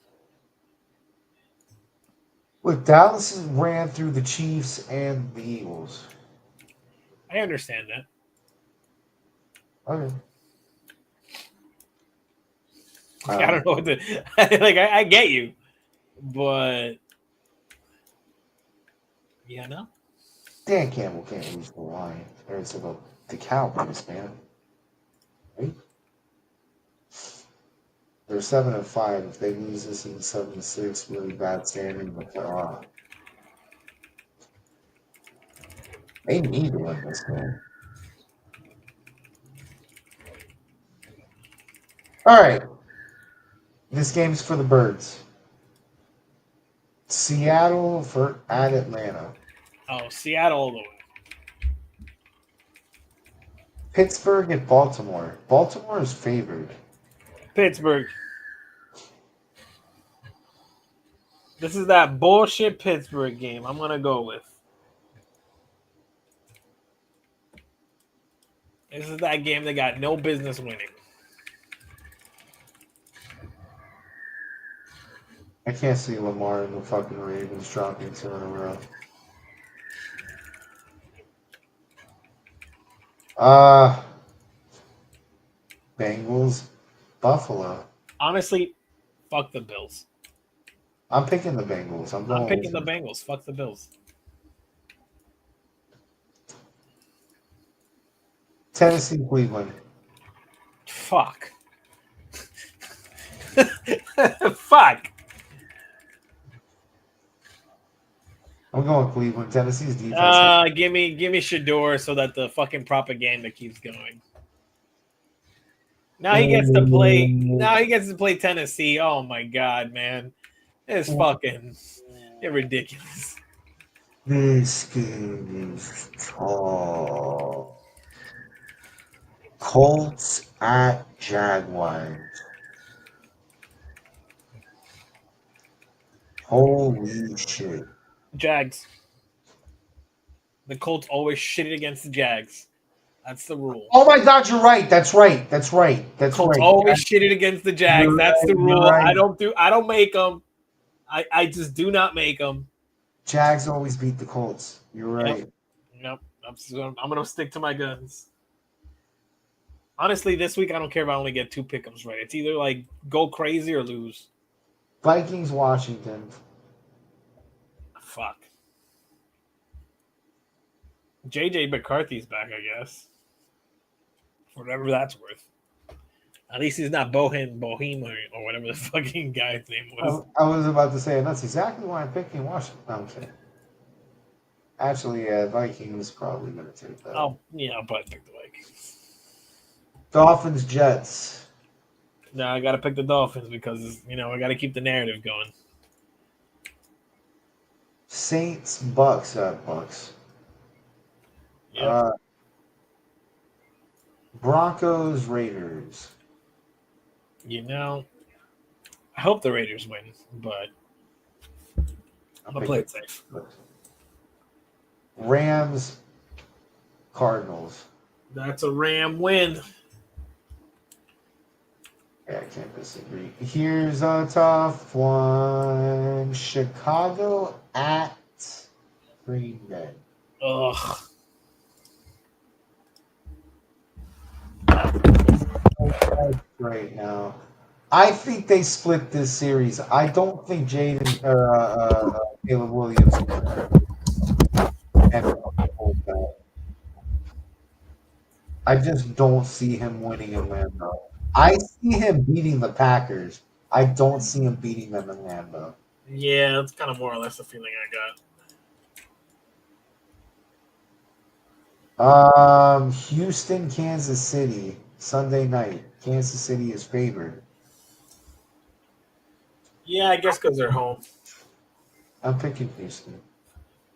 look, Dallas ran through the Chiefs and the Eagles. I understand that. Okay. I don't know what to like. I get you, but yeah, no. Dan Campbell can't lose the Lions. Or it's about the Cowboys, man. Right? They're 7-5. If they lose this in 7-6, really bad standing, but they need to win this game. All right. This game's for the birds. Seattle at Atlanta. Oh, Seattle all the way. Pittsburgh at Baltimore. Baltimore is favored. Pittsburgh. This is that bullshit Pittsburgh game I'm gonna go with. This is that game they got no business winning. I can't see Lamar and the fucking Ravens dropping 2 in a row. Bengals, Buffalo. Honestly, fuck the Bills. I'm picking the Bengals. I'm picking the Bengals. Fuck the Bills. Tennessee, Cleveland. Fuck. Fuck. I'm going Cleveland. Tennessee's defense. Give me Shador so that the fucking propaganda keeps going. Now he gets to play. Now he gets to play Tennessee. Oh my god, man, it's fucking ridiculous. This game is tall. Colts at Jaguars. Holy shit. Jags. The Colts always shitted against the Jags. That's the rule. Oh my god, you're right. That's right. Colts always shitted against the Jags. That's the rule. Right. I don't make them. I just do not make them. Jags always beat the Colts. You're right. Nope. I'm gonna stick to my guns. Honestly, this week I don't care if I only get 2 pick'ems right. It's either like go crazy or lose. Vikings, Washington. Fuck. JJ McCarthy's back, I guess. For whatever that's worth. At least he's not Bohem or whatever the fucking guy's name was. I was about to say, and that's exactly why I'm picking Washington. No, I'm kidding. Actually, Vikings probably going to take that. I'll probably pick the Vikings. Dolphins, Jets. No, I got to pick the Dolphins because, I got to keep the narrative going. Saints, Bucks at Bucks. Yep. Broncos, Raiders. I hope the Raiders win, but I'm going to play it safe. Rams, Cardinals. That's a Ram win. Yeah, I can't disagree. Here's a tough one. Chicago at Green Bay. Ugh. Right now, I think they split this series. I don't think Jaden or Caleb Williams and I just don't see him winning in Lambeau. I see him beating the Packers. I don't see him beating them in Lambeau. Yeah, that's kind of more or less the feeling I got. Houston, Kansas City, Sunday night. Kansas City is favored. Yeah, I guess because they're home. I'm picking Houston.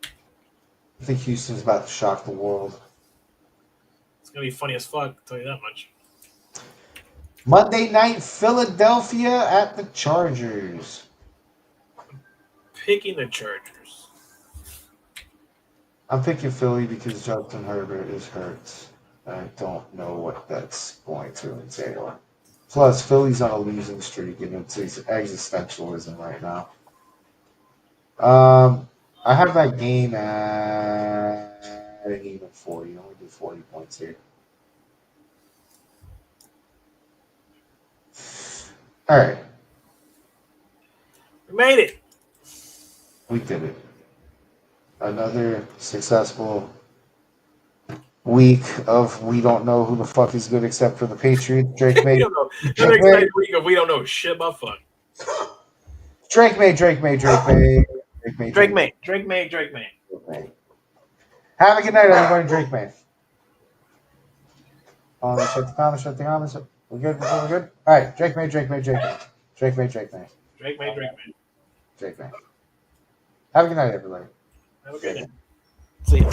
I think Houston's about to shock the world. It's gonna be funny as fuck. I'll tell you that much. Monday night, Philadelphia at the Chargers. Picking the Chargers. I'm picking Philly because Justin Herbert is hurt. I don't know what that's going to entail. Plus, Philly's on a losing streak, and it's existentialism right now. I have that game at an even 40. I only do 40 points here. All right, We made it. we did it. Another successful week of we don't know who the fuck is good except for the Patriots. Drake We May. don't know. Drake Another May. exciting week of we don't know shit about fuck. Drake May. Drake May. Drake May. Drake May. Drake May. Drake May. Drake May. Drake May. Have a good night, everybody. Drake May. Shut the comments. Shut the comments. We're good. We're good. All right. Drake May. Drake May. Drake May. Drake May. Drake May. Drake May. Drake May. Drake May. Have a good night, everybody. Have a good day. See ya.